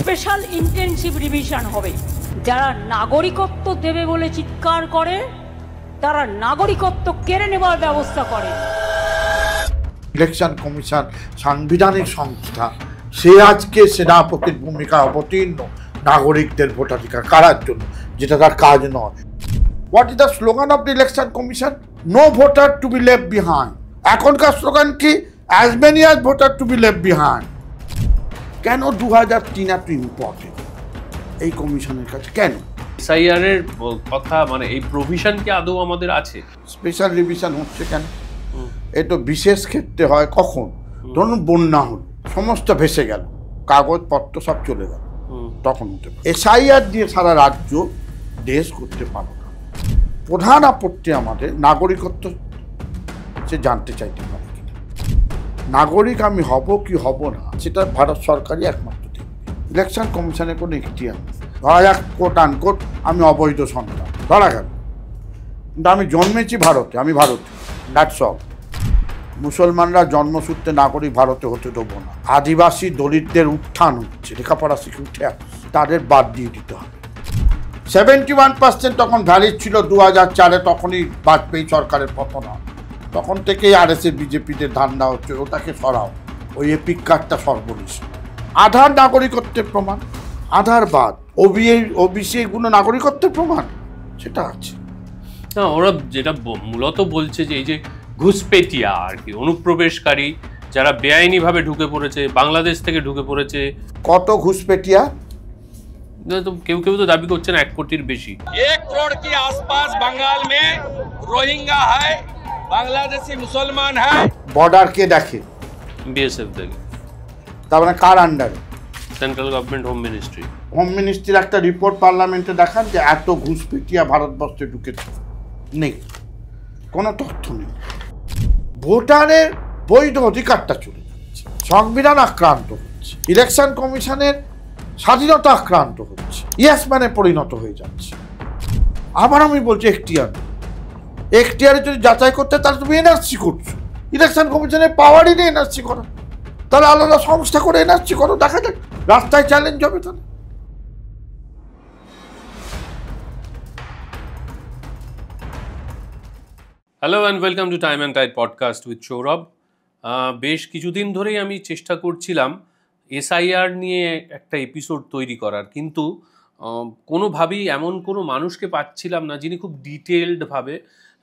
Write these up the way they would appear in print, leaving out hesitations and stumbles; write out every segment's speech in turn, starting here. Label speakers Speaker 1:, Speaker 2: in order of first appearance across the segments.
Speaker 1: Special intensive revision হবে। যারা নাগরিকত্ব দেবে বলে চিৎকার করে তারা নাগরিকত্ব কেড়ে নেওয়ার ব্যবস্থা করে।
Speaker 2: ইলেকশন কমিশন সাংবিধানিক সংস্থা, সে আজকে সেনাপতির ভূমিকা অবতীর্ণ নাগরিকদের ভোটাধিকার কারার জন্য, যেটা তার কাজ নয়। What is the slogan of the election commission? No voter to be left behind. এখনকার স্লোগান কি? As many as voter to be left behind. কেন 2003 এত ইম্পর্টেন্ট এই কমিশনের কাছে? কেন
Speaker 3: এসআইআর এর কথা, মানে এই প্রভিশন কি আদৌ আমাদের আছে?
Speaker 2: স্পেশাল রিভিশন হচ্ছে কেন? এটা বিশেষ ক্ষেত্রে হয় কখন? ধরুন বন্যা হল, সমস্ত ভেসে গেল, কাগজপত্র সব চলে গেল, তখন হতে পারে। এসআইআর দিয়ে সারা রাজ্য দেশ করতে পারো না। প্রধান আপত্তি আমাদের নাগরিকত্ব সে জানতে চাইতে পারে কিনা। নাগরিক আমি হব কি হব না সেটা ভারত সরকারই একমাত্র দেখবে। ইলেকশন কমিশনের কোনো এখতিয়ার নেই। ধরা যাক কোট আনকোট আমি অবৈধ সন্তান, ধরা গেল, কিন্তু আমি জন্মেছি ভারতে, আমি ভারতীয়, দ্যাটস অল। মুসলমানরা জন্মসূত্রে নাগরিক ভারতে হতে দেবো না। আদিবাসী দলিতদের উত্থান হচ্ছে, লেখাপড়া শিখে উঠে তাদের বাদ দিয়ে দিতে হবে। 71% তখন ভ্যালিড ছিল 2004-এ, তখনই বাজপেয়ী সরকারের পতন হয়। তখন থেকেই আরএসএস বিজেপিদের ধান্দা হচ্ছে ওটাকে সরাও, ওই এপিক কার্ডটা সর্বনিশ। আধার নাগরিকত্বের প্রমাণ, আধার বাদ, ওবিসি এগুলো নাগরিকত্বের প্রমাণ, সেটা আছে
Speaker 3: না। ওরা যেটা মূলত বলছে যে এই যে ঘুষপেটিয়া আর কি, অনুপ্রবেশকারী যারা বেআইনিভাবে ঢুকে পড়েছে, বাংলাদেশ থেকে ঢুকে পড়েছে।
Speaker 2: কত ঘুষপেটিয়া?
Speaker 3: তো কেউ কেউ তো দাবি করছেন 1 কোটির বেশি।
Speaker 4: 1 करोड़ के आसपास बंगाल में रोहिंग्या है, बांग्लादेशी मुसलमान है।
Speaker 2: বর্ডার কে দেখে?
Speaker 3: বিএসএফ থেকে।
Speaker 2: তার মানে কার আন্ডারে?
Speaker 3: Central government, home ministry.
Speaker 2: Home মিনিস্ট্রির একটা রিপোর্ট পার্লামেন্টে দেখান যে এত ঘুষপেটিয়া ভারতবর্ষে ঢুকেছে। নেই, কোনো তথ্য নেই। ভোটারের বৈধ অধিকারটা চলে যাচ্ছে, সংবিধান আক্রান্ত হচ্ছে, ইলেকশন কমিশনের স্বাধীনতা আক্রান্ত হচ্ছে, ইয়েস মানে পরিণত হয়ে যাচ্ছে। আবার আমি বলছি এখতিয়ারে যদি যাচাই করতে, তাহলে তুমি এনআরসি করছো। ইলেকশন কমিশনের পাওয়ারই নেই এনআরসি করা, তাহলে আলাদা সংস্থা করে এনআরসি করো, দেখা যাক, রাস্তায় চ্যালেঞ্জ হবে তাহলে।
Speaker 3: Hello and welcome to Time and Tide podcast with Saurav. বেশ কিছুদিন ধরেই আমি চেষ্টা করছিলাম এসআইআর নিয়ে একটা এপিসোড তৈরি করার, কিন্তু কোনোভাবেই এমন কোনো মানুষকে পাচ্ছিলাম না যিনি খুব ডিটেলডভাবে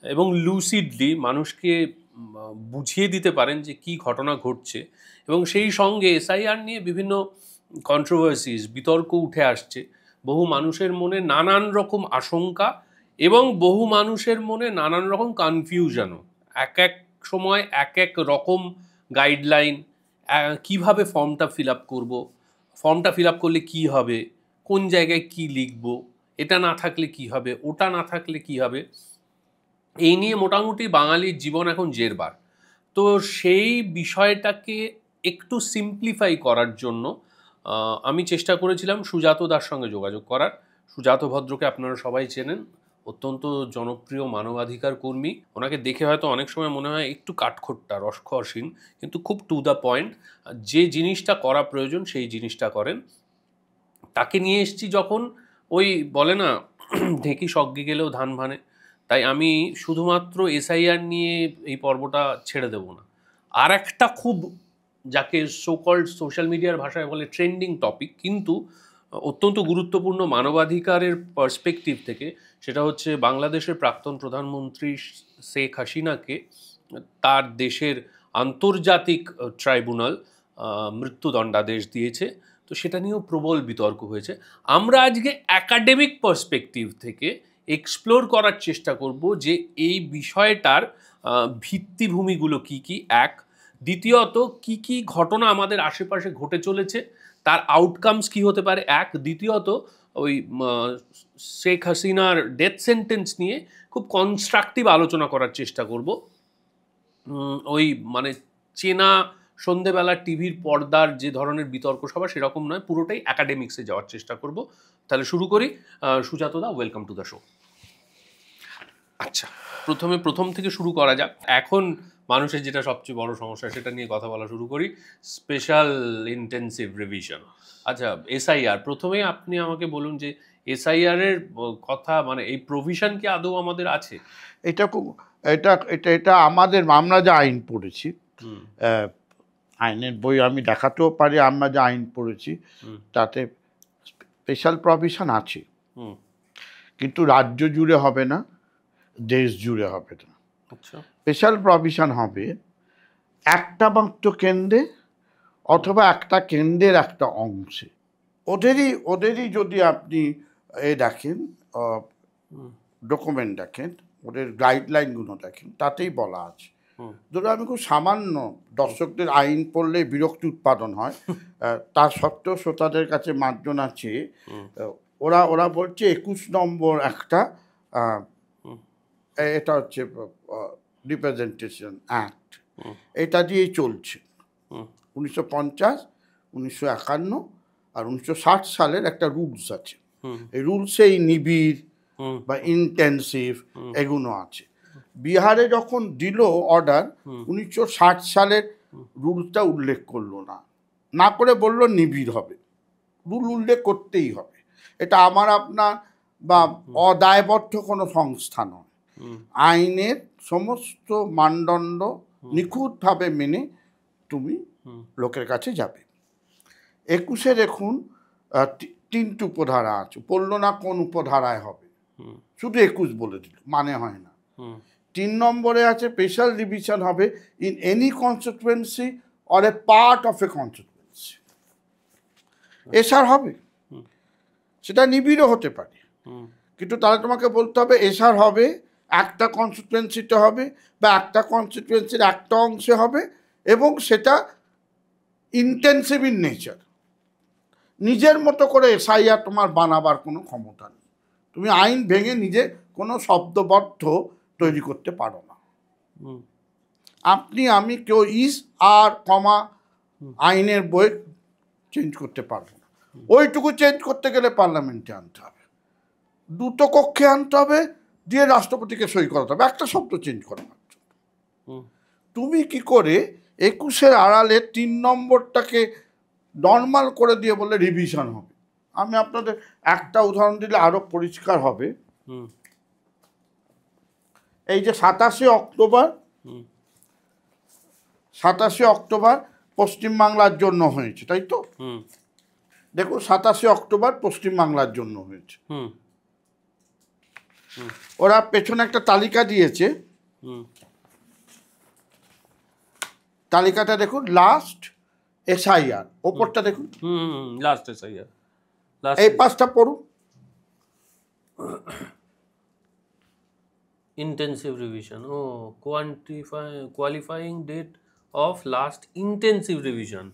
Speaker 3: এবং লুসিডলি মানুষকে বুঝিয়ে দিতে পারেন যে কী ঘটনা ঘটছে। এবং সেই সঙ্গে এসআইআর নিয়ে বিভিন্ন কন্ট্রোভার্সিস, বিতর্ক উঠে আসছে, বহু মানুষের মনে নানান রকম আশঙ্কা এবং বহু মানুষের মনে নানান রকম কনফিউশনও। এক এক সময় এক এক রকম গাইডলাইন, কিভাবে ফর্মটা ফিল আপ করবো, ফর্মটা ফিল আপ করলে কী হবে, কোন জায়গায় কি লিখব, এটা না থাকলে কি হবে, ওটা না থাকলে কি হবে, এই নিয়ে মোটামুটি বাঙালির জীবন এখন জেরবার। তো সেই বিষয়টাকে একটু সিম্পলিফাই করার জন্য আমি চেষ্টা করেছিলাম সুজাত দার সঙ্গে যোগাযোগ করার। সুজাত ভদ্রকে আপনারা সবাই চেনেন, অত্যন্ত জনপ্রিয় মানবাধিকার কর্মী। ওনাকে দেখে হয়তো অনেক সময় মনে হয় একটু কাঠখোট্টা, রসখসীন, কিন্তু খুব টু দ্য পয়েন্ট। যে জিনিসটা করা প্রয়োজন সেই জিনিসটা করেন। তাকে নিয়ে এসেছি যখন, ওই বলে না ঢেকি সগ্গে গেলেও ধান ভানে, তাই আমি শুধুমাত্র এসআইআর নিয়ে এই পর্বটা ছেড়ে দেব না। আর একটা খুব, যাকে সোকল্ড সোশ্যাল মিডিয়ার ভাষায় বলে ট্রেন্ডিং টপিক, কিন্তু অত্যন্ত গুরুত্বপূর্ণ মানবাধিকারের পার্সপেক্টিভ থেকে, সেটা হচ্ছে বাংলাদেশের প্রাক্তন প্রধানমন্ত্রী শেখ হাসিনাকে তার দেশের আন্তর্জাতিক ট্রাইব্যুনাল মৃত্যুদণ্ডাদেশ দিয়েছে। তো সেটা নিয়েও প্রবল বিতর্ক হয়েছে। আমরা আজকে অ্যাকাডেমিক পার্সপেক্টিভ থেকে এক্সপ্লোর করার চেষ্টা করব যে এই বিষয়টার ভিত্তিভূমিগুলো কি কি, এক। দ্বিতীয়ত কি কি ঘটনা আমাদের আশেপাশে ঘটে চলেছে, তার আউটকামস কি হতে পারে, এক। দ্বিতীয়ত ওই শেখ হাসিনার ডেথ সেন্টেন্স নিয়ে খুব কনস্ট্রাকটিভ আলোচনা করার চেষ্টা করব। ওই মানে চেনা সন্ধেবেলা টিভির পর্দার যে ধরনের বিতর্ক সভা সেরকম নয়, পুরোটাই অ্যাকাডেমিক্সে যাওয়ার চেষ্টা করব। তাহলে শুরু করি। সুজাতদা, ওয়েলকাম টু দ্য শো। আচ্ছা, প্রথম থেকে শুরু করা যাক। এখন মানুষের যেটা সবচেয়ে বড় সমস্যা সেটা নিয়ে কথা বলা শুরু করি, স্পেশাল ইন্টেন্সিভ রিভিশন। আচ্ছা, এসআইআর, প্রথমেই আপনি আমাকে বলুন যে এসআইআর এর কথা, মানে এই প্রভিশন কি আদৌ আমাদের আছে?
Speaker 2: এটা খুব এটা আমরা যে আইন পড়েছি, আইনের বই আমি দেখাতেও পারি, আমরা যে আইন পড়েছি তাতে স্পেশাল প্রভিশন আছে, কিন্তু রাজ্য জুড়ে হবে না, দেশ জুড়ে হবে না। স্পেশাল প্রভিশন হবে একটা মাত্র কেন্দ্রে অথবা একটা কেন্দ্রের একটা অংশে। ওদেরই যদি আপনি দেখেন, ডকুমেন্ট দেখেন, ওদের গাইডলাইনগুলো দেখেন, তাতেই বলা আছে। ধরো আমি খুব সামান্য, দর্শকদের আইন পড়লে বিরক্তি উৎপাদন হয়, তার সত্ত্বেও শ্রোতাদের কাছে মার্জনা চেয়ে ওরা বলছে 21 নম্বর একটা, এটা হচ্ছে রিপ্রেজেন্টেশন অ্যাক্ট, এটা দিয়েই চলছে। 1950, 1951 আর 1960 সালের একটা রুলস আছে। এই রুলসেই নিবিড় বা ইন্টেন্সিভ এগুলো আছে। বিহারে যখন দিল অর্ডার, 1960 সালের রুলসটা উল্লেখ করলো না করে বলল নিবিড় হবে। রুল উল্লেখ করতেই হবে, এটা আমার আপনার বা অদায়বদ্ধ কোনো সংস্থা নয়। আইনের সমস্ত মানদণ্ড নিখুঁতভাবে মেনে তুমি লোকের কাছে যাবে। 21-এ দেখুন 3টি উপধারা আছে, পড়ল না কোন উপধারায় হবে, শুধু 21 বলে দিল, মানে হয় না। 3 নম্বরে আছে স্পেশাল ডিভিশন হবে in any constituency or a part of A constituency. SR হবে, সেটা নিবিড়ও হতে পারে, কিন্তু তাহলে তোমাকে বলতে হবে এসআর হবে একটা কনস্টিটুয়েন্সিতে হবে বা একটা কনস্টিটুয়েন্সির একটা অংশে হবে, এবং সেটা ইন্টেন্সিভ ইন নেচার। নিজের মতো করে এসআইআর তোমার বানাবার কোনো ক্ষমতা নেই। তুমি আইন ভেঙে নিজে কোনো শব্দবদ্ধ তৈরি করতে পারো না। আপনি আমি কেউ ইস আর কমা আইনের বই চেঞ্জ করতে পারবো না। ওইটুকু চেঞ্জ করতে গেলে পার্লামেন্টে আনতে হবে, দুটো কক্ষে আনতে হবে, দিয়ে রাষ্ট্রপতিকে সই করাতে হবে একটা শব্দ চেঞ্জ করার জন্য। তুমি কি করে 21-এর আড়ালে 3 নম্বরটাকে নর্মাল করে দিয়ে বললে রিভিশন হবে? আমি আপনাদের একটা উদাহরণ দিলে আরো পরিষ্কার হবে। এই যে 27 অক্টোবর পশ্চিমবাংলার জন্য হয়েছে, তাই তো? দেখুন 27 অক্টোবর পশ্চিমবাংলার জন্য হয়েছে। ওরা পেছনে একটা তালিকা দিয়েছে, তালিকাটা দেখুন, লাস্ট এসআইআর, ওপরটা দেখুন,
Speaker 3: লাস্ট এসআইআর,
Speaker 2: এই পাঁচটা পড়ুন।
Speaker 3: ইন্টেন্সিভ রিভিশন, ও qualifying date of last intensive revision.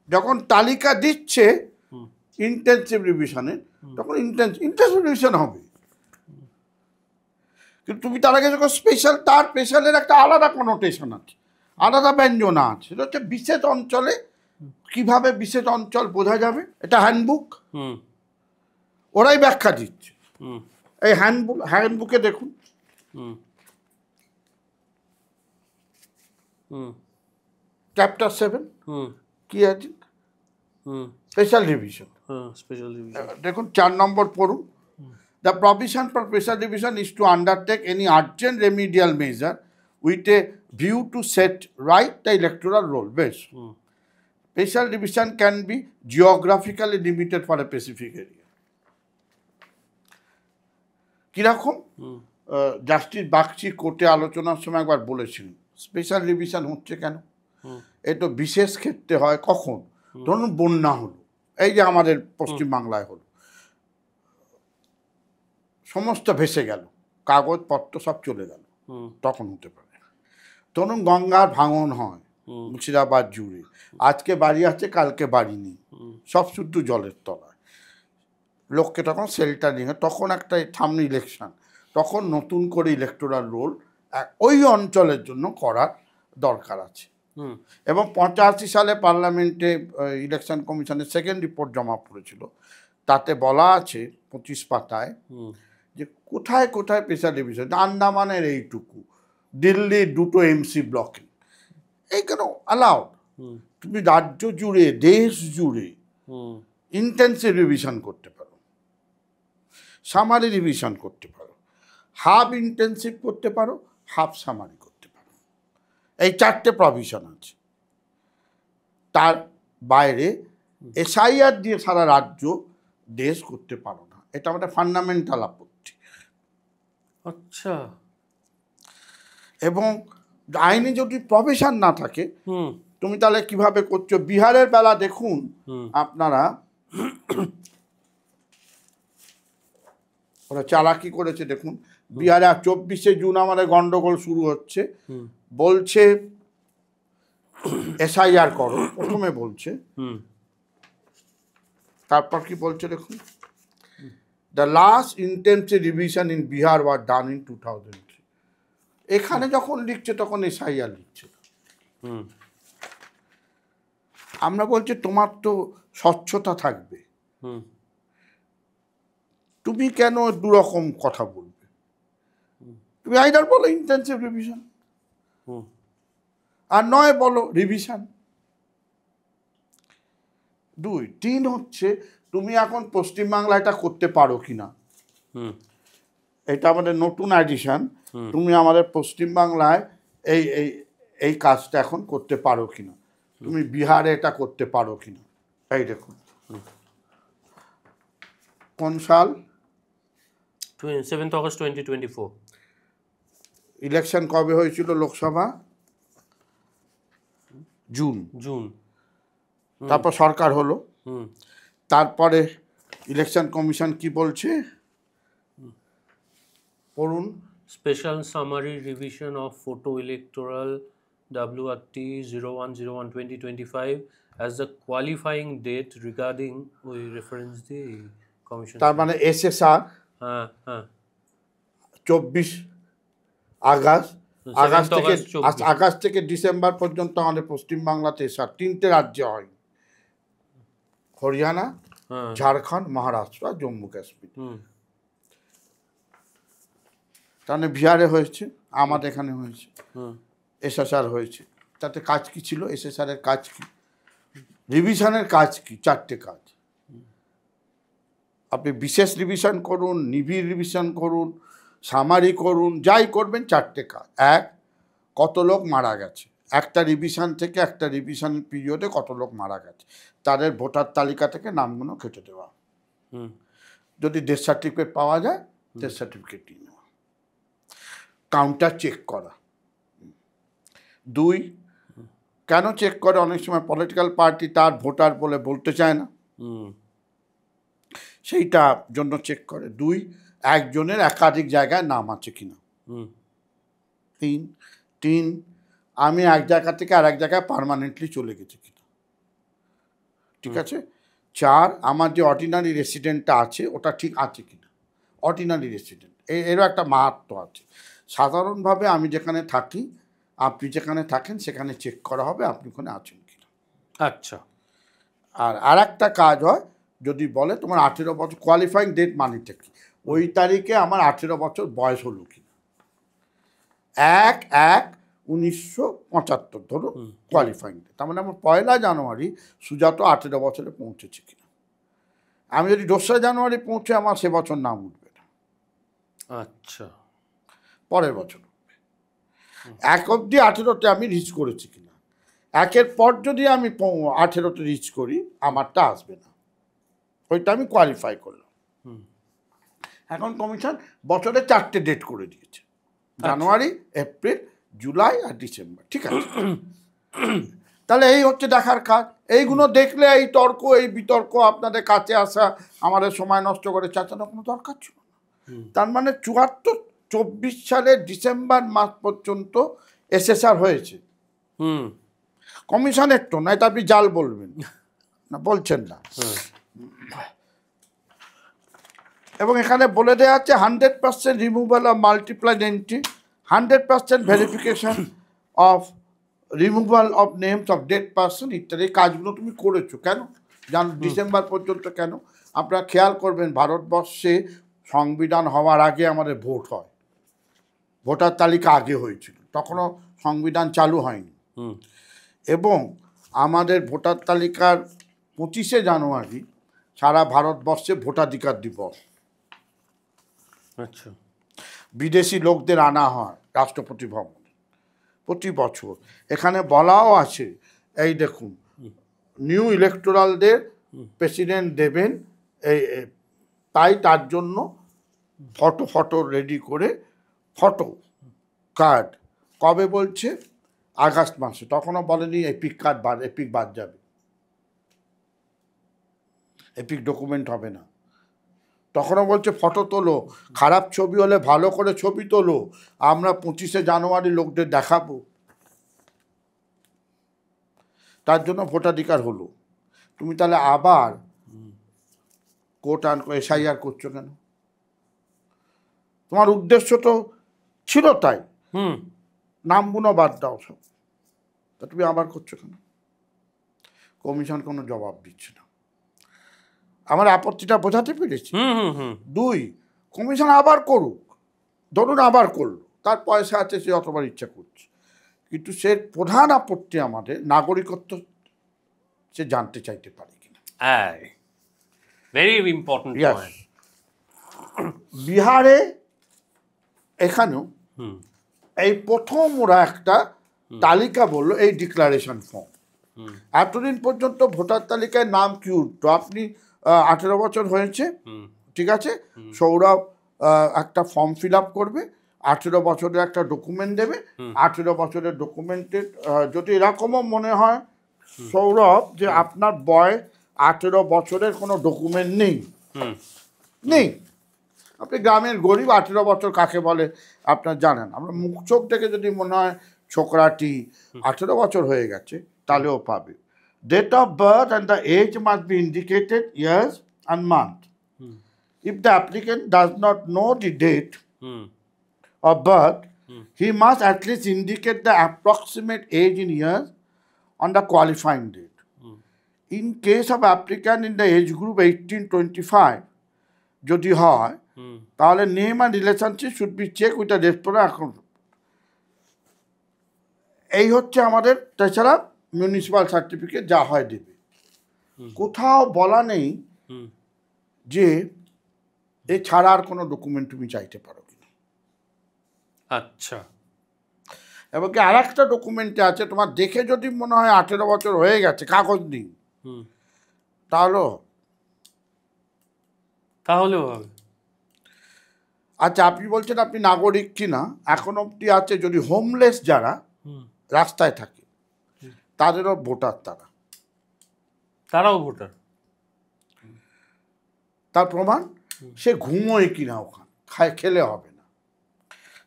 Speaker 2: যখন তালিকা দিচ্ছে ইন্টেন্সিভ রিভিশনের, তখন ইন্টেন্সিভ রিভিশন হবে, কিন্তু তুমি তার আগে যখন স্পেশাল, তার স্পেশালের একটা আলাদা কনোটেশন আছে, আলাদা ব্যঞ্জনা আছে। সেটা হচ্ছে বিশেষ অঞ্চলে কিভাবে বিশেষ অঞ্চল বোঝা যাবে, এটা হ্যান্ডবুক, ওরাই ব্যাখ্যা দিচ্ছে। এই হ্যান্ডবুকে দেখুন, চ্যাপ্টার 7 কি আছে, স্পেশাল ডিভিশন। দেখুন 4 নম্বর পড়ুন। The provision for special division is to undertake any urgent remedial measure with a view to set right the electoral roll. বেশ, special division can be geographically limited for a specific area. কিরকম? Justice Bagchi কোর্টে আলোচনার সময় একবার বলেছিলেন, special division হচ্ছে কেন, এ তো বিশেষ ক্ষেত্রে হয়। কখন? ধরুন বন্যা হলো, এই যে আমাদের পশ্চিমবাংলায় হলো, সমস্ত ভেসে গেল, কাগজপত্র সব চলে গেল, তখন হতে পারে। ধরুন গঙ্গার ভাঙন হয় মুর্শিদাবাদ জুড়ে, আজকে বাড়ি আছে কালকে বাড়ি নেই, সব শুদ্ধ জলের তলায়, লোককে তখন শেল্টারিং, তখন একটা সামনে ইলেকশন, তখন নতুন করে ইলেকটোরাল রোল ওই অঞ্চলের জন্য করার দরকার আছে। এবং 85 সালে পার্লামেন্টে ইলেকশন কমিশনের সেকেন্ড রিপোর্ট জমা পড়েছিল, তাতে বলা আছে 25 পাতায় যে কোথায় কোথায় স্পেশাল ডিভিশন। আন্দামানের এইটুকু, দিল্লি 2টো এমসি ব্লকে, এই কেন অ্যালাউড? তুমি রাজ্য জুড়ে, দেশ জুড়ে ইন্টেন্সিভ রিভিশন করতে পারো, সামারি রিভিশন করতে পারো, হাফ ইন্টেন্সিভ করতে পারো, হাফ সামারি করতে পারো। এই 4টে প্রভিশন আছে। তার বাইরে এসআইআর দিয়ে সারা রাজ্য দেশ করতে পারো না, এটা আমাদের ফান্ডামেন্টাল আপত্তি।
Speaker 3: আচ্ছা।
Speaker 2: এবং আইনে যদি প্রভিশন না থাকে তুমি তাহলে কিভাবে করছো? বিহারের বেলা দেখুন আপনারা, ওরা চালাকি করেছে দেখুন। বিহারে 24শে জুন আমাদের গন্ডগোল শুরু হচ্ছে, বলছে এসআইআর করো, প্রথমে বলছে, তারপর কি বলছে দেখুন, the last intensive revision in Bihar was done in 2003। এখানে যখন লিখছে তখন এসআইআর লিখছে। আমরা বলছি তোমার তো স্বচ্ছতা থাকবে, তুমি কেন দুরকম কথা বলবে? তুমি আইদার বলো ইন্টেন্সিভ রিভিশন, আর নয় বলো রিভিশন। 2, 3 হচ্ছে তুমি এখন পশ্চিমবাংলা এটা করতে পারো কিনা, এটা আমাদের নতুন এডিশন। তুমি আমাদের পশ্চিমবাংলায় এই এই এই কাজটা এখন করতে পারো কিনা, তুমি বিহারে এটা করতে পারো কিনা। এই দেখুন কোন সাল,
Speaker 3: 7th August 2024।
Speaker 2: ইলেকশন কবে হয়েছিল লোকসভা? জুন। তারপর সরকার হলো, তারপরে ইলেকশন কমিশন কি বলছে পড়ুন।
Speaker 3: Special summary revision of photo electoral WRT 01/01/2025 as the qualifying date regarding we reference the commission।
Speaker 2: তার মানে এসএসআর 24 আগস্ট, আগস্ট থেকে ডিসেম্বর পর্যন্ত আমাদের পশ্চিমবাংলাতে এসআর 3টে রাজ্যে হয়, হরিয়ানা, ঝাড়খণ্ড, মহারাষ্ট্র, জম্মু কাশ্মীর। তাহলে বিহারে হয়েছে, আমাদের এখানে হয়েছে, এসএসআর হয়েছে। তাতে কাজ কি ছিল? এসএসআরের কাজ কি? রিভিশনের কাজ কি? 4টে কাজ। আপনি বিশেষ রিভিশন করুন, নিবিড় রিভিশন করুন, সামারি করুন, যাই করবেন 4টে কাজ। 1, কত লোক মারা গেছে, একটা রিভিশন থেকে একটা রিভিশন পিরিয়ডে কত লোক মারা গেছে তাদের ভোটার তালিকা থেকে নামগুলো কেটে দেওয়া। যদি ডেথ সার্টিফিকেট পাওয়া যায় ডেথ সার্টিফিকেট নিয়ে নেওয়া। কাউন্টার চেক করা। 2, কেন চেক করে? অনেক সময় পলিটিক্যাল পার্টি তার ভোটার বলে বলতে চায় না, সেইটা জন্য চেক করে। 2, একজনের একাধিক জায়গায় নাম আছে কিনা। 3, আমি এক জায়গা থেকে আর এক জায়গায় পার্মানেন্টলি চলে গেছি কিনা। ঠিক আছে। 4, আমার যে অর্ডিনারি রেসিডেন্টটা আছে ওটা ঠিক আছে কিনা। অর্ডিনারি রেসিডেন্ট এরও একটা মাহাত্ম আছে। সাধারণভাবে আমি যেখানে থাকি, আপনি যেখানে থাকেন সেখানে চেক করা হবে আপনি ওখানে আছেন কিনা।
Speaker 3: আচ্ছা।
Speaker 2: আর একটা কাজ হয়, যদি বলে তোমার 18 বছর, কোয়ালিফাইং ডেট মানেটা কি, ওই তারিখে আমার 18 বছর বয়স হলো কিনা। 1/1/1975 ধরুন কোয়ালিফাইং ডেট, তার মানে আমার 1 জানুয়ারি সুজাত 18 বছরে পৌঁছেছে কিনা। আমি যদি 2 জানুয়ারি পৌঁছে আমার সে বছর নাম উঠবে না।
Speaker 3: আচ্ছা।
Speaker 2: পরের বছর উঠবে। 1 অবধি 18তে আমি রিচ করেছি কিনা। 1-এর পর যদি আমি 18তে রিচ করি আমারটা আসবে না, ওইটা আমি কোয়ালিফাই করলাম। এখন কমিশন বছরে 4টে ডেট করে দিয়েছে, জানুয়ারি, এপ্রিল, জুলাই আর ডিসেম্বর। ঠিক আছে। তাহলে এই হচ্ছে দেখার কাজ। এইগুলো দেখলে এই তর্ক, এই বিতর্ক, আপনাদের কাছে আসা, আমাদের সময় নষ্ট করে চাচানোর কোনো দরকার ছিল না। তার মানে 24 সালের ডিসেম্বর মাস পর্যন্ত এসএসআর হয়েছে। কমিশনের তো না, এটা আপনি জাল বলবেন না, বলছেন না। এবং এখানে বলে দেওয়া আছে 100% removal of multiplied entry, 100% verification of removal of names of dead person ইত্যাদি কাজগুলো তুমি করেছো। কেন ডিসেম্বর পর্যন্ত কেন? আপনারা খেয়াল করবেন ভারতবর্ষে সংবিধান হওয়ার আগে আমাদের ভোট হয়, ভোটার তালিকা আগে হয়েছিল তখনও সংবিধান চালু হয়নি।
Speaker 3: হুম
Speaker 2: এবং আমাদের ভোটার তালিকার 25শে জানুয়ারি সারা ভারতবর্ষে ভোটাধিকার দিবস।
Speaker 3: আচ্ছা
Speaker 2: বিদেশি লোকদের আনা হয় রাষ্ট্রপতি ভবনে প্রতি বছর। এখানে বলাও আছে, এই দেখুন, নিউ ইলেকটোরালদের প্রেসিডেন্ট দেবেন, তাই তার জন্য ফটো রেডি করে ফটো কার্ড কবে বলছে, আগস্ট মাসে। তখনও বলেনি এপিক কার্ড এপিক বাদ যাবে, এপিক ডকুমেন্ট হবে না। তখনও বলছে ফটো তোলো, খারাপ ছবি হলে ভালো করে ছবি তোলো, আমরা 25শে জানুয়ারি লোকদের দেখাবো। তার জন্য ভোটাধিকার হলো। তুমি তাহলে আবার কোর্ট এসআইআর করছো কেন? তোমার উদ্দেশ্য তো ছিল তাই, নামগুলো বাদ দাও সব, তা তুমি আবার করছো কেন? কমিশন কোনো জবাব দিচ্ছে না। আমার আপত্তিটা বোঝাতে পেরেছি। 2, কমিশন আবার করুক, ধরুন আবার করলো, তার পয়সা আছে, সে যতবার ইচ্ছা করছে, কিন্তু সে প্রধান আপত্তি আমাদের নাগরিকত্ব সে জানতে চাইতে পারে কিনা।
Speaker 3: Very important point.
Speaker 2: বিহারে এখানেও এই প্রথম ওরা একটা তালিকা বললো, এই ডিক্লারেশন ফর্ম। এতদিন পর্যন্ত ভোটার তালিকায় নাম কি উঠতো, আপনি 18 বছর হয়েছে, ঠিক আছে, সৌরভ একটা ফর্ম ফিল আপ করবে, 18 বছরের একটা ডকুমেন্ট দেবে, 18 বছরের ডকুমেন্টের যদি এরকমও মনে হয় সৌরভ যে আপনার বয়স 18 বছরের কোনো ডকুমেন্ট নেই, আপনি গ্রামের গরিব, 18 বছর কাকে বলে আপনার জানেন, আমরা মুখ চোখ থেকে যদি মনে হয় ছোকরাটি 18 বছর হয়ে গেছে, তাহলেও পাবে। Date of birth and the age must be indicated, years and month. If the applicant does not know the date of birth, he must at least indicate the approximate age in years on the qualifying date. In case of applicant in the age group 18-25, যদি হয় তাহলে name and relationship should be check with the restaurant account. এই হচ্ছে আমাদের, তাছাড়া municipal certificate যা হয় দেবে। কোথাও বলা নেই যে এছাড়া আর কোনো ডকুমেন্ট তুমি চাইতে পারো কিনা।
Speaker 3: আচ্ছা,
Speaker 2: এবং কি আর একটা ডকুমেন্টে আছে, তোমার দেখে যদি মনে হয় 18 বছর হয়ে গেছে, কাগজ নেই, তাহলেও হবে। আচ্ছা, আপনি বলছেন আপনি নাগরিক কিনা, এখন অবধি আছে, যদি হোমলেস যারা রাস্তায় থাকে তাদেরও ভোটার,
Speaker 3: তারাও ভোটার।
Speaker 2: তার প্রমাণ সে ঘুমোয় কিনা, ওখানে খেলে হবে না,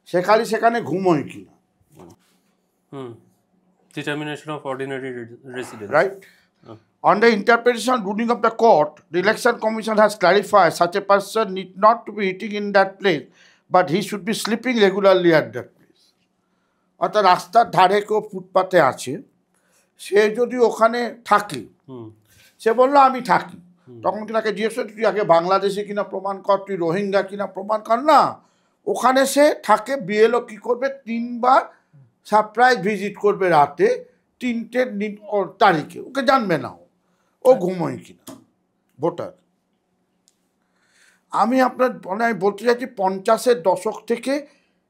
Speaker 2: সে খালি সেখানে ঘুমোয় কিনা।
Speaker 3: Determination of ordinary residence.
Speaker 2: Right? On the interpretation ruling of the court, the Election Commission has clarified such a person need not to be eating in that place, but he should be sleeping regularly at that place. অর্থাৎ রাস্তার ধারে কেউ ফুটপাতে আছে, সে যদি ওখানে থাকে, সে বললো আমি থাকি, তখন কি তাকে জিজ্ঞেস করে তুই আগে বাংলাদেশে কিনা প্রমাণ কর, তুই রোহিঙ্গা কিনা প্রমাণ কর না। ওখানে সে থাকে, বিএলও কি করবে, 3 বার সারপ্রাইজ ভিজিট করবে রাতে 3টে তারিখে, ওকে জানবে না ও ঘুমোয় কিনা ভোটার। আমি আপনার বলতে চাইছি 50-এর দশক থেকে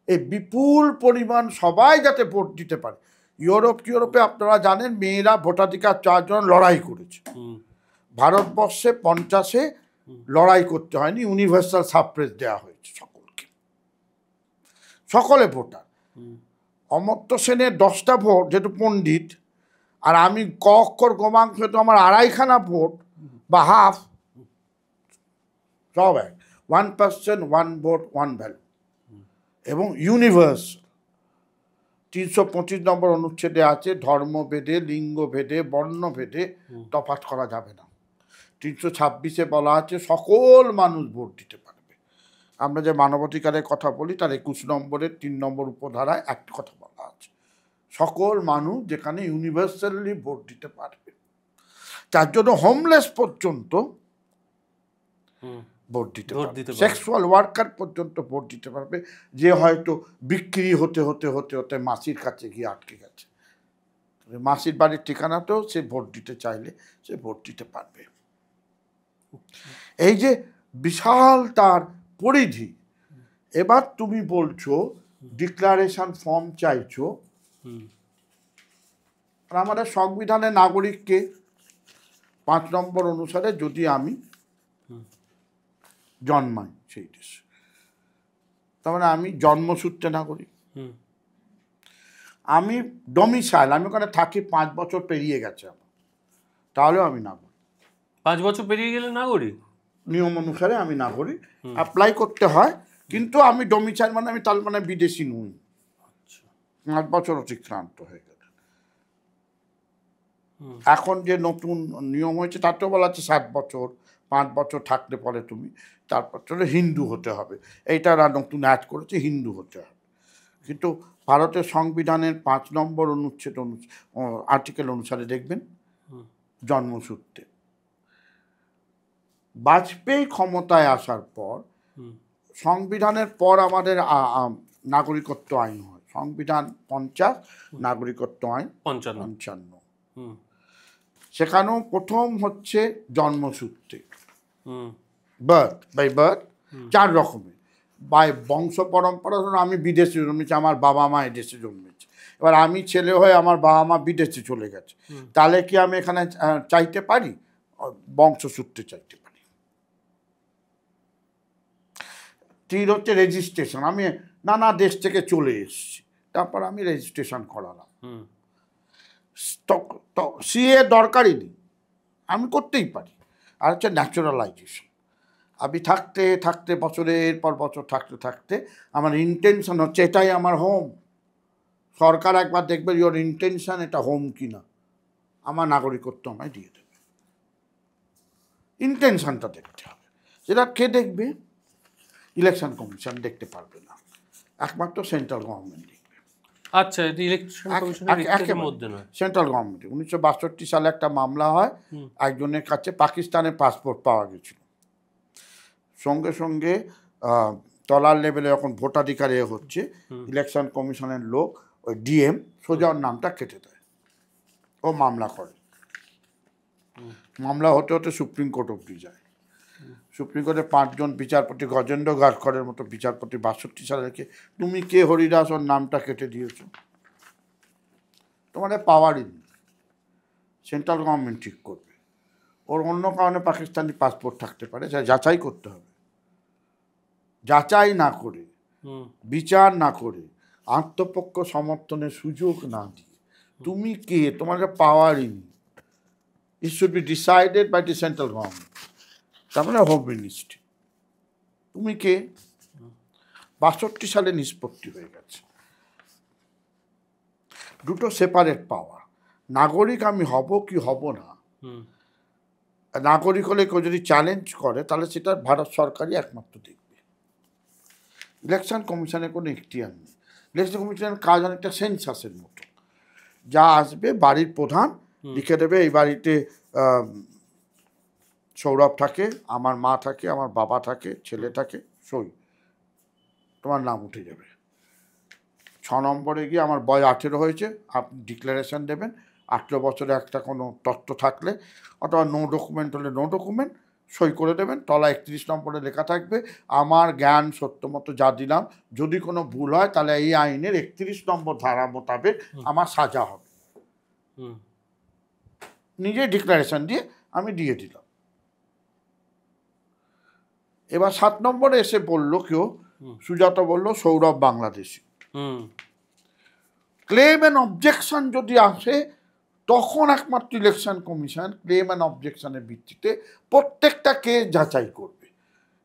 Speaker 2: এই বিপুল পরিমাণ সবাই যাতে ভোট দিতে পারে। ইউরোপে আপনারা জানেন মেয়েরা ভোটাধিকার 4 জন লড়াই করেছে। ভারতবর্ষে 50-এ লড়াই করতে হয়নি, ইউনিভার্সাল সাফ্রেজ দেওয়া হয়েছে সকলকে, সকলে ভোটার। অমর্ত্য সেনের 10টা ভোট, যেহেতু পণ্ডিত, আর আমি ক অক্ষর গমাঙ্ক, তো আমার 2.5খানা ভোট বা হাফ, সব এক, 1% 1 ভোট 1 ভ্যালু, এবং ইউনিভার্স 325 নম্বর অনুচ্ছেদে আছে, ধর্মভেদে, লিঙ্গভেদে, বর্ণভেদে তফাৎ করা যাবে না। 326-এ বলা আছে সকল মানুষ ভোট দিতে পারবে। আমরা যে মানবাধিকারের কথা বলি তার 21 নম্বরের 3 নম্বর উপধারায় একটা কথা বলা আছে, সকল মানুষ যেখানে ইউনিভার্সালি ভোট দিতে পারবে। তার জন্য হোমলেস পর্যন্ত ভোট দিতে
Speaker 3: ভোট
Speaker 2: পারবে,
Speaker 3: দিতে পারবে।
Speaker 2: সেক্সুয়াল ওয়ার্কার পর্যন্ত ভোট দিতে পারবে, যে হয়তো বিক্রি হতে হতে হতে হতে মাসির কাছে গিয়ে আটকে গেছে, মাসির বাড়ির ঠিকানাতেও সে ভোট দিতে চাইলে সে ভোট দিতে পারবে। এই যে বিশাল তার পরিধি। এবার তুমি বলছো ডিক্লারেশন ফর্ম চাইছো, আর আমাদের সংবিধানে নাগরিককে 5 নম্বর অনুসারে যদি আমি জন্মাই সেই দেশে, তার মানে আমি জন্মসূত্রে নাগরিক। আমি ডোমিসাইল, আমি ওখানে থাকি 5 বছর পেরিয়ে গেছে আমার, তাহলেও আমি নাগরিক।
Speaker 3: 5 বছর পেরিয়ে গেলে নাগরিক?
Speaker 2: নিয়ম অনুসারে আমি নাগরিক, অ্যাপ্লাই করতে হয়, কিন্তু আমি ডোমিসাইল মানে আমি তার মানে বিদেশি নই। 5 বছর অতিক্রান্ত হয়ে গেল। এখন যে নতুন নিয়ম হয়েছে তাতেও বলা আছে 7 বছর, 5 বছর থাকলে পরে তুমি তারপর চলে হিন্দু হতে হবে, এইটা নতুন অ্যাড করেছে, হিন্দু হতে হবে। কিন্তু ভারতের সংবিধানের 5 নম্বর অনুচ্ছেদ আর্টিকেল অনুসারে দেখবেন জন্মসূত্রে। বাজপেয়ী ক্ষমতায় আসার পর সংবিধানের পর আমাদের নাগরিকত্ব আইন হয়, সংবিধান 50, নাগরিকত্ব আইন 55। সেখানেও প্রথম হচ্ছে জন্মসূত্রে, বার্থ বাই বার্থ, 4 রকমের। বাই বংশ পরম্পরা, ধরুন আমি বিদেশে জন্মেছি, আমার বাবা মা এদেশে জন্মেছে, এবার আমি ছেলে হয়ে আমার বাবা মা বিদেশে চলে গেছে, তাহলে কি আমি এখানে চাইতে পারি? বংশসূত্রে চাইতে পারি। 3 হচ্ছে রেজিস্ট্রেশন, আমি নানা দেশ থেকে চলে এসেছি, তারপর আমি রেজিস্ট্রেশন করালাম, সিএ দরকারই নেই, আমি করতেই পারি। আর হচ্ছে ন্যাচারালাইজেশন, আমি থাকতে থাকতে বছরের পর বছর থাকতে থাকতে আমার ইন্টেনশন হচ্ছে এটাই আমার হোম। সরকার একবার দেখবে ইওর ইন্টেনশন এটা হোম কিনা, আমার নাগরিকত্ব আমায় দিয়ে দেবে। ইন্টেনশনটা দেখতে হবে, সেটা কে দেখবে? ইলেকশন কমিশন দেখতে পারবে না, একমাত্র সেন্ট্রাল গভর্নমেন্ট দেখবে।
Speaker 3: আচ্ছা, ইলেকশন কমিশনের মধ্যে নয়,
Speaker 2: সেন্ট্রাল গভর্নমেন্ট। 1962 সালে একটা মামলা হয়, একজনের কাছে পাকিস্তানের পাসপোর্ট পাওয়া গেছিল, সঙ্গে সঙ্গে তলার লেভেলে যখন ভোটাধিকার হচ্ছে, ইলেকশন কমিশনের লোক ওই ডিএম সোজা ওর নামটা কেটে দেয়, ও মামলা করে। মামলা হতে হতে সুপ্রিম কোর্ট অব্দি যায়। সুপ্রিম কোর্টে 5 জন বিচারপতি, গজেন্দ্র গারকরের মতো বিচারপতি 62 সালে রেখে, তুমি কে হরিদাস ওর নামটা কেটে দিয়েছ? তোমাদের পাওয়ারই নেই, সেন্ট্রাল গভর্নমেন্ট ঠিক করবে। ওর অন্য কারণে পাকিস্তানি পাসপোর্ট থাকতে পারে, সেটা যাচাই করতে হবে। যাচাই না করে, বিচার না করে, আত্মপক্ষ সমর্থনের সুযোগ না দিয়ে, তুমি কে, তোমাদের পাওয়ারই নেই। It should be decided by the central government, তার মানে হোম মিনিস্ট্রি। তুমি কে? 62 সালে নিষ্পত্তি হয়ে গেছে। দুটো সেপারেট পাওয়ার। নাগরিক আমি হব কি হব না, নাগরিক হলে কেউ যদি চ্যালেঞ্জ করে তাহলে সেটা ভারত সরকারই একমাত্র দেখবে। ইলেকশন কমিশনের কোনো এখতিয়ার নেই। ইলেকশন কমিশনের কাজ অনেকটা সেন্সাসের মতো, যা আসবে বাড়ির প্রধান লিখে দেবে, এই বাড়িতে সৌরভ থাকে, আমার মা থাকে, আমার বাবা থাকে, ছেলে থাকে, সই, তোমার নাম উঠে যাবে। 6 নম্বরে গিয়ে আমার বয়স 18 হয়েছে, আপনি ডিক্লারেশন দেবেন। 18 বছরে একটা কোনো তথ্য থাকলে, অথবা নো ডকুমেন্ট হলে নো ডকুমেন্ট, সই করে দেবেন। তলা 31 নম্বরে লেখা থাকবে, আমার জ্ঞান সত্য মতো যা দিলাম, যদি কোনো ভুল হয় তাহলে এই আইনের 31 নম্বর ধারা মোতাবেক আমার সাজা হবে। নিজে ডিক্লারেশন দিয়ে আমি দিয়ে দিলাম। এবার 7 নম্বরে এসে বললো কেউ, সুজাতা বলল Sourav Bangladeshi. Claim and objection যদি আসে, তখন একমাত্র ইলেকশন কমিশন ক্লেম অ্যান্ড অবজেকশনের ভিত্তিতে প্রত্যেকটা কেস যাচাই করবে।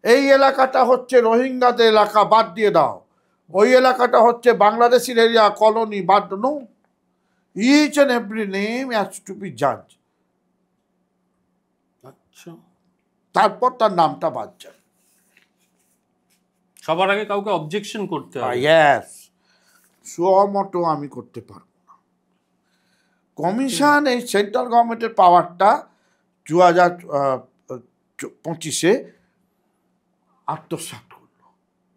Speaker 2: এই এলাকাটা হচ্ছে রোহিঙ্গাদের এলাকা, বাদ দিয়ে দাও। ওই এলাকাটা হচ্ছে বাংলাদেশের এরিয়া, কলোনি, বাদ no. Each and every name has to be জাজ।
Speaker 3: আচ্ছা,
Speaker 2: তারপর তার নামটা বাদ যায়।
Speaker 3: সবার আগে কাউকে অবজেকশন করতে হবে।
Speaker 2: ইয়েস, সুমতো আমি করতে পারবো না। কমিশন এই সেন্ট্রাল গভর্নমেন্টের পাওয়ারটা 2025-এ আত্মসাৎ করলো।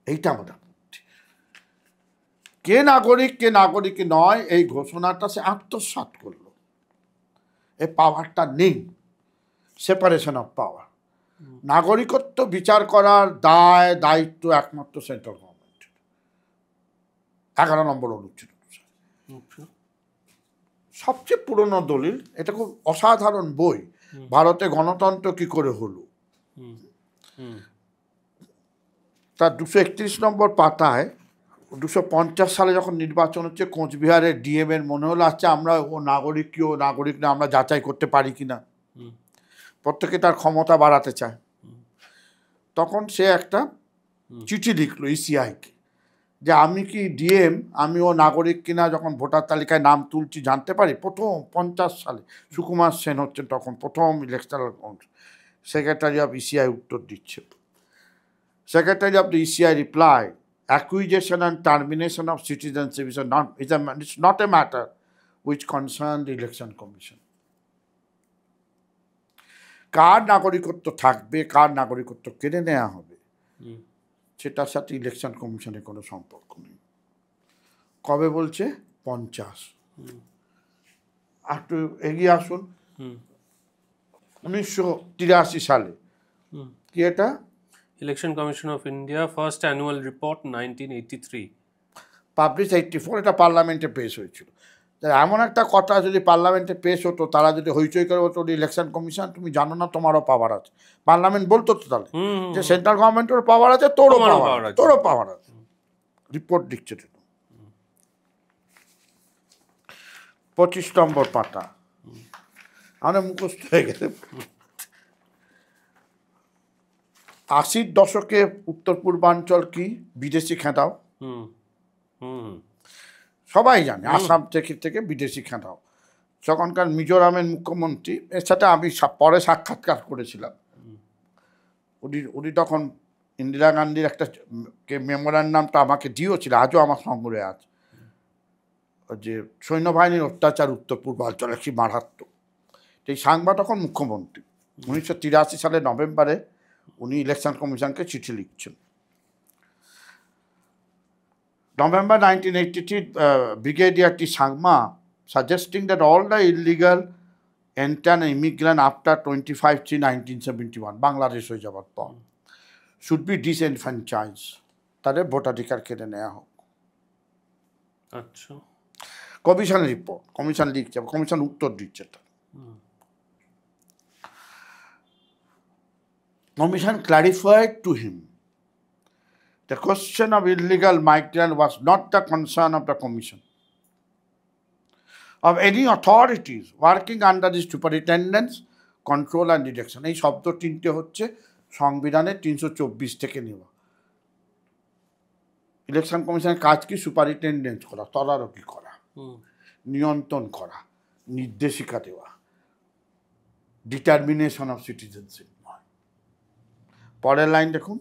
Speaker 2: এইটা আমাদের বুদ্ধি। কে নাগরিক নয় এই ঘোষণাটা সে আত্মসাৎ করলো। এই পাওয়ারটা নেই, সেপারেশন অফ পাওয়ার। নাগরিকত্ব বিচার করার দায়িত্ব একমাত্র সেন্ট্রাল গভর্নমেন্টের। 11 নম্বর অনুচ্ছেদ সবচেয়ে পুরনো দলিল। এটা খুব অসাধারণ বই, ভারতে গণতন্ত্র কি করে হলো। তার 231 নম্বর পাতায় 250 সালে যখন নির্বাচন হচ্ছে, কোচবিহারের ডিএম এর মনে হলো আচ্ছা আমরা ও নাগরিক না আমরা যাচাই করতে পারি কিনা, প্রত্যেকে তার ক্ষমতা বাড়াতে চায়। তখন সে একটা চিঠি লিখলো ইসিআইকে যে আমি কি ডিএম, আমি ও নাগরিক কিনা যখন ভোটার তালিকায় নাম তুলছি জানতে পারি। প্রথম 50 সালে সুকুমার সেন হচ্ছেন তখন প্রথম ইলেকশনাল সেক্রেটারি অফ ইসিআই উত্তর দিচ্ছে। Secretary of the ECI replied, acquisition and termination of citizenship is not a matter which concerns the Election Commission. কার নাগরিকত্ব থাকবে, কার নাগরিকত্ব কেড়ে নেওয়া হবে, সেটার সাথে ইলেকশন কমিশনের কোনো সম্পর্ক নেই। কবে বলছে? 50। একটু এগিয়ে আসুন, 1983 সালে। কি এটা?
Speaker 3: Election commission of India first annual report 1983,
Speaker 2: publish 84। এটা পার্লামেন্টে পেশ হয়েছিল। এমন একটা কথা যদি পার্লামেন্টে পেশ হতো, তারা যদি হইচই করে বলতো ইলেকশন কমিশন তুমি জানো না তোমারও পাওয়ার আছে, পার্লামেন্ট বলতো তো তাহলে যে সেন্ট্রাল গভর্নমেন্টের পাওয়ার আছে, তোরও পাওয়ার আছে। রিপোর্ট দিচ্ছে। 25 নম্বর পাতা আমাদের মুখস্থ হয়ে গেছে। 80-র দশকে উত্তর পূর্বাঞ্চল কি বিদেশি খেদাও, সবাই জানে। আসাম থেকে বিদেশি খেদাও। তখনকার মিজোরামের মুখ্যমন্ত্রী, এর সাথে আমি পরে সাক্ষাৎকার করেছিলাম। উনি তখন ইন্দিরা গান্ধীর একটা মেমোরান্ডামটা আমাকে দিয়েছিল, আজও আমার সংগ্রহে আছে, যে সৈন্যবাহিনীর অত্যাচার উত্তর পূর্বাঞ্চলে কি মারাত্মক। এই সাংবা তখন মুখ্যমন্ত্রী। 1983 সালের নভেম্বরে উনি ইলেকশন কমিশনকে চিঠি লিখছেন। November 1983, Brigadier T. Sangma suggesting that all the illegal enter and immigrant after 25/3/1971 Bangladesh হয়ে যাওয়ার পর should be disenfranchised, তাদের ভোটাধিকার কেড়ে নেওয়া হোক।
Speaker 3: আচ্ছা,
Speaker 2: কমিশনের রিপোর্ট, কমিশন লিখছে, কমিশন উত্তর দিচ্ছে। Commission clarified to him the question of illegal migrant was not the concern of the Commission, of any authorities working under the superintendence, control and direction. এই শব্দ তিনটে হচ্ছে সংবিধানের 324 থেকে নেওয়া। ইলেকশন কমিশনের কাজ কি? সুপারিনটেন্ডেন্স করা, তদারকি করা, নিয়ন্ত্রণ করা, নির্দেশিকা দেওয়া, ডিটারমিনেশন অফ সিটিজেনশিপ নয়। পরের লাইন দেখুন,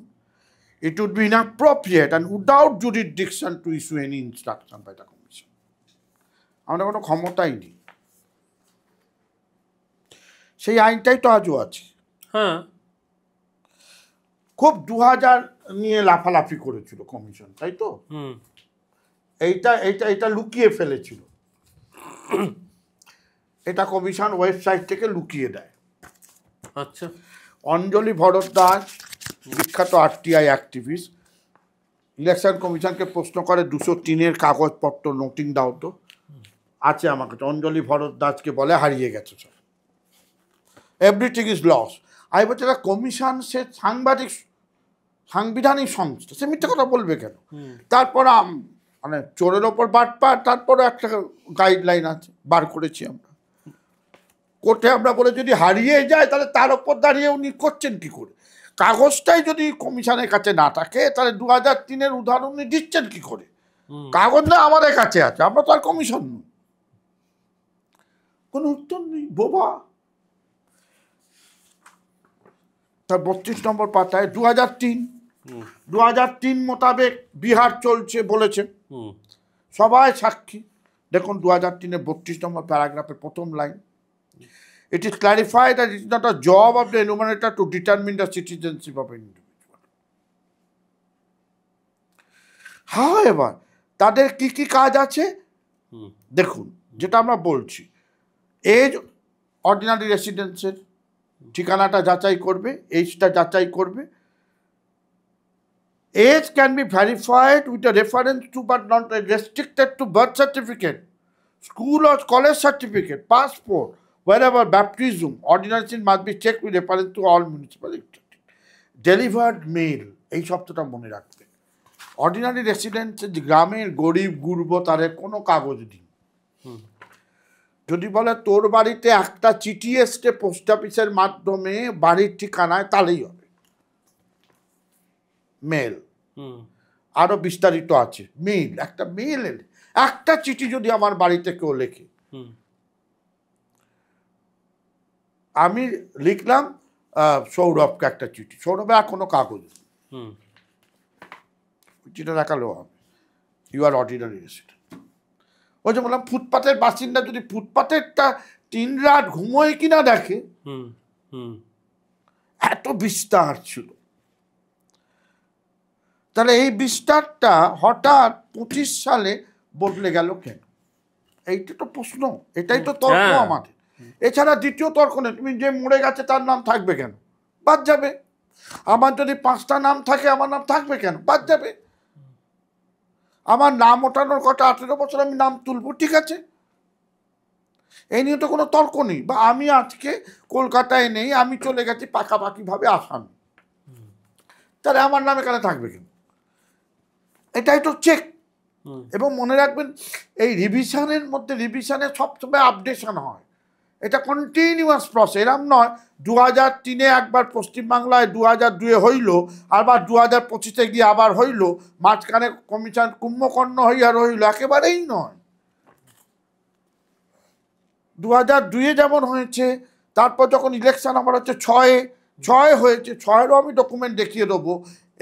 Speaker 2: it would be inappropriate and without jurisdiction to issue any instruction by the Commission. আমাদের কোনো ক্ষমতাই নেই। সেই আইনটাই তো আজও আছে।
Speaker 3: হ্যাঁ,
Speaker 2: খুব 2000 নিয়ে লাফালাফি করেছিল কমিশন, তাই তো? এইটা লুকিয়ে ফেলেছিল। এটা কমিশন ওয়েবসাইট থেকে লুকিয়ে দেয়।
Speaker 3: আচ্ছা,
Speaker 2: অঞ্জলি ভরদ্বাজ বিখ্যাত আরটিআই অ্যাক্টিভিস্ট ইলেকশন কমিশনকে প্রশ্ন করে 203-এর কাগজপত্র নোটিং দাও তো। আছে আমার কাছে। অঞ্জলি ভরদ্বাজকে বলে হারিয়ে গেছে স্যার, এভরিথিং ইজ লস। আমি বলছি এটা কমিশন, সে সাংবিধানিক সংস্থা, সে মিথ্যে কথা বলবে কেন? তারপর মানে চোরের ওপর বাটপার, তারপরে একটা গাইডলাইন আছে, বার করেছি আমরা কোর্টে। আমরা বলে যদি হারিয়ে যায় তাহলে তার ওপর দাঁড়িয়ে উনি করছেন কি করে? কাগজটাই যদি কমিশনের কাছে না থাকে তাহলে 2003-এর উদাহরণ উনি দিচ্ছেন কি করে? কাগজ না আমাদের কাছে আছে, আমরা তো আর কমিশন নই। কোনো উত্তর নেই, বোবা। তার 32 নম্বর পাতায় 2003 মোতাবেক বিহার চলছে বলেছে, সবাই সাক্ষী। দেখুন 2003-এর 32 নম্বর প্যারাগ্রাফের প্রথম line, it is clarified that it is not a job of the enumerator to determine the citizenship of an individual. However, তাদের কি কি কাজ আছে দেখুন, যেটা আমরা বলছি, এজ অর্ডিনারি রেসিডেন্সের ঠিকানাটা যাচাই করবে, এজটা যাচাই করবে। Age can be verified with a reference to but not restricted to birth certificate, school or college certificate, passport, wherever baptism, ordination must be checked with reference to all municipal delivered mail. এই শব্দটা মনে রাখবে। Ordinary residence গ্রামের গরিব গুরব তাদের কোনো কাগজ নেই। যদি বলে তোর বাড়িতে একটা চিঠি এসছে পোস্ট অফিসের মাধ্যমে বাড়ির ঠিকানায়, তাহলেই হবে মেল। আরো বিস্তারিত আছে, মেল, একটা মেল এলে, একটা চিঠি যদি আমার বাড়িতে কেউ লেখে, আমি লিখলাম সৌরভকে একটা চিঠি, সৌরভের আর কোনো কাগজ নেই, চিঠিটা দেখালেও হবে, ইউ আর অর্ডিনারি রেসিডেন্ট। ওই যে বললাম ফুটপাতের বাসিন্দা যদি ফুটপাতেরটা 3 রাত ঘুমোয় কিনা দেখে, এত বিস্তার ছিল। তাহলে এই বিস্তারটা হঠাৎ 25 সালে বদলে গেল কেন? এইটা তো প্রশ্ন, এটাই তো তর্ক আমাদের। এছাড়া দ্বিতীয় তর্ক নেই, তুমি যে মরে গেছে তার নাম থাকবে কেন? বাদ যাবে। আমার যদি 5টা নাম থাকে আমার নাম থাকবে কেন? বাদ যাবে। আমার নাম ওঠানোর কথা, 18 বছর আমি নাম তুলবো, ঠিক আছে, এই নিয়ে তো কোনো তর্ক নেই। বা আমি আজকে কলকাতায় নেই, আমি চলে গেছি পাকাপাকিভাবে আসাম, তাহলে আমার নাম এখানে থাকবে কেন? এটাই তো চেক। এবং মনে রাখবেন এই রিভিশনের মধ্যে, রিভিশনে সবসময় আপডেশন হয়, এটা কন্টিনিউয়াস প্রসেস। এরম নয় 2003-এ একবার পশ্চিমবাংলায় 2002-এ হইল, আবার 2025-এ গিয়ে আবার হইল, মাঝখানে কমিশন কুম্ভকর্ণ হইয়া রইল, একেবারেই নয়। 2002-এ যেমন হয়েছে, তারপর যখন ইলেকশন আমার হচ্ছে 6 হয়েছে, 6-এরও আমি ডকুমেন্ট দেখিয়ে দেবো।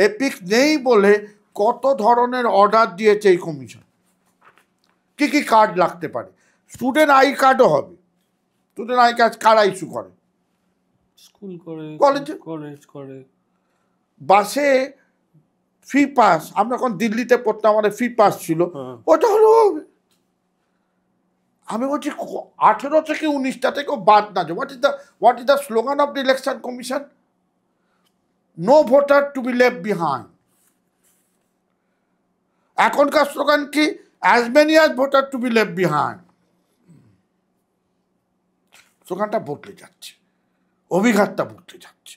Speaker 2: এপিক নেই বলে কত ধরনের অর্ডার দিয়েছে এই কমিশন, কি কি কার্ড লাগতে পারে। স্টুডেন্ট আই কার্ডও হবে। স্টুডেন্ট আই কার্ড কারা ইস্যু করে?
Speaker 3: স্কুল করে, কলেজ করে।
Speaker 2: বাসে ফ্রি পাস, আমরা যখন দিল্লিতে পড়তাম আমাদের ফ্রি পাস ছিল, ওটা হলো। আমি বলছি 18 থেকে 19টা থেকেও বাদ না যে what is the slogan of the election commission? No voter to be left behind. এখনকার স্লোগান কি? As many as voter to be left behind. স্লোগানটা বদলে যাচ্ছে, অভিঘাতটা বদলে যাচ্ছে,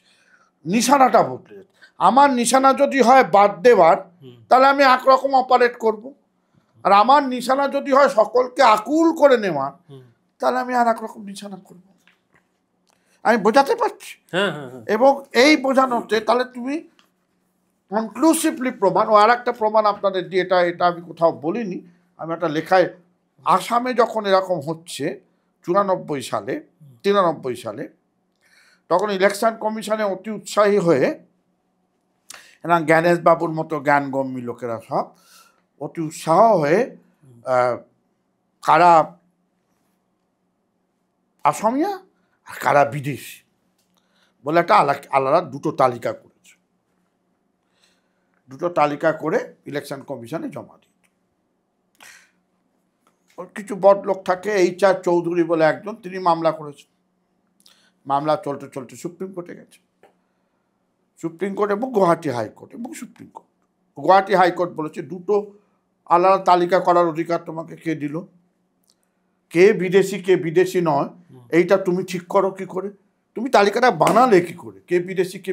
Speaker 2: নিশানাটা বদলে যাচ্ছে। আমার নিশানা যদি হয় বাদ দেওয়ার, তাহলে আমি একরকম অপারেট করব। আর আমার নিশানা যদি হয় সকলকে আকুল করে নেওয়া, তাহলে আমি আর একরকম নিশানা করব। আমি বোঝাতে পারছি? এবং এই বোঝানোতে তাহলে তুমি কনক্লুসিভলি প্রমাণ। ও আর একটা প্রমাণ আপনাদের দিয়ে, এটা আমি কোথাও বলিনি, আমি একটা লেখায়, আসামে যখন এরকম হচ্ছে 93 সালে, তখন ইলেকশন কমিশনে অতি উৎসাহী হয়ে এরা জ্ঞানেশ বাবুর মতো জ্ঞানগম্যী লোকেরা সব অতি উৎসাহ হয়ে কারা আসামিয়া আর কারা বিদেশি বলে একটা আলাদা দুটো তালিকা করেছে। দুটো তালিকা করে ইলেকশন কমিশনে জমা দিত। কিছু বড় লোক থাকে, HR চৌধুরী বলে একজন, তিনি মামলা করেছেন। মামলা চলতে চলতে সুপ্রিম কোর্টে গেছে। সুপ্রিম কোর্ট এবং গুয়াহাটি হাইকোর্ট এবং সুপ্রিম কোর্ট। গুয়াহাটি হাইকোর্ট বলেছে দুটো আলাদা তালিকা করার অধিকার তোমাকে কে দিল? কে বিদেশি কে বিদেশি নয় এইটা তুমি ঠিক করো কি করে? তুমি তালিকাটা বানালে কি করে? কে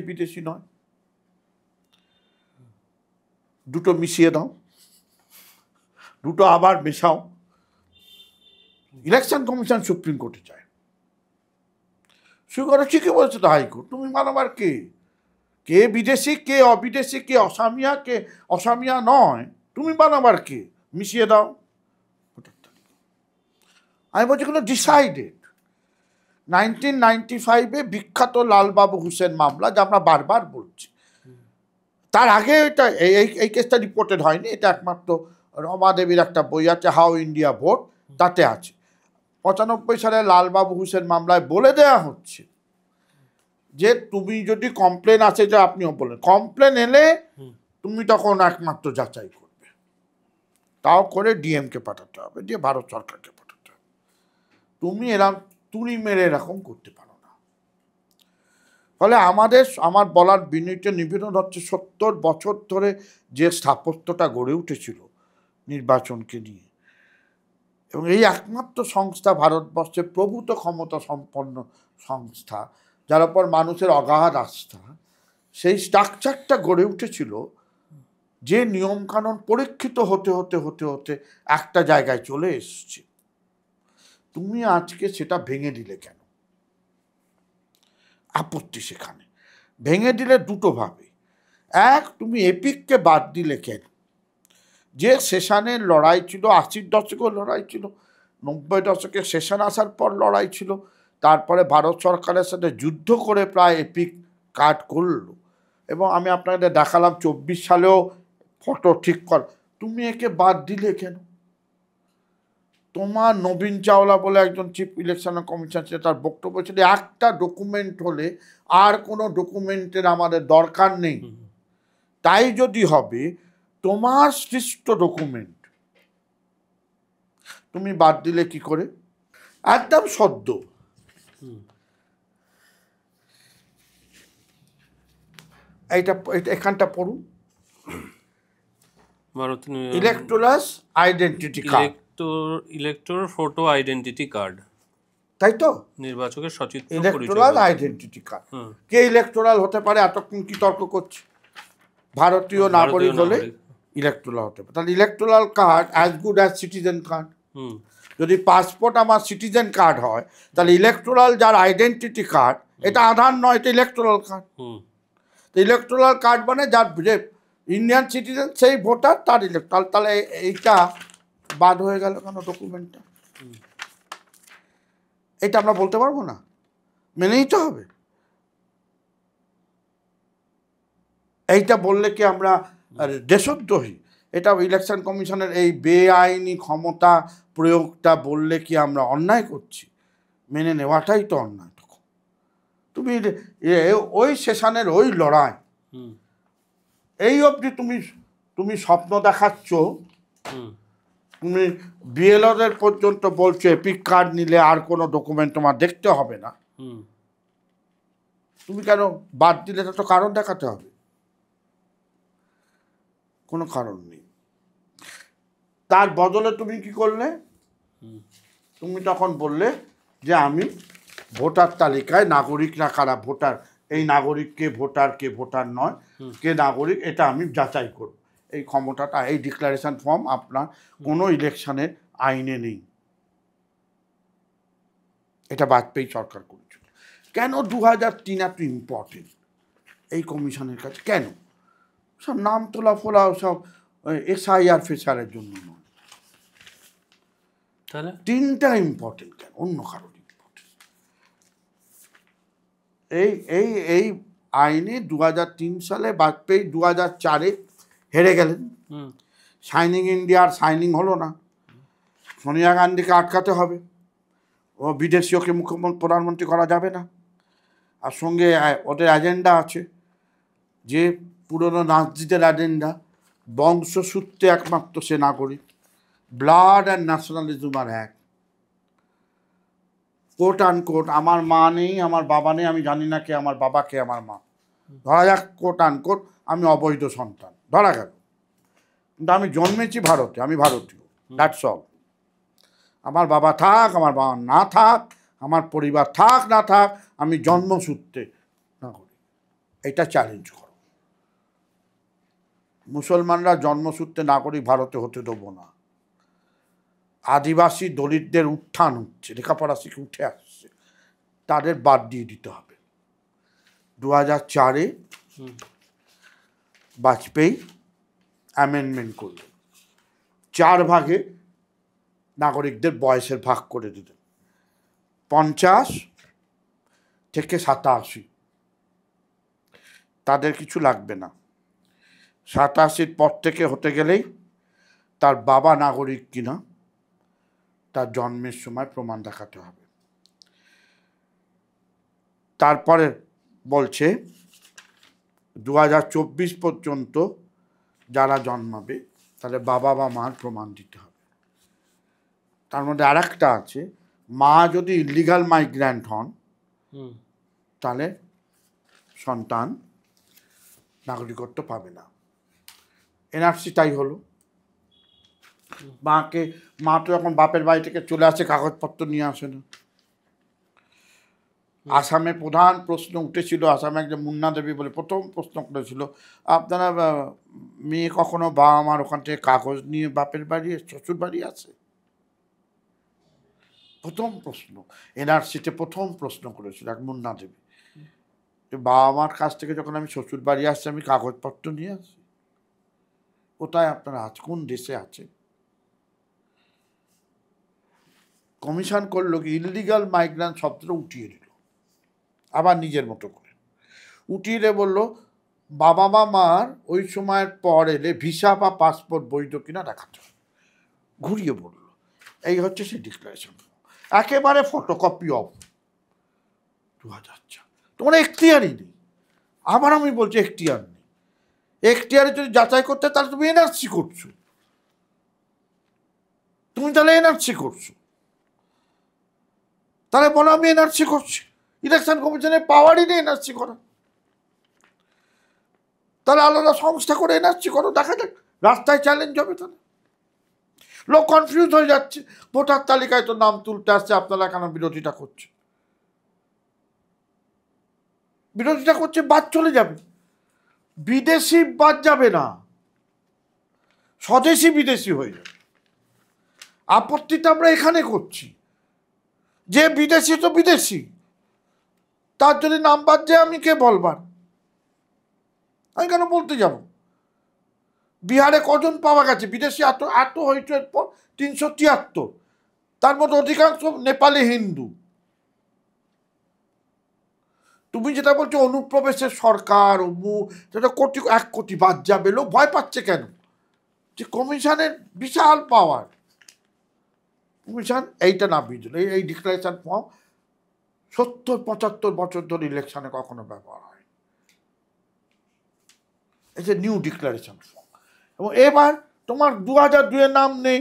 Speaker 2: বিদেশি নয়? দুটো মিশিয়ে দাও, দুটো আবার মেশাও। ইলেকশন কমিশন সুপ্রিম কোর্টে যায়। সুপ্রিম কোর্টে ঠিকই বলছে তো হাইকোর্ট, তুমি মানবার কে? কে বিদেশি কে অবিদেশি, কে অসামিয়া কে অসামিয়া নয়, তুমি বানাবার কে? মিশিয়ে দাও। আমি বলছি কোনো ডিসাইডেড। 1995-এ বিখ্যাত লালবাবু হুসেন মামলা, যা আমরা বারবার বলছি। তার আগে এটা এই কেসটা রিপোর্টেড হয়নি, এটা একমাত্র রমা দেবীর একটা বই আছে, হাউ ইন্ডিয়া ভোট, তাতে আছে। 95 সালে লালবাবু হুসেন মামলায় বলে দেয়া হচ্ছে যে তুমি যদি কমপ্লেন আছে, যে আপনিও বলেন কমপ্লেন এলে তুমি তখন একমাত্র যাচাই করবে। তাও করে ডিএমকে পাঠাতে হবে, দিয়ে ভারত সরকারকে পাঠাতে হবে। তুমি এরকম তুড়ি মেরে এরকম করতে পারো না। ফলে আমার বলার বিনীত নিবেদন হচ্ছে 70 বছর ধরে যে স্থাপত্যটা গড়ে উঠেছিল নির্বাচনকে নিয়ে, এবং এই একমাত্র সংস্থা ভারতবর্ষের প্রভূত ক্ষমতা সম্পন্ন সংস্থা, যার উপর মানুষের অগাধ আস্থা, সেই স্ট্রাকচারটা গড়ে উঠেছিল যে নিয়মকানুন পরীক্ষিত হতে হতে হতে হতে একটা জায়গায় চলে এসছে। তুমি আজকে সেটা ভেঙে দিলে কেন? আপত্তি সেখানে। ভেঙে দিলে দুটো ভাবে। এক, তুমি এপিককে বাদ দিলে কেন? যে সেশনের লড়াই ছিল, 80-র দশকের লড়াই ছিল, 90 দশকে সেশন আসার পর লড়াই ছিল, তারপরে ভারত সরকারের সাথে যুদ্ধ করে প্রায় এপিক কাট করলো, এবং আমি আপনাদের দেখালাম 24 সালেও ফটো ঠিক কর। তুমি একে বাদ দিলে কেন? তোমার নবীন চাওলা বলে একজন চিফ ইলেকশন কমিশন ছিল, তার বক্তব্য ছিল একটা ডকুমেন্ট হলে আর কোনো ডকুমেন্টের আমাদের দরকার নেই। তাই যদি হবে তোমার সৃষ্ট ডকুমেন্ট তুমি বাদ দিলে কি করে? একদম সদ্য এখানটা পড়ুন, electoral identity card,
Speaker 3: elector photo identity card,
Speaker 2: তাই তো?
Speaker 3: নির্বাচকের সচিত্র
Speaker 2: ইলেকটোরাল আইডেন্টিটি কার্ড। কে ইলেকটোরাল হতে পারে? এতক্ষণ কি তর্ক করছে? ভারতীয় নাগরিক হলে ইলেকটোরাল হতে পারে। তাহলে electoral card as good as citizen card. যদি পাসপোর্ট আমার সিটিজেন কার্ড হয়, তাহলে ইলেকটোরাল যার আইডেন্টিটি কার্ড, এটা আধার নয়, এটা ইলেকটোরাল কার্ড। তো ইলেকটোরাল কার্ড মানে যার যে ইন্ডিয়ান সিটিজেন সেই ভোটার, তার ইলেকটোরাল। তাহলে এইটা বাদ হয়ে গেল কেন ডকুমেন্টটা? এটা আমরা বলতে পারবো না, মেনেই তো হবে। এইটা বললে কি আমরা দেশদ্রোহী? এটা ইলেকশন কমিশনের এই বেআইনি ক্ষমতা প্রয়োগটা বললে কি আমরা অন্যায় করছি? মেনে নেওয়াটাই তো অন্যায়। তখন তুমি ওই সেশনের ওই লড়াই, এই অবধি তুমি স্বপ্ন দেখাচ্ছ, তুমি বিএলওদের পর্যন্ত বলছো এপিক কার্ড নিলে আর কোনো ডকুমেন্ট তোমার দেখতে হবে না। তুমি কেন বাদ দিলে? তো কারণ দেখাতে হবে, কোনো কারণ নেই। তার বদলে তুমি কি করলে? তুমি তখন বললে যে আমি ভোটার তালিকায় নাগরিকরা কারা ভোটার, এই নাগরিককে ভোটার, কে ভোটার নয়, কে নাগরিক, এটা আমি যাচাই করব। এই ক্ষমতাটা, এই ডিক্লারেশন ফর্ম আপনার কোনো ইলেকশনের আইনে নেই। এটা বাজপেয়ী সরকার করেছিল। কেন 2003 এত ইম্পর্টেন্ট এই কমিশনের কাছে? কেন? সব নাম তোলা ফোলা সব এসআইআর ফেসারের জন্য নয়।
Speaker 3: তাহলে
Speaker 2: 3টা ইম্পর্টেন্ট কেন? অন্য কারণ ইম্পর্টেন্ট। এই আইনে 2003 সালে বাজপেয়ী 2004-এ হেরে গেলেন। শাইনিং ইন্ডিয়ার সাইনিং হলো না। সোনিয়া গান্ধীকে আটকাতে হবে, ও বিদেশীয়কে মুখ্যমন্ত্রী প্রধানমন্ত্রী করা যাবে না। আর সঙ্গে ওদের এজেন্ডা আছে, যে পুরনো নাজদিদের এজেন্ডা, বংশসূত্রে একমাত্র সে নাগরিক, ব্লাড অ্যান্ড ন্যাশনালিজম আর এক। কোট অ্যান্ড কোট, আমার মা নেই, আমার বাবা নেই, আমি জানি না কে আমার বাবা, কে আমার মা। ধরা যাক কোট অ্যান্ড কোট আমি অবৈধ সন্তান, ধরা গেল। কিন্তু আমি জন্মেছি ভারতে, আমি ভারতীয়, দ্যাটস অল। আমার বাবা থাক, আমার বাবা না থাক, আমার পরিবার থাক না থাক, আমি জন্মসূত্রে নাগরিক। এটা চ্যালেঞ্জ করো। মুসলমানরা জন্মসূত্রে নাগরিক ভারতে হতে দেবো না। আদিবাসী দলিতদের উত্থান হচ্ছে, লেখাপড়া শিখে উঠে আসছে, তাদের বাদ দিয়ে দিতে হবে। 2004-এ বাজপেয়ী অ্যামেন্ডমেন্ট করল, 4 ভাগে নাগরিকদের বয়সের ভাগ করে দিলেন, 50 থেকে 87। তাদের কিছু লাগবে না। 87-র পর থেকে হতে গেলেই তার বাবা নাগরিক কিনা তার জন্মের সময় প্রমাণ দেখাতে হবে। তারপরে বলছে 2024 পর্যন্ত যারা জন্মাবে তাহলে বাবা বা মার প্রমাণ দিতে হবে। তার মধ্যে আর একটা আছে, মা যদি ইলিগাল মাইগ্র্যান্ট হন তাহলে সন্তান নাগরিকত্ব পাবে না। এনআরসি তাই হলো। মা তো এখন বাপের বাড়ি থেকে চলে আসে, কাগজপত্র নিয়ে আসে না। আসামে প্রধান প্রশ্ন উঠেছিল, আসামে একজন মুন্না দেবী বলে প্রথম প্রশ্ন করেছিল, আপনারা মেয়ে কখনো বাবা মার ওখান থেকে কাগজ নিয়ে বাপের বাড়ি শ্বশুর বাড়ি আছে? প্রথম প্রশ্ন এনআরসিতে প্রথম প্রশ্ন করেছিল এক মুন্না দেবী, বাবা মার কাছ থেকে যখন আমি শ্বশুর বাড়ি আসছি আমি কাগজপত্র নিয়ে আসি? কোথায় আপনারা আছে, কোন দেশে আছে? কমিশন করলো কি, ইলিগাল মাইগ্রেন্ট শব্দটা উঠিয়ে দিল, আবার নিজের মতো করে উঠিয়ে দিয়ে বললো বাবা মা মার ওই সময়ের পর এলে ভিসা বা পাসপোর্ট বৈধ কিনা দেখাতে হবে। ঘুরিয়ে বলল, এই হচ্ছে সেই ডিক্লারেশন, একেবারে ফটোকপি অফ 2004। তোমার এখতিয়ারই নেই। আবার আমি বলছি এখতিয়ার নেই। এখতিয়ারে যদি যাচাই করতে তাহলে তুমি এনআরসি করছো, তুমি তাহলে এনআরসি করছো, তাহলে বলো আমি এনআরসি করছি। ইলেকশন কমিশনের পাওয়ারই নেই এনআরসি করা, তাহলে আলাদা সংস্থা করে এনআরসি করো, দেখা যাক, রাস্তায় চ্যালেঞ্জ হবে। তাহলে লোক কনফিউজ হয়ে যাচ্ছে, ভোটার তালিকায় তো নাম তুলতে আসছে, আপনারা কেন বিরোধিতা করছে? বিরোধিতা করছে, বাদ চলে যাবে। বিদেশি বাদ যাবে না, স্বদেশি বিদেশি হয়ে যাবে। আপত্তিটা আমরা এখানে করছি, যে বিদেশি তো বিদেশি, তার যদি নাম বাদ যায় আমি কে বলবার? আমি কেন বলতে যাব? বিহারে কজন পাওয়া গেছে বিদেশি? এত হয়েছে 373, তার মধ্যে অধিকাংশ নেপালি হিন্দু। তুমি যেটা বলছো অনুপ্রবেশের সরকার সেটা 1 কোটি বাদ যাবে, লোক ভয় পাচ্ছে কেন? যে কমিশনের বিশাল পাওয়ার, কমিশন এইটা না বুঝলো, এই ডিক্লারেশন ফর্ম 70-75 বছর ধরে ইলেকশনে কখনো ব্যবহার হয়। এই যে নিউ ডিক্লারেশন ফর্ম, এবং এবার তোমার 2002 নাম নেই,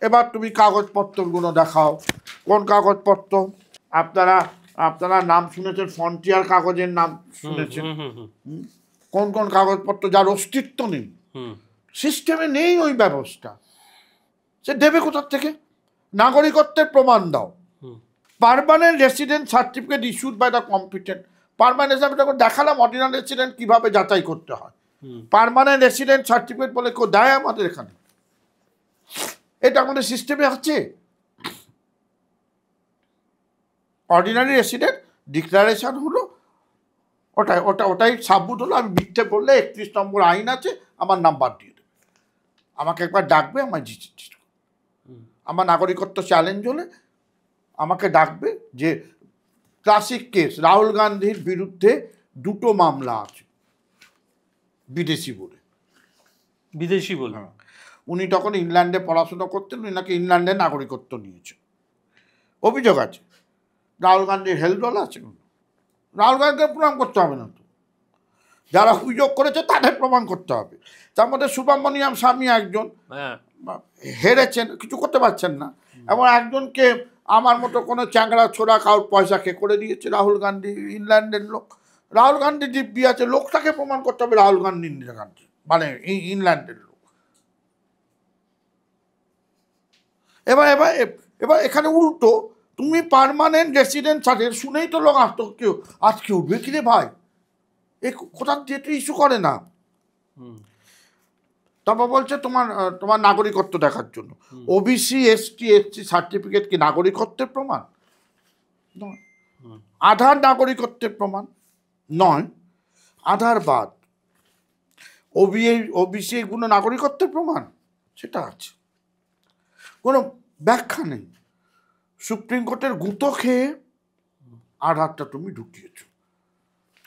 Speaker 2: এবার তুমি কাগজপত্রগুলো দেখাও। কোন কাগজপত্র? আপনারা নাম শুনেছেন, ফ্রন্টিয়ার কাগজের নাম শুনেছেন। কোন কোন কাগজপত্র যার অস্তিত্ব নেই, সিস্টেমে নেই ওই ব্যবস্থা, সে দেবে কোথার থেকে? নাগরিকত্বের প্রমাণ দাও। Permanent resident certificate issued by the competent. Permanent যখন দেখালাম অর্ডিনারি রেসিডেন্ট কিভাবে যাচাই করতে হয়, পার্মানেন্ট রেসিডেন্ট সার্টিফিকেট বলে কেউ দেয় আমাদের এখানে? এটা আমাদের সিস্টেমে আছে? অর্ডিনারি রেসিডেন্ট ডিক্লারেশন হলো, ওটাই সাবুট হলো। আমি মিথ্যে বললে 31 নম্বর আইন আছে, আমার নাম বাদ দিয়ে দেবে, আমাকে একবার ডাকবে, আমার আমার নাগরিকত্ব চ্যালেঞ্জ হলে আমাকে ডাকবে। যে ক্লাসিক কেস, রাহুল গান্ধীর বিরুদ্ধে 2টো মামলা আছে বিদেশি বলে।
Speaker 3: বিদেশি বলে?
Speaker 2: উনি তখন ইংল্যান্ডে পড়াশোনা করতেন, উনি নাকি ইংল্যান্ডের নাগরিকত্ব নিয়েছে, অভিযোগ আছে। রাহুল গান্ধীর হেলদোল আছে, রাহুল গান্ধীকে প্রমাণ করতে হবে না তো, যারা অভিযোগ করেছে তাদের প্রমাণ করতে হবে। তার মধ্যে সুব্রমণিয়াম স্বামী একজন হেরেছেন, কিছু করতে পারছেন না, এবং একজনকে আমার মতো কোনো চ্যাংড়া ছোড়া কাউর পয়সা খেয়ে করে দিয়েছে রাহুল গান্ধী, ইংল্যান্ডের লোক। রাহুল গান্ধী দিব্যি আছে, লোকটাকে প্রমাণ করতে হবে রাহুল গান্ধী ইন্দিরা গান্ধী, মানে ইংল্যান্ডের লোক। এবার এবার এবার এখানে উল্টো, তুমি পার্মানেন্ট রেসিডেন্ট সার্টিফিকেট শুনেই তো লোক আজকে উঠবে কিরে ভাই, এ কোথা দিয়ে তো ইস্যু করে না। তারপর বলছে তোমার নাগরিকত্ব দেখার জন্য। ওবিসি এসটি সার্টিফিকেট কি নাগরিকত্বের প্রমাণ? নয়। আধার নাগরিকত্বের প্রমাণ নয়, আধার বাদ। ওবিসি এগুলো নাগরিকত্বের প্রমাণ, সেটা আছে, কোনো ব্যাখ্যা নেই। সুপ্রিম কোর্টের গুঁতো খেয়ে আধারটা তুমি ঢুকিয়েছ।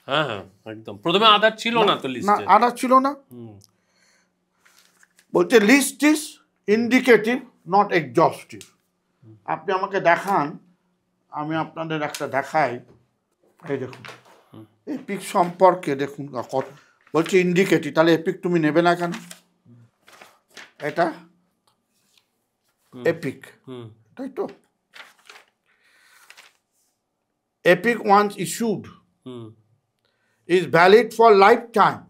Speaker 3: হ্যাঁ হ্যাঁ একদম, প্রথমে আধার ছিল না তো লিস্টে,
Speaker 2: আধার ছিল না। বলছে লিস্ট ইজ ইন্ডিকেটিভ নট এক্সজস্টিভ। আপনি আমাকে দেখান, আমি আপনাদের একটা দেখাই। এই দেখুন এপিক সম্পর্কে দেখুন, বলছে ইন্ডিকেটিভ, তাহলে এপিক তুমি নেবে না কেন? এটা এপিক, তাই তো? Epic once issued is valid for lifetime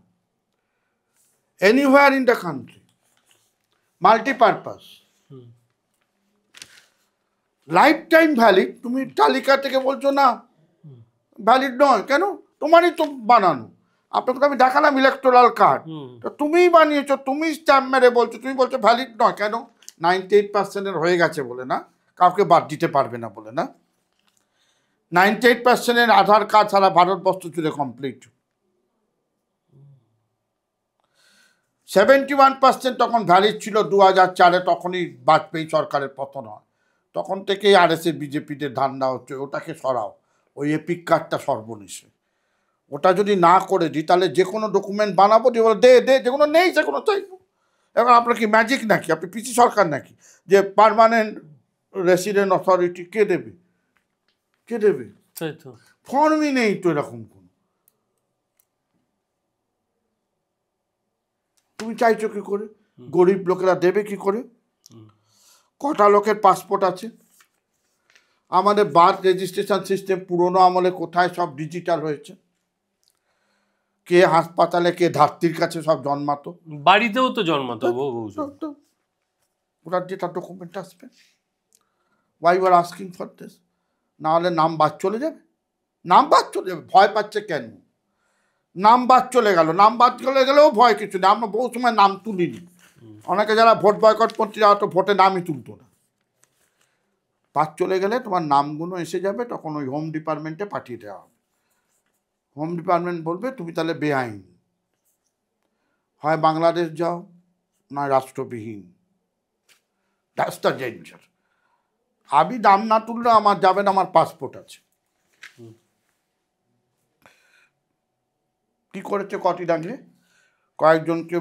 Speaker 2: anywhere in the country, multi-purpose. Lifetime valid. তুমি তালিকা থেকে বলছো না ভ্যালিড নয়, কেন? তোমারই তো বানানো। আপনাকে তো আমি দেখালাম ইলেকটোরাল কার্ড, তো তুমিই বানিয়েছো, তুমি স্ট্যাম্প মেরে বলছো, তুমি বলছো ভ্যালিড নয়, কেন? 98% হয়ে গেছে বলে না, কাউকে বাদ দিতে পারবে না বলে না। 98% আধার কার্ড সারা ভারতবর্ষ জুড়ে কমপ্লিট। 71% তখন ভ্যালিড ছিল 2004-এ, তখনই বাজপেয়ী সরকারের পতন হয়। তখন থেকেই আরএসএ বিজেপিতে ধান্দা হচ্ছে ওটাকে সরাও, ওই এপিক কার্ডটা সর্বনেশে। ওটা যদি না করে দিই তাহলে যে কোনো ডকুমেন্ট বানাবো, দিয়ে বলো দে দে, যেগুলো নেই সেগুলো চাইবো। এবার আপনার কি ম্যাজিক নাকি? আপনি পিসি সরকার নাকি যে পার্মানেন্ট রেসিডেন্ট অথরিটি কে দেবে? কে দেবে? ফর্মই নেই তো এরকম কোন। তুমি চাইছো কি করে? গরিব লোকেরা দেবে কি করে? কটা লোকের পাসপোর্ট আছে? আমাদের বার্থ রেজিস্ট্রেশন সিস্টেম পুরোনো আমলে কোথায় সব ডিজিটাল হয়েছে? কে হাসপাতালে, কে ধাত্রীর কাছে সব জন্মাতো,
Speaker 3: বাড়িতেও তো জন্মাতো।
Speaker 2: ওটার যেটা ডকুমেন্ট আসবে, why you are asking for this? না হলে নাম বাদ চলে যাবে, নাম বাদ চলে যাবে। ভয় পাচ্ছে কেন? নাম বাদ চলে গেল, নাম বাদ চলে গেলেও ভয় কিছু নেই। আমরা বহু সময় নাম তুলিনি, অনেকে যারা ভোট বয়কট করতে যাওয়া তো ভোটে নামই তুলতো না। বাদ চলে গেলে তোমার নামগুলো এসে যাবে, তখন ওই হোম ডিপার্টমেন্টে পাঠিয়ে দেওয়া হবে। হোম ডিপার্টমেন্ট বলবে তুমি তাহলে বেআইন, হয় বাংলাদেশ যাও, নয় রাষ্ট্রবিহীন। That's the danger. আমি দাম না তুললে আমার যাবেন, আমার পাসপোর্ট আছে। কি করেছে কটি আগে? কয়েকজনকে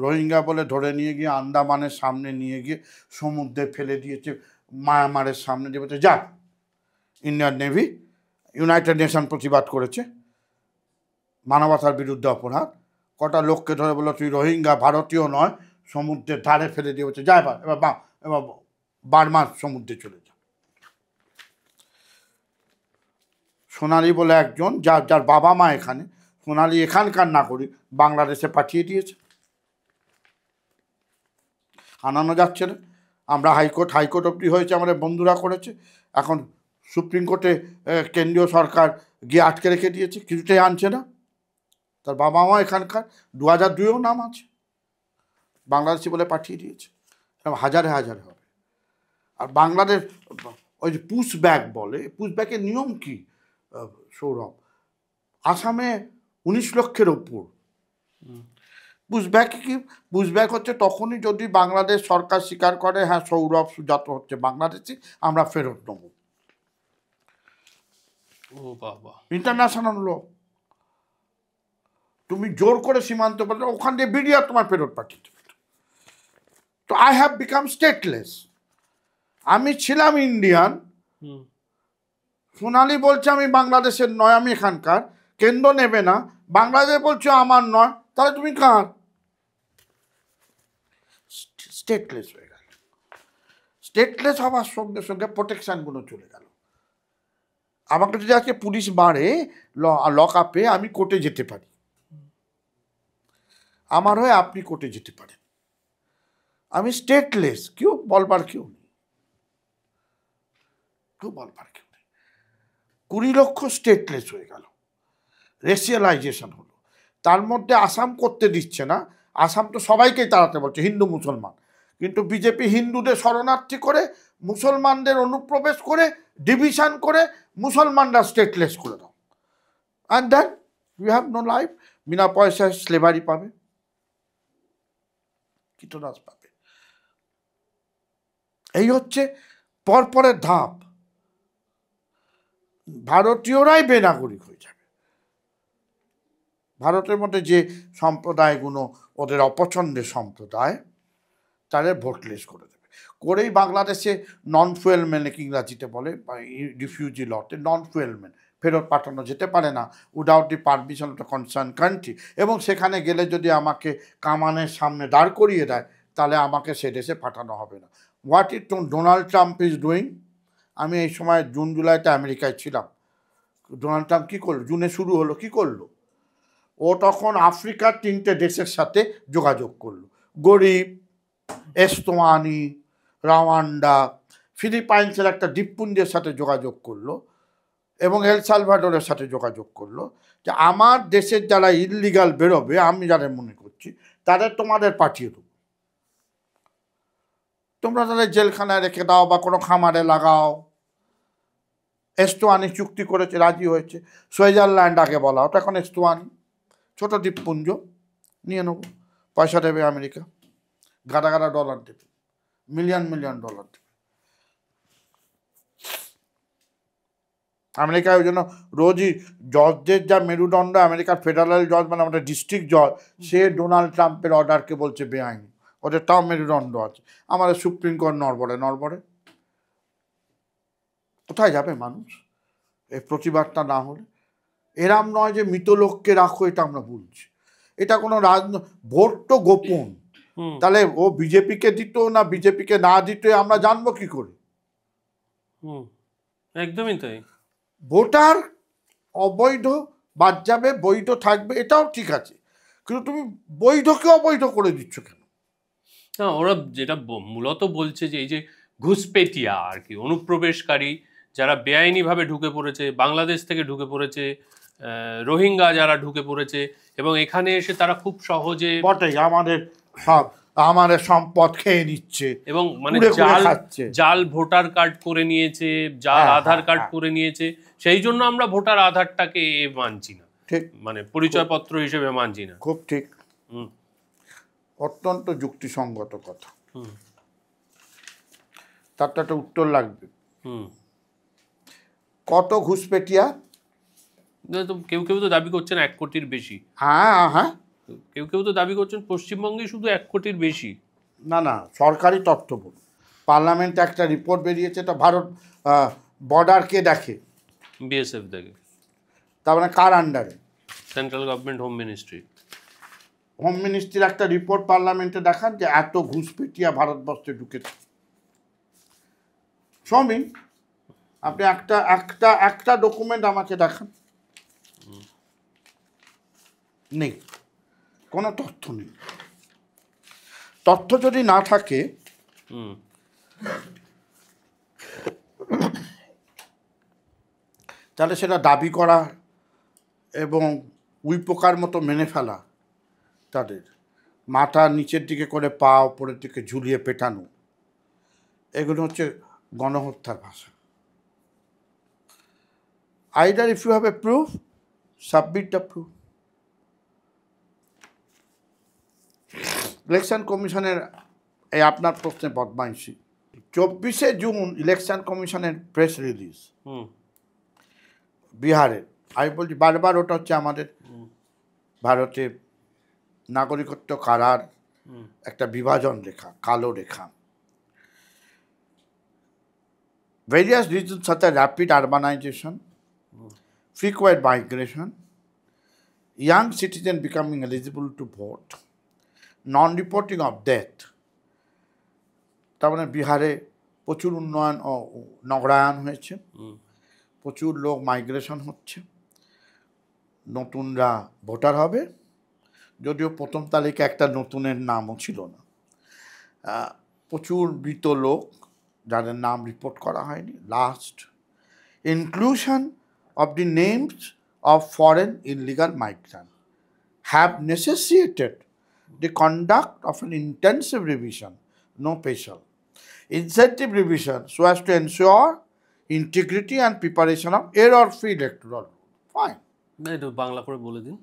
Speaker 2: রোহিঙ্গা বলে ধরে নিয়ে গিয়ে আন্দামানের সামনে নিয়ে গিয়ে সমুদ্রে ফেলে দিয়েছে, মায়ানমারের সামনে দিয়ে বলছে যা। ইন্ডিয়ান নেভি, ইউনাইটেড নেশন প্রতিবাদ করেছে, মানবতার বিরুদ্ধে অপরাধ। কটা লোককে ধরে বললো তুই রোহিঙ্গা, ভারতীয় নয়, সমুদ্রের ধারে ফেলে দিয়ে বলছে যা এবার বার্মার সমুদ্রে চলে যা। সোনালি বলে একজন, যার বাবা মা এখানে, সোনালি এখানকার নাগরিক, বাংলাদেশে পাঠিয়ে দিয়েছে। আনানো যাচ্ছে না। আমরা হাইকোর্ট অবধি হয়েছে, আমাদের বন্ধুরা করেছে, এখন সুপ্রিম কোর্টে কেন্দ্রীয় সরকার গিয়ে আটকে রেখে দিয়েছে, কিছুতেই আনছে না। তার বাবা মা এখানকার, 2002-এও নাম আছে, বাংলাদেশি বলে পাঠিয়ে দিয়েছে। হাজারে হাজারে হবে। আর বাংলাদেশ ওই যে পুশ ব্যাগ বলে, পুশ ব্যাগের নিয়ম কি সৌরভ? আসামে 19 লক্ষের ওপর পুশব্যাক। কি পুশব্যাক হচ্ছে তখনই যদি বাংলাদেশ সরকার স্বীকার করে হ্যাঁ সৌরভ সুজাত হচ্ছে বাংলাদেশি, আমরা ফেরত নেব।
Speaker 3: ও বাবা,
Speaker 2: ইন্টারন্যাশনাল ল। তুমি জোর করে সীমান্ত বলে ওখান দিয়ে বিডিআর তোমার ফেরত পাঠিয়ে দেবে। তো আই হ্যাভ বিকাম স্টেটলেস। আমি ছিলাম ইন্ডিয়ান, সোনালি বলছে আমি বাংলাদেশের নয়, আমি এখানকার, কেন্দ্র নেবে না, বাংলাদেশ বলছে আমার নয়, তাহলে তুমি কার? স্টেটলেস হয়ে গেল। স্টেটলেস হওয়ার সঙ্গে সঙ্গে প্রোটেকশনগুলো চলে গেল। আমাকে যদি আজকে পুলিশ মারে লক আপে, আমি কোর্টে যেতে পারি, আমার হয়ে আপনি কোর্টে যেতে পারেন। আমি স্টেটলেস, কেউ বলবার কেউ নেই, কেউ বলবার কেউ নেই। 20 লক্ষ স্টেটলেস হয়ে গেল, রেশিয়ালাইজেশন হলো। তার মধ্যে আসাম করতে দিচ্ছে না, আসাম তো সবাইকেই তাড়াতে বলছে, হিন্দু মুসলমান, কিন্তু বিজেপি হিন্দুদের শরণার্থী করে, মুসলমানদের অনুপ্রবেশ করে, ডিভিশন করে মুসলমানরা স্টেটলেস করে দাও। And then you have no life. বিনা পয়সায় স্লেভারি পাবে, কীটনাশ পাবে। এই হচ্ছে পরপরের ধাপ। ভারতীয়রাই বেনাগরিক হয়ে যাবে। ভারতের মধ্যে যে সম্প্রদায়গুলো ওদের অপছন্দের সম্প্রদায়, তাদের ভোটলেস করে দেবে। করেই বাংলাদেশে নন ফুয়েলম্যান ইংরাজিতে বলে, রিফিউজি লতে নন ফুয়েলম্যান ফেরত পাঠানো যেতে পারে না without the permission of the concern country. এবং সেখানে গেলে যদি আমাকে কামানের সামনে দাঁড় করিয়ে দেয়, তাহলে আমাকে সে দেশে পাঠানো হবে না। What is Donald Trump is doing? আমি এই সময় জুন জুলাইতে আমেরিকায় ছিলাম। ডোনাল্ড ট্রাম্প কী করলো? জুনে শুরু হলো, কী করলো? ও তখন আফ্রিকার 3টে দেশের সাথে যোগাযোগ করলো। গরিব, এস্তোয়ানি, রাওয়ান্ডা, ফিলিপাইন্সের একটা দ্বীপপুঞ্জের সাথে যোগাযোগ করলো এবং এল সালভাডোরের সাথে যোগাযোগ করলো যে আমার দেশের যারা ইললিগাল বেরোবে, আমি যারা মনে করছি তাদের তোমাদের পাঠিয়ে দেবো, তোমরা তাদের জেলখানায় রেখে দাও বা কোনো খামারে লাগাও। এস্তোয়ানি চুক্তি করেছে, রাজি হয়েছে। সুইজারল্যান্ড আগে বলা হতো, এখন এস্তোয়ানি, ছোট দ্বীপপুঞ্জ, নিয়ে নেবো। পয়সা দেবে আমেরিকা, গাদা গাদা ডলার দেবে, মিলিয়ন মিলিয়ন ডলার দেবে। আমেরিকায় ওই জন্য রোজই জজদের যা মেরুদণ্ড, আমেরিকার ফেডারেল জজ মানে আমাদের ডিস্ট্রিক্ট জজ, সে ডোনাল্ড ট্রাম্পের অর্ডারকে বলছে বেআইনি। ওদের তাও মেরুদণ্ড আছে। আমাদের সুপ্রিম কোর্ট নড়বড়ে। কোথায় যাবে মানুষ এই প্রতিবাদটা না হলে? এরাম নয় যে মৃত লোককে রাখো, এটা আমরা বলছি। এটা কোনো ভোট তো গোপন। তাহলে ও বিজেপিকে দিত না বিজেপিকে না দিত আমরা জানবো কি করে?
Speaker 3: একদমই তাই।
Speaker 2: ভোটার অবৈধ বাদ যাবে, বৈধ থাকবে, এটাও ঠিক আছে, কিন্তু তুমি বৈধকে অবৈধ করে দিচ্ছ কেন?
Speaker 3: না, ওরা যেটা মূলত বলছে যে এই যে ঘুষপেটিয়া আর কি, অনুপ্রবেশকারী যারা বেআইনিভাবে ঢুকে পড়েছে, বাংলাদেশ থেকে ঢুকে পড়েছে, রোহিঙ্গা যারা ঢুকে পড়েছে এবং এখানে এসে তারা খুব সহজে
Speaker 2: বটেই আমাদের সম্পদ খেয়ে নিচ্ছে
Speaker 3: এবং মানে
Speaker 2: খাচ্ছে,
Speaker 3: জাল ভোটার কার্ড করে নিয়েছে, জাল আধার কার্ড করে নিয়েছে। সেই জন্য আমরা ভোটার আধারটাকে মানছি না,
Speaker 2: ঠিক,
Speaker 3: মানে পরিচয়পত্র হিসেবে মানছি না।
Speaker 2: খুব ঠিক, অত্যন্ত যুক্তিসঙ্গত কথা। তার তো একটা উত্তর লাগবে। কত ঘুষপেটিয়া?
Speaker 3: কেউ কেউ তো দাবি করছেন 1 কোটির বেশি।
Speaker 2: হ্যাঁ,
Speaker 3: কেউ তো দাবি করছেন পশ্চিমবঙ্গে শুধু 1 কোটির বেশি।
Speaker 2: না, সরকারি তথ্য বলুন। পার্লামেন্টে একটা রিপোর্ট বেরিয়েছে, তো ভারত বর্ডারকে দেখে,
Speaker 3: বিএসএফ দেখে।
Speaker 2: তার মানে কার আন্ডারে?
Speaker 3: Central government, home ministry.
Speaker 2: Home মিনিস্ট্রির একটা রিপোর্ট পার্লামেন্টে দেখান যে এত ঘুষপেটিয়া ভারতবর্ষে ঢুকেছে। স্বামী, আপনি একটা ডকুমেন্ট আমাকে দেখান। নেই, কোনো তথ্য নেই। তথ্য যদি না থাকে তাহলে সেটা দাবি করা এবং উইপোকার মতো মেনে ফেলা, তাদের মাথা নিচের দিকে করে পা উপরের দিকে ঝুলিয়ে পেটানো, এগুলো হচ্ছে গণহত্যার ভাষা। Either if you have a proof, submit the proof. Election কমিশনের এই আপনার প্রশ্নে বদমাইশি। 24শে জুন ইলেকশন কমিশনের প্রেস রিলিজ বিহারের। আমি বলছি বারবার, ওটা হচ্ছে আমাদের ভারতে নাগরিকত্ব কারার একটা বিভাজন রেখা, কালো রেখা। Various reasons such as rapid urbanization, frequent migration, young citizens becoming eligible to vote, non-reporting of death, তার মানে বিহারে প্রচুর উন্নয়ন ও নগরায়ন হয়েছে, প্রচুর লোক মাইগ্রেশন হচ্ছে, নতুনরা ভোটার হবে, যদিও প্রথম তালিকা একটা নতুনের নামও ছিল না, প্রচুর মৃত লোক যাদের নাম রিপোর্ট করা হয়নি। Last, inclusion of the names of foreign illegal migrants have necessitated the conduct of an intensive revision, no partial, incentive revision, so as to ensure integrity and preparation of error-free electoral. Fine.
Speaker 3: এটা বাংলা করে বলে দিন।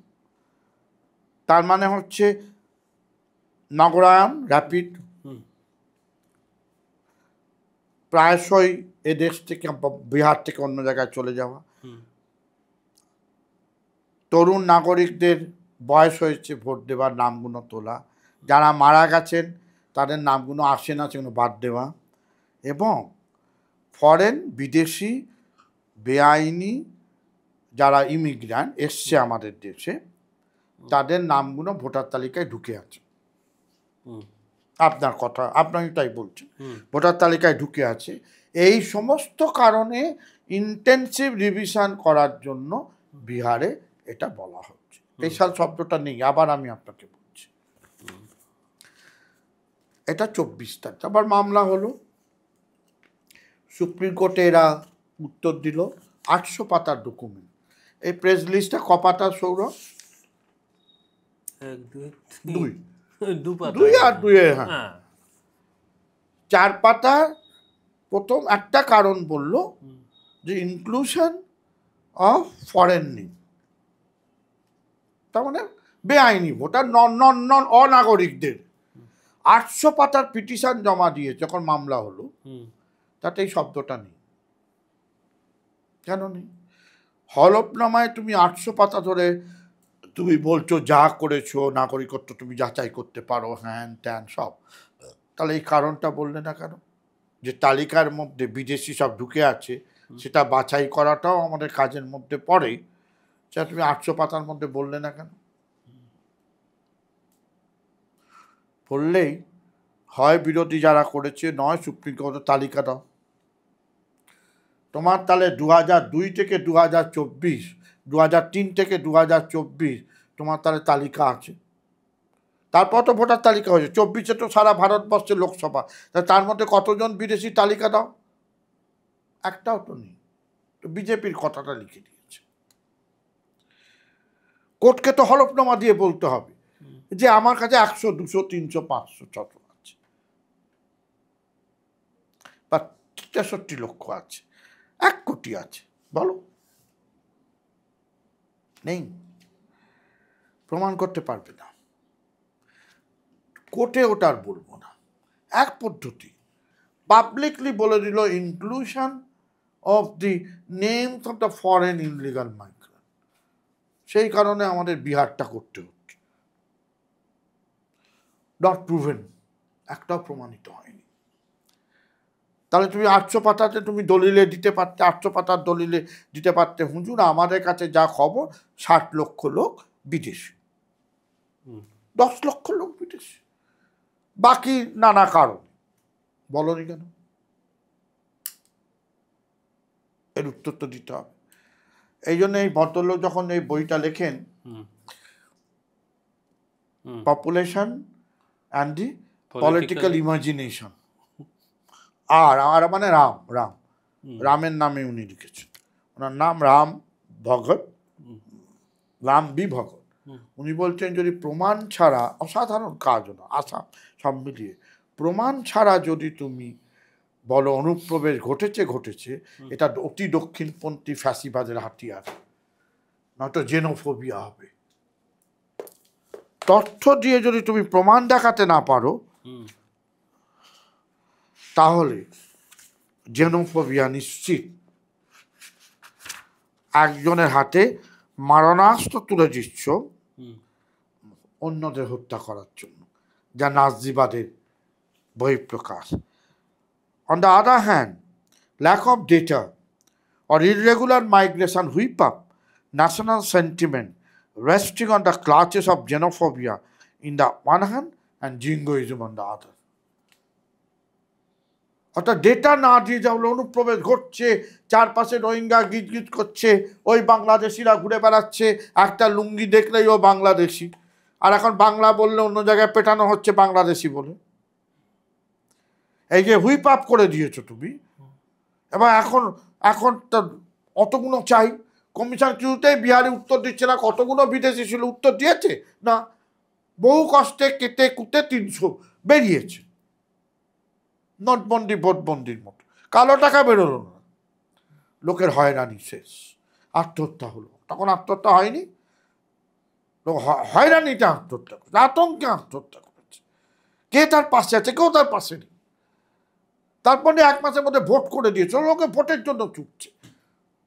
Speaker 2: তার মানে হচ্ছে নগরায়ন, rapid, প্রায়শই এ দেশ থেকে, বিহার থেকে অন্য জায়গায় চলে যাওয়া, তরুণ নাগরিকদের বয়স হয়েছে ভোট দেওয়ার নামগুলো তোলা, যারা মারা গেছেন তাদের নামগুলো আসে না সেগুলো বাদ দেওয়া, এবং ফরেন বিদেশি বেআইনি যারা ইমিগ্রান্ট এসছে আমাদের দেশে তাদের নামগুলো ভোটার তালিকায় ঢুকে আছে। আপনার কথা আপনারই তাই বলছেন, ভোটার তালিকায় ঢুকে আছে। এই সমস্ত কারণে ইন্টেন্সিভ রিভিশন করার জন্য বিহারে এটা বলা হচ্ছে। স্পেশাল শব্দটা নেই, আবার আমি আপনাকে বলছি। এটা 24 তারিখ আবার মামলা হলো, সুপ্রিম কোর্টে এরা উত্তর দিল। 800 পাতার ডকুমেন্ট। এই প্রেস লিস্টটা ক পাতা সৌরভ? 2 আর 2 হ্যাঁ 4 পাতা। প্রথম একটা কারণ বলল যে ইনক্লুশন অফ ফরেন নেম, তার মানে বেআইনি ভোটার, নন অনাগরিকদের। 800 পাতার পিটিশন জমা দিয়ে যখন মামলা হলো, তাতে এই শব্দটা নেই। কেন নেই? হলফনামায় তুমি 800 পাতা ধরে তুমি বলছো যা করেছো নাগরিকত্ব তুমি যাচাই করতে পারো, হ্যান ত্যান সব, তাহলে এই কারণটা বললে না কেন? যে তালিকার মধ্যে বিদেশি সব ঢুকে আছে, সেটা বাছাই করাটাও আমাদের কাজের মধ্যে পড়ে, সেটা তুমি 800 পাতার মধ্যে বললে না কেন? বললেই হয় বিরোধী যারা করেছে, নয় সুপ্রিম কোর্টের তালিকা দাও। তোমার তাহলে 2002 থেকে 2024, 2003 থেকে 2024 তোমার তাহলে তালিকা আছে। তারপর তো ভোটার তালিকা হয়েছে 24-এ, তো সারা ভারতবর্ষের লোকসভা, তার মধ্যে কতজন বিদেশি তালিকা দাও? একটাও তো নেই। তো বিজেপির কথাটা লিখে দিয়েছে। কোর্টকে তো হলফনামা দিয়ে বলতে হবে যে আমার কাছে 100, 200, 300, 500, 600 আছে বা 63 লক্ষ আছে, 1 কোটি আছে, বলো। নেই, প্রমাণ করতে পারবে না। কোর্টে ওটা আর বলবো না। এক পদ্ধতি পাবলিকলি বলে দিল inclusion of the names of the foreign illegal migrant. সেই কারণে আমাদের বিহারটা করতে হচ্ছে। নট প্রুভেন, একটাও প্রমাণিত হয়নি। তাহলে তুমি 800 পাতাতে তুমি দলিলে দিতে পারতে, 800 পাতার দলিলে দিতে পারতে, হুজুর আমাদের কাছে যা খবর 60 লক্ষ লোক বিদেশি, 10 লক্ষ লোক বিদেশি, বাকি নানা কারণ। বলনি কেন? এর উত্তর তো দিতে হবে। এই জন্য এই ভদ্রলোক যখন এই বইটা লেখেন, population and the political imagination, আর মানে রামের নামে উনি লিখেছেন। ওনার নাম রাম ভগত, রাম বি ভগত। উনি বলছেন যদি প্রমাণ ছাড়া, অসাধারণ কাজ না আসাম সব মিলিয়ে, প্রমাণ ছাড়া যদি তুমি বলো অনুপ্রবেশ ঘটেছে, এটা অতি দক্ষিণপন্থী ফ্যাসিবাদের হাতিয়ার, নয়তো জেনোফোবিয়া হবে। তথ্য দিয়ে যদি তুমি প্রমাণ দেখাতে না পারো, তাহলে জেনোফোবিয়া নিশ্চিত। একজনের হাতে মারণাস্ত্র তুলে দিচ্ছ অন্যদের হত্যা করার জন্য, যা নাজিবাদের বহিঃপ্রকাশ। On the other hand, lack of data or irregular migration whip up national sentiment resting on the clutches of xenophobia in the one hand and jingoism on the other. অর্থাৎ ডেটা না দিয়ে যা অনুপ্রবেশ ঘটছে, চারপাশে রোহিঙ্গা গিজ করছে, ওই বাংলাদেশিরা ঘুরে বেড়াচ্ছে, একটা লুঙ্গি দেখলেই ও বাংলাদেশি, আর এখন বাংলা বললে অন্য জায়গায় পেটানো হচ্ছে বাংলাদেশি বলে। এই যে হুইপ আপ করে দিয়েছো তুমি, এবং এখন তো অতগুলো চাই। কমিশন কিছুতেই বিহারে উত্তর দিচ্ছে না। কতগুলো বিদেশি ছিল উত্তর দিয়েছে না, বহু কষ্টে কেটে কুটে 300 বেরিয়েছে, নোটবন্দি ভোটবন্দির মতো। কালো টাকা বেরোলো না, লোকের হয়রানি শেষ, আত্মহত্যা হলো। তখন আত্মহত্যা হয়নি, লোক হয়রানিতে আত্মহত্যা করেছে, আতঙ্কে আত্মহত্যা করেছে। কে তার পাশে আছে? কেউ তার পাশে নেই। তারপরে 1 মাসের মধ্যে ভোট করে দিয়েছে, লোকে ভোটের জন্য চুপছে।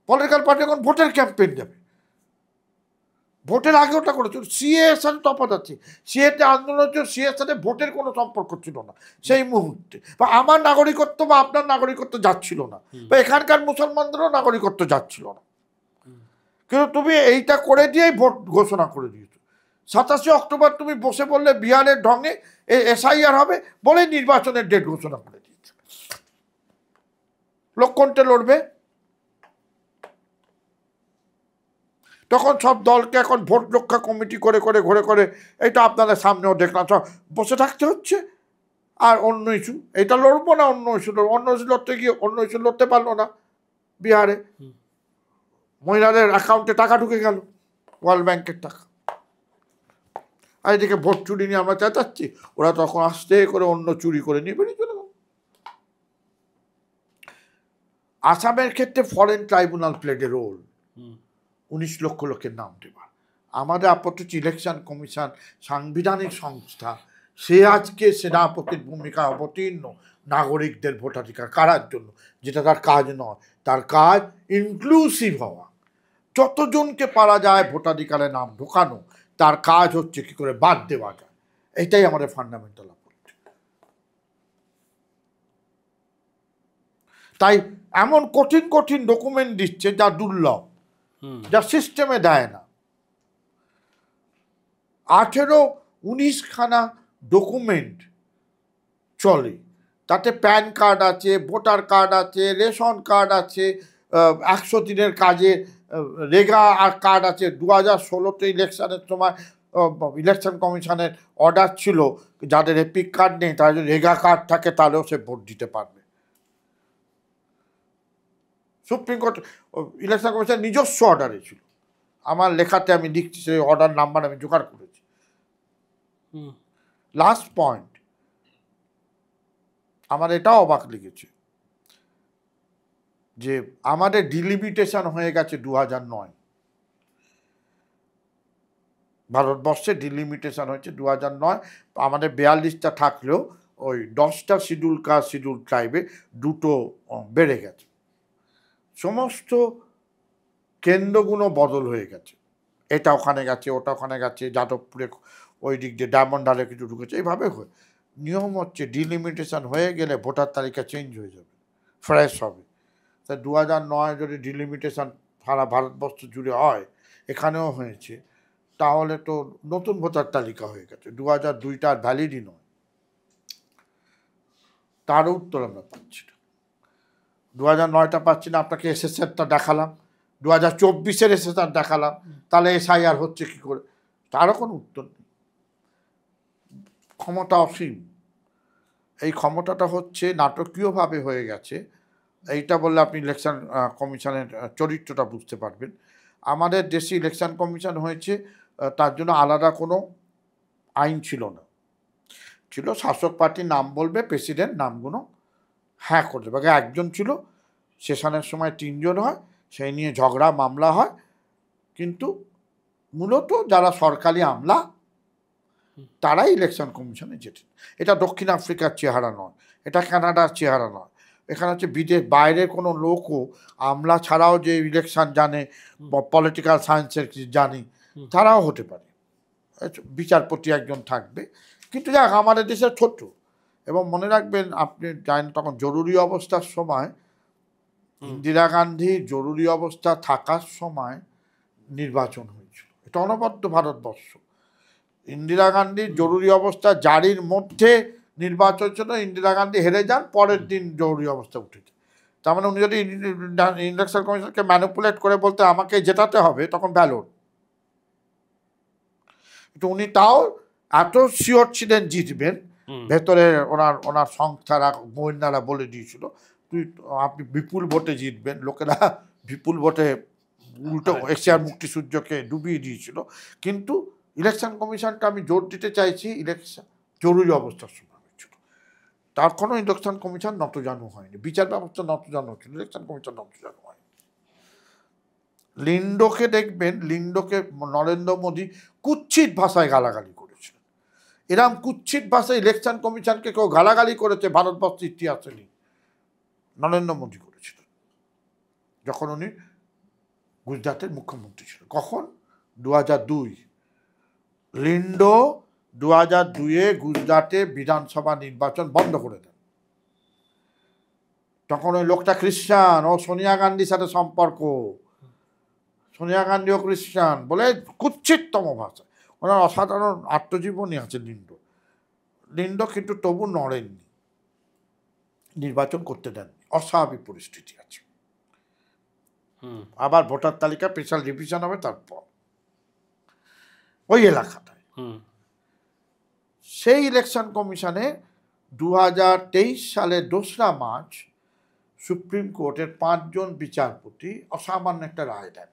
Speaker 2: পলিটিক্যাল পার্টি এখন ভোটের ক্যাম্পেইন দেবে। ভোটের আগে ওটা করেছিল। সিএ এর সাথে তফাৎ আছে, সিএতে আন্দোলন হচ্ছে, সিএর সাথে ভোটের কোনো সম্পর্ক ছিল না সেই মুহূর্তে। বা আমার নাগরিকত্ব বা আপনার নাগরিকত্ব যাচ্ছিল না, বা এখানকার মুসলমানদেরও নাগরিকত্ব যাচ্ছিল না। কিন্তু তুমি এইটা করে দিয়েই ভোট ঘোষণা করে দিয়েছো। 27 অক্টোবর তুমি বসে বললে বিহারের ঢঙে এসআইআর হবে, বলে নির্বাচনের ডেট ঘোষণা করে দিয়েছে। লোক কোনটা লড়বে? তখন সব দলকে এখন ভোট রক্ষা কমিটি করে করে ঘুরে করে, এটা আপনাদের সামনেও দেখলাম, সব বসে থাকতে হচ্ছে। আর অন্য ইস্যু, এটা লড়বো না, অন্য ইস্যু লড়বো। অন্য ইস্যু লড়তে গিয়ে অন্য ইস্যু লড়তে পারলো না। বিহারে মহিলাদের অ্যাকাউন্টে টাকা ঢুকে গেল, ওয়ার্ল্ড ব্যাংকের টাকা। আর এদিকে ভোট চুরি নিয়ে আমরা চেঁচাচ্ছি, ওরা তখন আস্তে করে অন্য চুরি করে নিয়ে বেরিয়ে চলে গেল। আসামের ক্ষেত্রে foreign tribunal played a role, 19 lakh লোকের নাম দেবার। আমাদের আপত্তি ইলেকশন কমিশন সাংবিধানিক সংস্থা, সে আজকে সেনাপতির ভূমিকা অবতীর্ণ নাগরিকদের ভোটাধিকার কারার জন্য, যেটা তার কাজ নয়। তার কাজ ইনক্লুসিভ হওয়া, যতজনকে পারা যায় ভোটাধিকারের নাম ঢোকানো। তার কাজ হচ্ছে কি করে বাদ দেওয়া যায়, এটাই আমাদের ফান্ডামেন্টাল আপত্তি। তাই এমন কঠিন কঠিন ডকুমেন্ট দিচ্ছে যা দুর্লভ, যা সিস্টেমে দেয় না। 18-19 খানা ডকুমেন্ট চলে, তাতে প্যান কার্ড আছে, ভোটার কার্ড আছে, রেশন কার্ড আছে, 100 দিনের কাজে রেগা আর কার্ড আছে। 2016-তে ইলেকশনের সময় ইলেকশন কমিশনের অর্ডার ছিল, যাদের এপিক কার্ড নেই তারা যদি রেগা কার্ড থাকে তাহলেও সে ভোট দিতে পারবে। সুপ্রিম কোর্ট ইলেকশন কমিশন নিজস্ব অর্ডারে ছিল, আমার লেখাতে আমি লিখছি, সেই অর্ডার নাম্বার আমি জোগাড় করেছি। লাস্ট পয়েন্ট, আমার এটাও অবাক লেগেছে যে আমাদের ডিলিমিটেশন হয়ে গেছে 2009। ভারতবর্ষে ডিলিমিটেশন হয়েছে 2009। আমাদের 42টা থাকলেও ওই 10টা শিডিউল কাস্ট শিডিউল ট্রাইবে 2টো বেড়ে গেছে। সমস্ত কেন্দ্রগুলো বদল হয়ে গেছে, এটা ওখানে গেছে, ওটা ওখানে গেছে, যাদবপুরে ওই দিক দিয়ে ডায়মন্ড হালে কিছু ঢুকেছে, এইভাবে হয়। নিয়ম হচ্ছে ডিলিমিটেশন হয়ে গেলে ভোটার তালিকা চেঞ্জ হয়ে যাবে, ফ্রেশ হবে। তা 2009 যদি ডিলিমিটেশন সারা ভারতবর্ষ জুড়ে হয়, এখানেও হয়েছে, তাহলে তো নতুন ভোটার তালিকা হয়ে গেছে। 2002টা আর ভ্যালিডই নয়। তারও উত্তর আমরা পাচ্ছি না। 2009টা পাচ্ছি না, আপনাকে এসএসআরটা দেখালাম, 2024-এর এসএসআর দেখালাম, তাহলে এসআইআর হচ্ছে কী করে? তারও কোনো উত্তর নেই। ক্ষমতা অসীম। এই ক্ষমতাটা হচ্ছে নাটকীয়ভাবে হয়ে গেছে। এইটা বললে আপনি ইলেকশন কমিশনের চরিত্রটা বুঝতে পারবেন। আমাদের দেশে ইলেকশন কমিশন হয়েছে, তার জন্য আলাদা কোনো আইন ছিল না। ছিল শাসক পার্টির নাম বলবে, প্রেসিডেন্ট নামগুলো হ্যাঁ করে দেবে। আগে একজন ছিল, সেশনের সময় 3 জন হয়, সেই নিয়ে ঝগড়া মামলা হয়। কিন্তু মূলত যারা সরকারি আমলা তারাই ইলেকশন কমিশনে যেতেন। এটা দক্ষিণ আফ্রিকার চেহারা নয়, এটা কানাডার চেহারা নয়। এখানে হচ্ছে বিদেশ বাইরের কোনো লোকও আমলা ছাড়াও যে ইলেকশন জানে, পলিটিক্যাল সায়েন্সের জানি, তারাও হতে পারে। বিচারপতি একজন থাকবে। কিন্তু যাক, আমাদের দেশে ছোট। এবং মনে রাখবেন, আপনি জানেন তখন জরুরি অবস্থার সময় ইন্দিরা গান্ধী জরুরি অবস্থা থাকার সময় নির্বাচন হয়েছিল। এটা অনবদ্য ভারতবর্ষ। ইন্দিরা গান্ধীর জরুরি অবস্থা জারির মধ্যে নির্বাচন ছিল, ইন্দিরা গান্ধী হেরে যান, পরের দিন জরুরি অবস্থা উঠেছে। তার মানে উনি যদি ইলেকশন কমিশনকে ম্যানিপুলেট করে বলতে আমাকে জেতাতে হবে, তখন ব্যালট। কিন্তু উনি তাও এত শিওর ছিলেন জিতবেন, ভেতরে ওনার সংস্থারা গোয়েন্দারা বলে দিয়েছিল আপনি বিপুল ভোটে জিতবেন। লোকেরা বিপুল ভোটে উল্টো এশিয়ার মুক্তিসূর্যকে ডুবিয়ে দিয়েছিল। কিন্তু ইলেকশন কমিশনটা আমি জোর দিতে চাইছি, ইলেকশন জরুরি অবস্থার সময় হয়েছিল। তার কোনো ইলেকশন কমিশন নতজানু হয়নি, বিচার ব্যবস্থা নতজানু হচ্ছিল, ইলেকশন কমিশন নতজানু হয়নি। লিন্ডোকে দেখবেন, লিন্ডোকে নরেন্দ্র মোদী কুৎসিত ভাষায় গালাগালি করেছিলেন। এরকম কুৎসিত ভাষায় ইলেকশন কমিশনকে কেউ গালাগালি করেছে ভারতবর্ষের ইতিহাসে নেই, নরেন্দ্র মোদী করেছিলেন যখন উনি গুজরাটের মুখ্যমন্ত্রী ছিলেন। কখন? 2002। লিন্ডো 2002-এ গুজরাটে বিধানসভা নির্বাচন বন্ধ করে দেন। তখন ওই লোকটা খ্রিস্টান, ও সোনিয়া গান্ধীর সাথে সম্পর্ক, সোনিয়া গান্ধীও খ্রিস্টান বলে কুৎসিততম ভাষা। ওনার অসাধারণ আত্মজীবনী আছে লিন্ডো কিন্তু তবু নড়েননি, নির্বাচন করতে দেননি, অস্বাভাবিক পরিস্থিতি আছে। আবার ভোটার তালিকা স্পেশাল রিভিশন হবে তারপর ওই এলাকাটায়। সেই ইলেকশন কমিশনে 2023 সালের 2রা মার্চ সুপ্রিম কোর্টের 5 জন বিচারপতি অসামান্য একটা রায় দেন।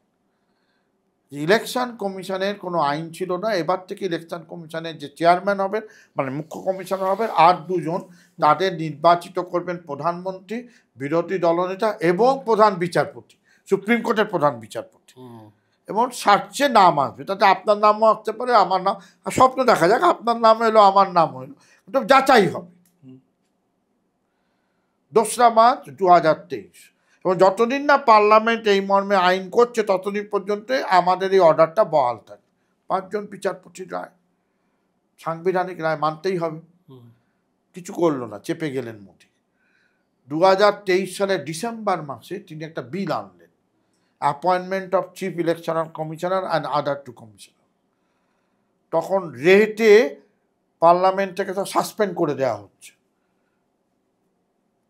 Speaker 2: ইলেকশন কমিশনের কোনো আইন ছিল না, এবার থেকে ইলেকশন কমিশনের যে চেয়ারম্যান হবেন মানে মুখ্য কমিশনার হবেন আর 2 জন, তাদের নির্বাচিত করবেন প্রধানমন্ত্রী, বিরোধী দলনেতা এবং প্রধান বিচারপতি, সুপ্রিম কোর্টের প্রধান বিচারপতি। এবং সার্চে নাম আসবে, তাতে আপনার নামও আসতে পারে, আমার নাম, স্বপ্ন দেখা যাক আপনার নাম এলো আমার নাম হইলো, কিন্তু যাচাই হবে। 2রা মার্চ 2023। এবং যতদিন না পার্লামেন্ট এই মর্মে আইন করছে ততদিন পর্যন্ত আমাদের এই অর্ডারটা বহাল থাকে। 5 জন বিচারপতির রায়, সাংবিধানিক রায়, মানতেই হবে। কিছু করলো না, চেপে গেলেন মোদি। 2023 সালের ডিসেম্বর মাসে তিনি একটা বিল আনলেন, appointment of chief electional commissioner and other 2 commissioner. তখন রেটে পার্লামেন্টটাকে তো সাসপেন্ড করে দেওয়া হচ্ছে,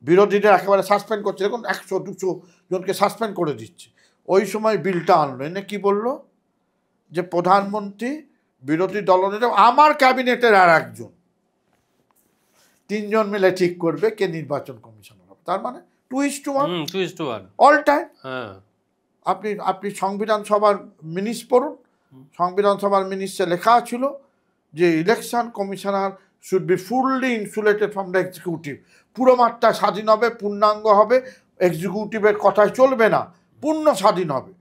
Speaker 2: বিরোধীদের একেবারে সাসপেন্ড করছে, দেখুন 100-200 জনকে সাসপেন্ড করে দিচ্ছে। ওই সময় বিলটা আনলো, এনে কি বললো যে প্রধানমন্ত্রী, বিরোধী দলনেতা, আমার ক্যাবিনেটের আর একজন, 3 জন মিলে ঠিক করবে কে নির্বাচন কমিশনার হবে। তার মানে 2:1 অল টাইম। আপনি সংবিধান সভার মিনিস পড়ুন, সংবিধান সভার মিনিসে লেখা ছিল যে election commissioner should be fully insulated from the executive, পুরো মাত্রা স্বাধীন হবে, পূর্ণাঙ্গ হবে, এক্সিকিউটিভের কথায় চলবে না, পূর্ণ স্বাধীন হবে।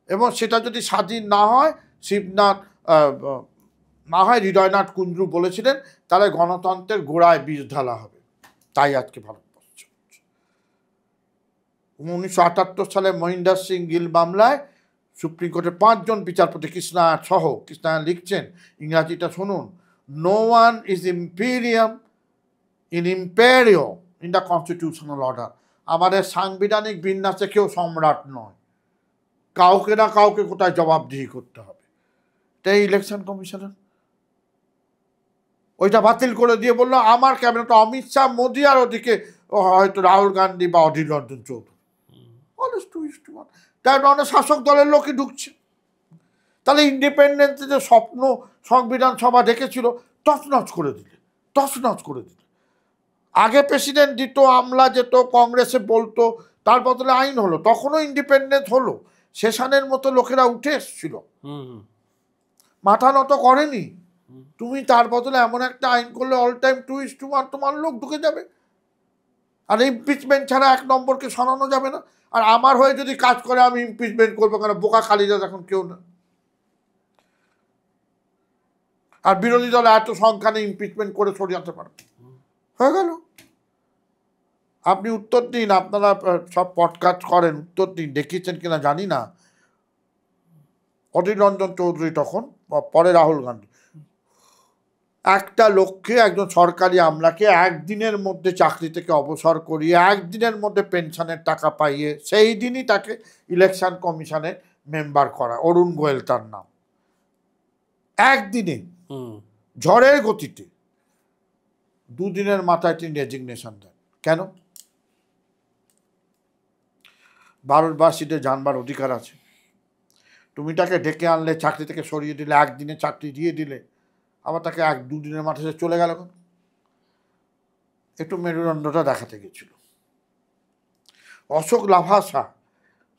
Speaker 2: এবং সেটা যদি স্বাধীন না হয়, শিবনাথ না হয় হৃদয়নাথ কুন্দ্রু বলেছিলেন, তাহলে গণতন্ত্রের গোড়ায় বীজ ঢালা হবে। তাই আজকে ভারতবর্ষ। 1978 সালে মহিন্দর সিং গিল মামলায় সুপ্রিম কোর্টের 5 জন বিচারপতি, কৃষ্ণায়ন সহ, কৃষ্ণায়ন লিখছেন, ইংরাজিটা শুনুন, no one is imperium in imperio in the constitutional order. আমাদের সাংবিধানিক বিন্যাসে কেউ সম্রাট নয়, কাউকে না কাউকে কোথায় জবাবদিহি করতে হবে। তাই ইলেকশন কমিশনার ওইটা বাতিল করে দিয়ে বললো আমার ক্যাবিনেট, অমিত শাহ, মোদি, আর ওদিকে হয়তো রাহুল গান্ধী বা অধীর রঞ্জন চৌধুরী। তার মানে শাসক দলের লোকই ঢুকছে। তাহলে ইন্ডিপেন্ডেন্সের যে স্বপ্ন সংবিধান সভা দেখেছিল, তছনছ করে দিলে, তছনছ করে দিলে। আগে প্রেসিডেন্ট দিত, আমলা যেত, কংগ্রেসে বলতো, তার বদলে আইন হলো, তখনও ইন্ডিপেন্ডেন্স হলো, সেশনের মতো লোকেরা উঠে এসছিল, মাথা নত করেনি। তুমি তার বদলে এমন একটা আইন করলে অল টাইম 2:1 তোমার লোক ঢুকে যাবে। আর ইমপিচমেন্ট ছাড়া 1 নম্বরকে সরানো যাবে না। আর আমার হয়ে যদি কাজ করে আমি ইমপিচমেন্ট করবো, কারণ বোকা খালিদা এখন কেউ না। আর বিরোধী দলে এত সংখ্যানে ইমপিচমেন্ট করে সরিয়ে পারবে, হয়ে গেল। আপনি উত্তর দিন, আপনারা সব পডকাস্ট করেন, উত্তর দিন, দেখিয়েছেন কিনা জানি না। অধীর রঞ্জন চৌধুরী তখন, পরে রাহুল গান্ধী, একটা লোককে, একজন সরকারি আমলাকে 1 দিনের মধ্যে চাকরি থেকে অবসর করিয়ে 1 দিনের মধ্যে পেনশনের টাকা পাইয়ে সেই দিনই তাকে ইলেকশন কমিশনের মেম্বার করা, অরুণ গোয়েল তার নাম। 1 দিনে, ঝড়ের গতিতে। 2 দিনের মাথায় তিনি রেজিগনেশন দেন। কেন? ভারতবাসীদের জানবার অধিকার আছে। তুমি তাকে ডেকে আনলে, চাকরি থেকে সরিয়ে দিলে, 1 দিনে চাকরি দিয়ে দিলে, আবার তাকে 1-2 দিনের মাথায় চলে গেল কেন? একটু মেরুদণ্ডটা দেখাতে গেছিল। অশোক লাভাসা,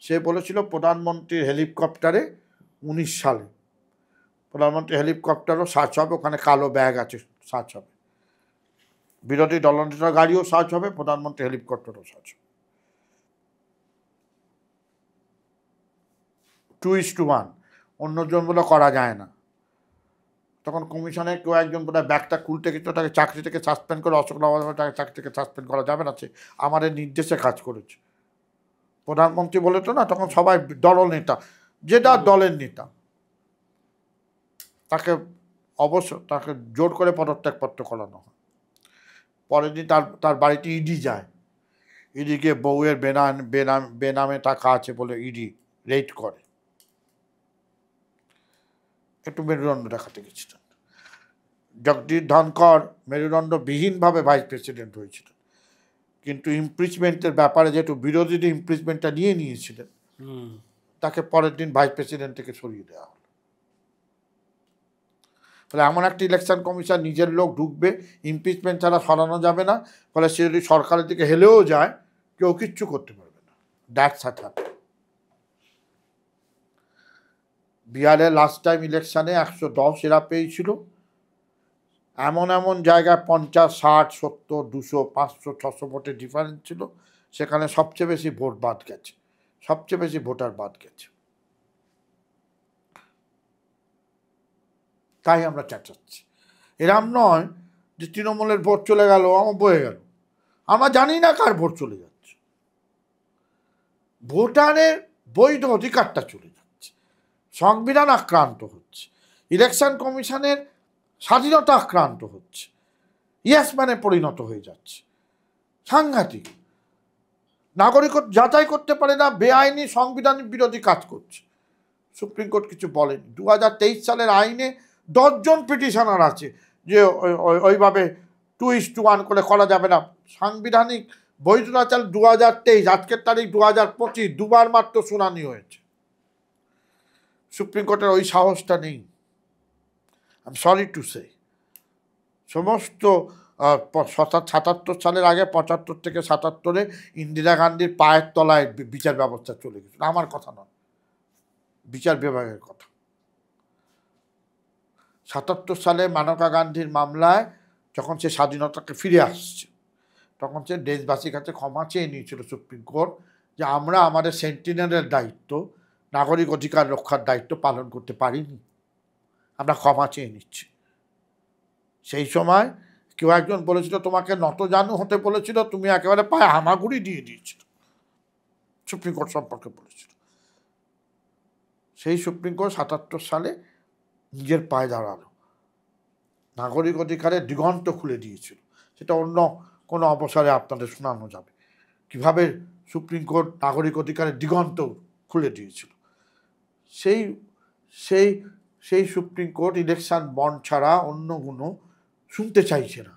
Speaker 2: সে বলেছিল প্রধানমন্ত্রীর হেলিকপ্টারে 19 সালে প্রধানমন্ত্রী হেলিকপ্টারও সার্চ হবে, ওখানে কালো ব্যাগ আছে, সার্চ হবে। বিরোধী দলনেতার গাড়িও সার্চ হবে, প্রধানমন্ত্রী হেলিকপ্টারও সার্চ হবে। 2:1, অন্যজন বলে করা যায় না। তখন কমিশনের কেউ একজন বোধহয় ব্যাগটা খুলতে গেছিল, তাকে চাকরি থেকে সাসপেন্ড করে, অশোক লাভাসা তাকে চাকরি থেকে সাসপেন্ড করা যাবে না, সে আমাদের নির্দেশে কাজ করেছে। প্রধানমন্ত্রী বলে তো না, তখন সবাই দল নেতা, যেটা দলের নেতা, তাকে তাকে জোর করে পদত্যাগপত্র করানো হয়। পরের দিন তার বাড়িতে ইডি যায়, ইডিকে বউয়ের বেনামে টাকা আছে বলে ইডি রেড করে। একটু মেরুদণ্ড দেখাতে গেছিলেন। জগদীশ ধনকর মেরুদণ্ডবিহীনভাবে ভাইস প্রেসিডেন্ট হয়েছিলেন, কিন্তু ইমপিচমেন্টের ব্যাপারে যেহেতু বিরোধীদের ইমপিচমেন্টটা নিয়েছিলেন, তাকে পরের দিন ভাইস প্রেসিডেন্ট থেকে সরিয়ে দেওয়া হলো। ফলে এমন একটা ইলেকশন কমিশন নিজের লোক ঢুকবে, ইমপিচমেন্ট ছাড়া সরানো যাবে না, ফলে সে যদি সরকারের দিকে হেলেও যায় কেউ কিচ্ছু করতে পারবে না। That's that. বিহারে লাস্ট টাইম ইলেকশানে 110 এরা পেয়েছিল। এমন এমন জায়গায় 50, 60, 70, 200, 500, 600 ভোটের ডিফারেন্স ছিল, সেখানে সবচেয়ে বেশি ভোট বাদ গেছে, সবচেয়ে বেশি ভোটার বাদ গেছে। তাই আমরা চেঁচাচ্ছি। এরম নয় যে তৃণমূলের ভোট চলে গেল, আমার বয়ে গেল, আমরা জানি না কার ভোট চলে যাচ্ছে। ভোটারের বৈধ অধিকারটা চলে যাচ্ছে, সংবিধান আক্রান্ত হচ্ছে, ইলেকশন কমিশনের স্বাধীনতা আক্রান্ত হচ্ছে, ইয়াসম্যানে পরিণত হয়ে যাচ্ছে। সাংঘাতিক। নাগরিকত্ব যাচাই করতে পারে না, বেআইনি সংবিধান বিরোধী কাজ করছে। সুপ্রিম কোর্ট কিছু বলেনি। 2023 সালের আইনে 10 জন পিটিশনার আছে যে ওইভাবে 2:1 করে করা যাবে না। সাংবিধানিক বৈধতা চাল 2023, আজকের তারিখ 2025, দুবার মাত্র শুনানি হয়েছে। সুপ্রিম কোর্টের ওই সাহসটা নেই। I am sorry to say. সমস্ত 77 সালের আগে 75 থেকে 77-এ ইন্দিরা গান্ধীর পায়ের তলায় বিচার ব্যবস্থা চলে গেছিল। আমার কথা নয়, বিচার বিভাগের কথা। 77 সালে মানকা গান্ধীর মামলায় যখন সে স্বাধীনতাকে ফিরে আসছে, তখন সে দেশবাসীর কাছে ক্ষমা চেয়ে নিয়েছিল সুপ্রিম কোর্ট যে আমরা আমাদের সেন্টিনেলের দায়িত্ব, নাগরিক অধিকার রক্ষার দায়িত্ব পালন করতে পারিনি, আমরা ক্ষমা চেয়ে নিচ্ছি। সেই সময় কেউ একজন বলেছিল তোমাকে নতজানু হতে বলেছিল, তুমি একেবারে পায়ে হামাগুড়ি দিয়ে দিয়েছিল, সুপ্রিম কোর্ট সম্পর্কে বলেছিল। সেই সুপ্রিম কোর্ট 77 সালে নিজের পায়ে দাঁড়ালো, নাগরিক অধিকারের দিগন্ত খুলে দিয়েছিল। সেটা অন্য কোনো অবসরে আপনাদের শোনানো যাবে কিভাবে সুপ্রিম কোর্ট নাগরিক অধিকারের দিগন্ত খুলে দিয়েছিল। সেই সেই সেই সুপ্রিম কোর্ট ইলেকশন বন্ড ছাড়া অন্য কোনো শুনতে চাইছে না।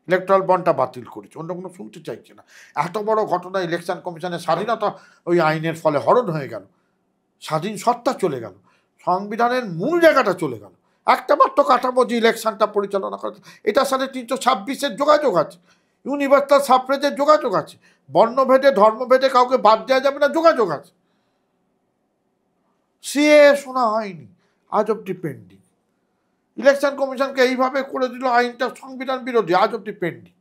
Speaker 2: ইলেকট্রাল বন্ডটা বাতিল করেছে, অন্য কোনো শুনতে চাইছে না। এত বড় ঘটনা, ইলেকশন কমিশনের স্বাধীনতা ওই আইনের ফলে হরণ হয়ে গেল, স্বাধীন সত্তা চলে গেল, সংবিধানের মূল জায়গাটা চলে গেল। একটা মাত্র কাঠামো যে ইলেকশনটা পরিচালনা করে, এটার সাথে 326-এর যোগাযোগ আছে, ইউনিভার্সাল সাফরেজের যোগাযোগ আছে, বর্ণভেদে ধর্মভেদে কাউকে বাদ দেওয়া যাবে না, যোগাযোগ আছে। সিএ শোনা হয়নি, আজ অব্দি পেন্ডিং। ইলেকশন কমিশনকে এইভাবে করে দিল, আইনটা সংবিধান বিরোধী, আজ অব্দি পেন্ডিং।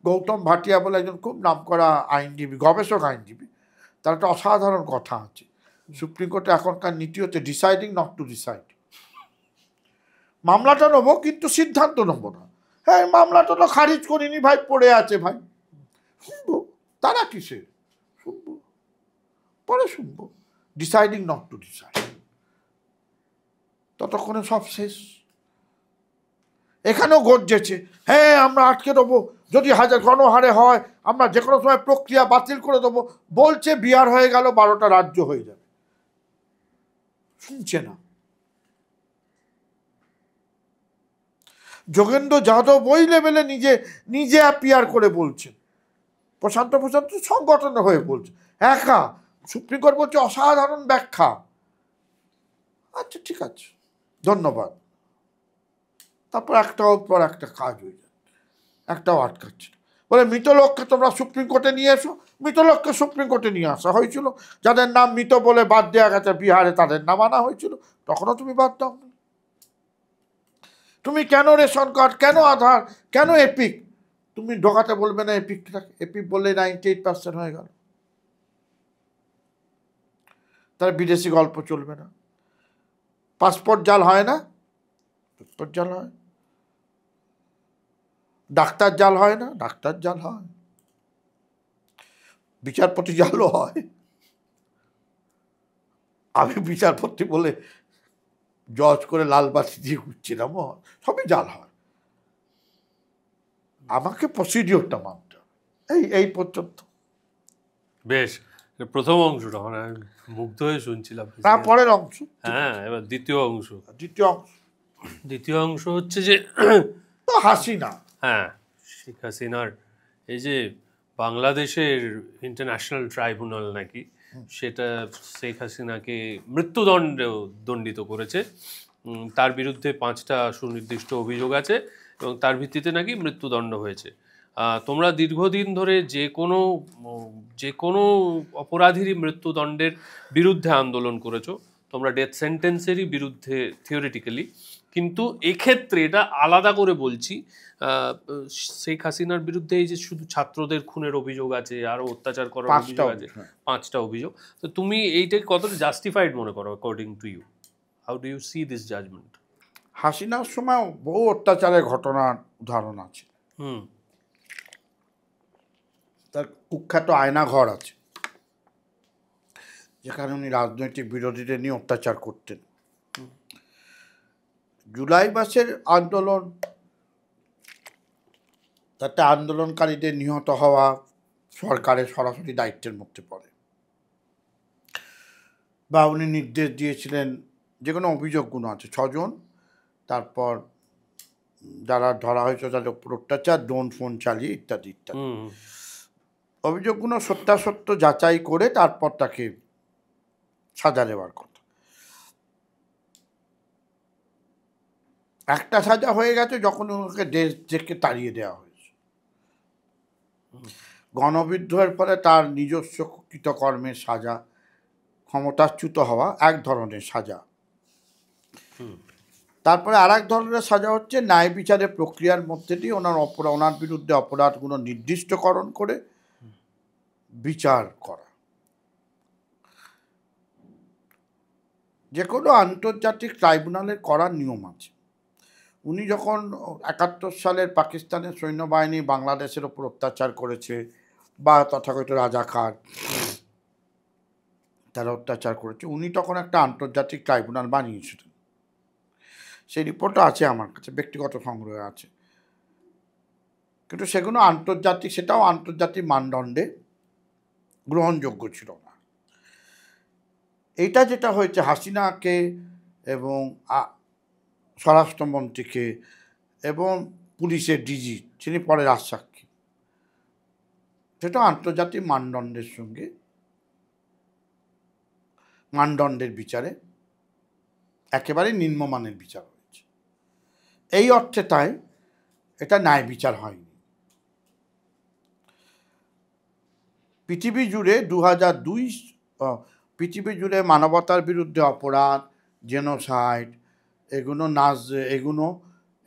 Speaker 2: গৌতম ভাটিয়া বলে একজন খুব নামকরা আইনজীবী, গবেষক আইনজীবী, তার একটা অসাধারণ কথা আছে। সুপ্রিম কোর্টে এখনকার নীতি হচ্ছে ডিসাইডিং নট টু ডিসাইড। মামলাটা নেবো কিন্তু সিদ্ধান্ত নেবো না। হ্যাঁ, মামলাটা তো খারিজ করিনি ভাই, পড়ে আছে ভাই, শুনবো, তারা কিসের শুনবো, পরে শুনবো। ডিসাইডিং নট টু ডিসাইড, ততক্ষণে সব শেষ। এখানেও গর্জেছে, হ্যাঁ আমরা আটকে দেবো, যদি গণহারে হয় আমরা যে কোনো সময় প্রক্রিয়া বাতিল করে দেবো। বলছে বিহার হয়ে গেল, 12টা রাজ্য হয়ে যাবে, শুনছে না। যোগেন্দ্র যাদব ওই লেভেলে নিজে অ্যাপিয়ার করে বলছেন, প্রশান্ত সংগঠন হয়ে বলছে একা। সুপ্রিম কোর্ট বলছে অসাধারণ ব্যাখ্যা। আচ্ছা ঠিক আছে, ধন্যবাদ। তারপর একটার পর একটা কাজ হয়ে যায়, একটাও আটকাচ্ছে না। বলে মৃত লোককে তোমরা সুপ্রিম কোর্টে নিয়ে এসো। মৃত লোককে সুপ্রিম কোর্টে নিয়ে আসা হয়েছিল, যাদের নাম মৃত বলে বাদ দেওয়া গেছে বিহারে, তাদের নাম আনা হয়েছিল, তখনও তুমি বাদ দাও না। তুমি কেন রেশন কার্ড, কেন আধার, কেন এপিক তুমি ঢোকাতে বলবে না? এপিক বললে 98% হয়ে গেল, তার বিদেশি গল্প চলবে না। পাসপোর্ট জাল হয় না, পাসপোর্ট জাল হয়। ডাক্তার জাল হয় না, ডাক্তার জাল হয়। বিচারপতি জালও হয়। আমি বিচারপতি বলে জজ করে লাল বাতি দিয়ে ঘুরছিলাম, সবই জাল হয়। আমাকে প্রসিডিওরটা মানতে হবে, এই পর্যন্ত।
Speaker 3: বেশ, প্রথম অংশটা মানে আমি মুগ্ধ হয়ে শুনছিলাম।
Speaker 2: তারপরের অংশ,
Speaker 3: হ্যাঁ, এবার দ্বিতীয় অংশ।
Speaker 2: দ্বিতীয় অংশ
Speaker 3: হচ্ছে যে
Speaker 2: তো হাসিনা।
Speaker 3: হ্যাঁ, শেখ হাসিনার এই যে বাংলাদেশের ইন্টারন্যাশনাল ট্রাইব্যুনাল নাকি সেটা শেখ হাসিনাকে মৃত্যুদণ্ডেও দণ্ডিত করেছে। তার বিরুদ্ধে 5টা সুনির্দিষ্ট অভিযোগ আছে এবং তার ভিত্তিতে নাকি মৃত্যুদণ্ড হয়েছে। তোমরা দীর্ঘদিন ধরে যে কোনো অপরাধীরই মৃত্যুদণ্ডের বিরুদ্ধে আন্দোলন করেছো, তোমরা ডেথ সেন্টেন্সেরই বিরুদ্ধে থিওরিটিক্যালি, কিন্তু এক্ষেত্রে এটা আলাদা করে বলছি। শেখ হাসিনার বিরুদ্ধে এই যে শুধু ছাত্রদের খুনের অভিযোগ আছে, আরো অত্যাচার করার অভিযোগ আছে, 5টা অভিযোগ। তো তুমি এইটাকে কতটা জাস্টিফাইড মনে করো according to you? How do you see this judgement?
Speaker 2: হাসিনার সময় বহু অত্যাচারের ঘটনার উদাহরণ আছে। তার কুখ্যাত আয়নাঘর আছে, যেখানে উনি রাজনৈতিক বিরোধীদের নিয়ে অত্যাচার করতেন। জুলাই মাসের আন্দোলন, তাতে আন্দোলনকারীদের নিহত হওয়া সরকারের সরাসরি দায়িত্বের মধ্যে পড়ে, বা উনি নির্দেশ দিয়েছিলেন যে কোনো অভিযোগগুলো আছে 6 জন, তারপর যারা ধরা হয়েছে তাদের উপর অত্যাচার, ড্রোন ফোন চালিয়ে ইত্যাদি ইত্যাদি অভিযোগগুলো সত্যাসত্য যাচাই করে তারপর তাকে সাজা দেওয়ার কথা। একটা সাজা হয়ে গেছে যখন ওনাকে দেশ থেকে তাড়িয়ে দেওয়া হয়েছে। গণবিদ্রোহের পরে তার নিজস্ব কৃতকর্মের সাজা, ক্ষমতাচ্যুত হওয়া এক ধরনের সাজা। তারপরে আর এক ধরনের সাজা হচ্ছে ন্যায় বিচারের প্রক্রিয়ার মধ্যে দিয়ে ওনার বিরুদ্ধে অপরাধগুলো নির্দিষ্টকরণ করে বিচার করা। যে কোনো আন্তর্জাতিক ট্রাইব্যুনালের করার নিয়ম আছে। উনি যখন 71 সালের পাকিস্তানের সৈন্যবাহিনী বাংলাদেশের ওপর অত্যাচার করেছে, বা তথাকথিত রাজাকার তারা অত্যাচার করেছে, উনি তখন একটা আন্তর্জাতিক ট্রাইব্যুনাল বানিয়েছিলেন। সেই রিপোর্টটা আছে আমার কাছে, ব্যক্তিগত সংগ্রহে আছে। কিন্তু সেগুলো সেটাও আন্তর্জাতিক মানদণ্ডে গ্রহণযোগ্য ছিল না। এইটা যেটা হয়েছে হাসিনাকে এবং স্বরাষ্ট্রমন্ত্রীকে এবং পুলিশের ডিজি, যিনি পরে রাজসাক্ষী, সেটা আন্তর্জাতিক মানদণ্ডের বিচারে একেবারে নিম্নমানের বিচার হয়েছে। এই অর্থে তাই এটা ন্যায় বিচার হয়নি। পৃথিবী জুড়ে মানবতার বিরুদ্ধে অপরাধ, জেনোসাইড,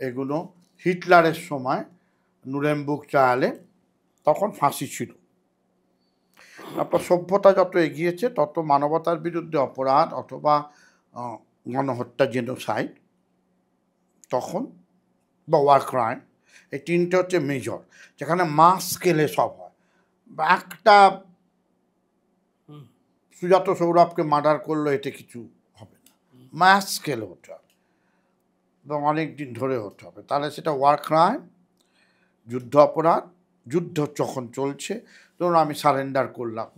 Speaker 2: এগুলো হিটলারের সময় নুরেমবুর্গ ট্রায়ালে তখন ফাঁসি ছিল। তারপর সভ্যতা যত এগিয়েছে তত মানবতার বিরুদ্ধে অপরাধ অথবা গণহত্যা, জেনোসাইড তখন, বা ওয়ার ক্রাইম, এই 3টে হচ্ছে মেজর, যেখানে মাস স্কেলে সব হয়। একটা সুজাত সৌরভকে মার্ডার করলো, এতে কিছু হবে না, মাস স্কেলে হতে হবে এবং অনেক দিন ধরে হতে হবে। তাহলে সেটা ওয়ার ক্রাইম, যুদ্ধ অপরাধ, যুদ্ধ যখন চলছে, ধরুন আমি সারেন্ডার করলাম,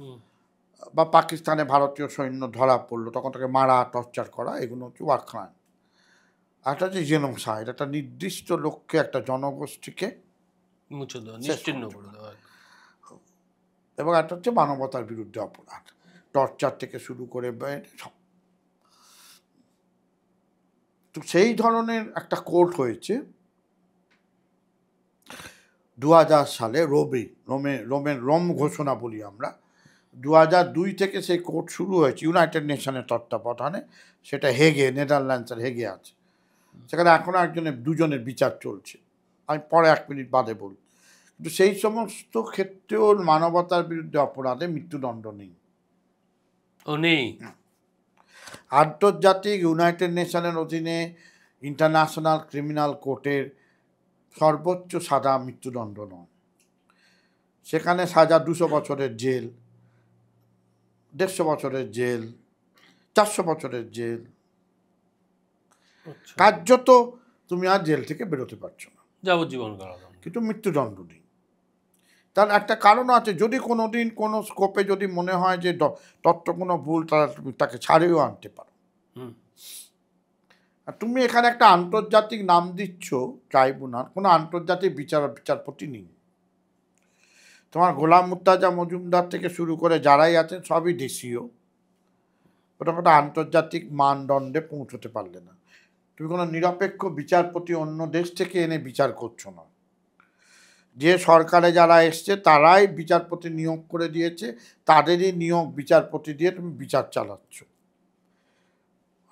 Speaker 2: বা পাকিস্তানে ভারতীয় সৈন্য ধরা পড়লো, তখন তাকে মারা, টর্চার করা, এগুলো হচ্ছে ওয়ার ক্রাইম। একটা হচ্ছে জেনোসাইড, একটা নির্দিষ্ট লক্ষ্যে একটা জনগোষ্ঠীকে
Speaker 3: নিশ্চিহ্ন করে দেওয়া,
Speaker 2: এবং একটা হচ্ছে মানবতার বিরুদ্ধে অপরাধ, টর্চার থেকে শুরু করে সব। তো সেই ধরনের একটা কোর্ট হয়েছে 2000 সালে রোম ঘোষণা বলি আমরা। 2002 থেকে সেই কোর্ট শুরু হয়েছে ইউনাইটেড নেশনের তত্ত্বাবধানে, সেটা হেগে, নেদারল্যান্ডসের হেগে আছে। সেখানে এখনও দুজনের বিচার চলছে, আমি পরে 1 মিনিট বাদে বলি। কিন্তু সেই সমস্ত ক্ষেত্রেও মানবতার বিরুদ্ধে অপরাধে মৃত্যুদণ্ড নেই। আন্তর্জাতিক ইউনাইটেড নেশনের অধীনে ইন্টারন্যাশনাল ক্রিমিনাল কোর্টের সর্বোচ্চ সাজা মৃত্যুদণ্ড নয়। সেখানে সাজা 200 বছরের জেল, 150 বছরের জেল, 400 বছরের জেল। কার্যত তুমি আর জেল থেকে বেরোতে পারছো না,
Speaker 3: যাবজ্জীবন কারাদণ্ড,
Speaker 2: কিন্তু মৃত্যুদণ্ড নেই। তার একটা কারণ আছে, যদি কোনো দিন কোনো স্কোপে যদি মনে হয় যে তত্ত্ব কোনো ভুল, তারা তুমি তাকে ছাড়িয়েও আনতে পারো। আর তুমি এখানে একটা আন্তর্জাতিক নাম দিচ্ছ ট্রাইব্যুনাল, কোনো আন্তর্জাতিক বিচারপতি নেই। তোমার গোলাম মুর্তজা মজুমদার থেকে শুরু করে যারাই আছেন সবই দেশীয়, ওটা একটা আন্তর্জাতিক মানদণ্ডে পৌঁছতে পারলে না। তুমি কোনো নিরপেক্ষ বিচারপতি অন্য দেশ থেকে এনে বিচার করছো না। যে সরকারে যারা এসছে তারাই বিচারপতি নিয়োগ করে দিয়েছে, তাদেরই নিয়োগ বিচারপতি দিয়ে তুমি বিচার চালাচ্ছ।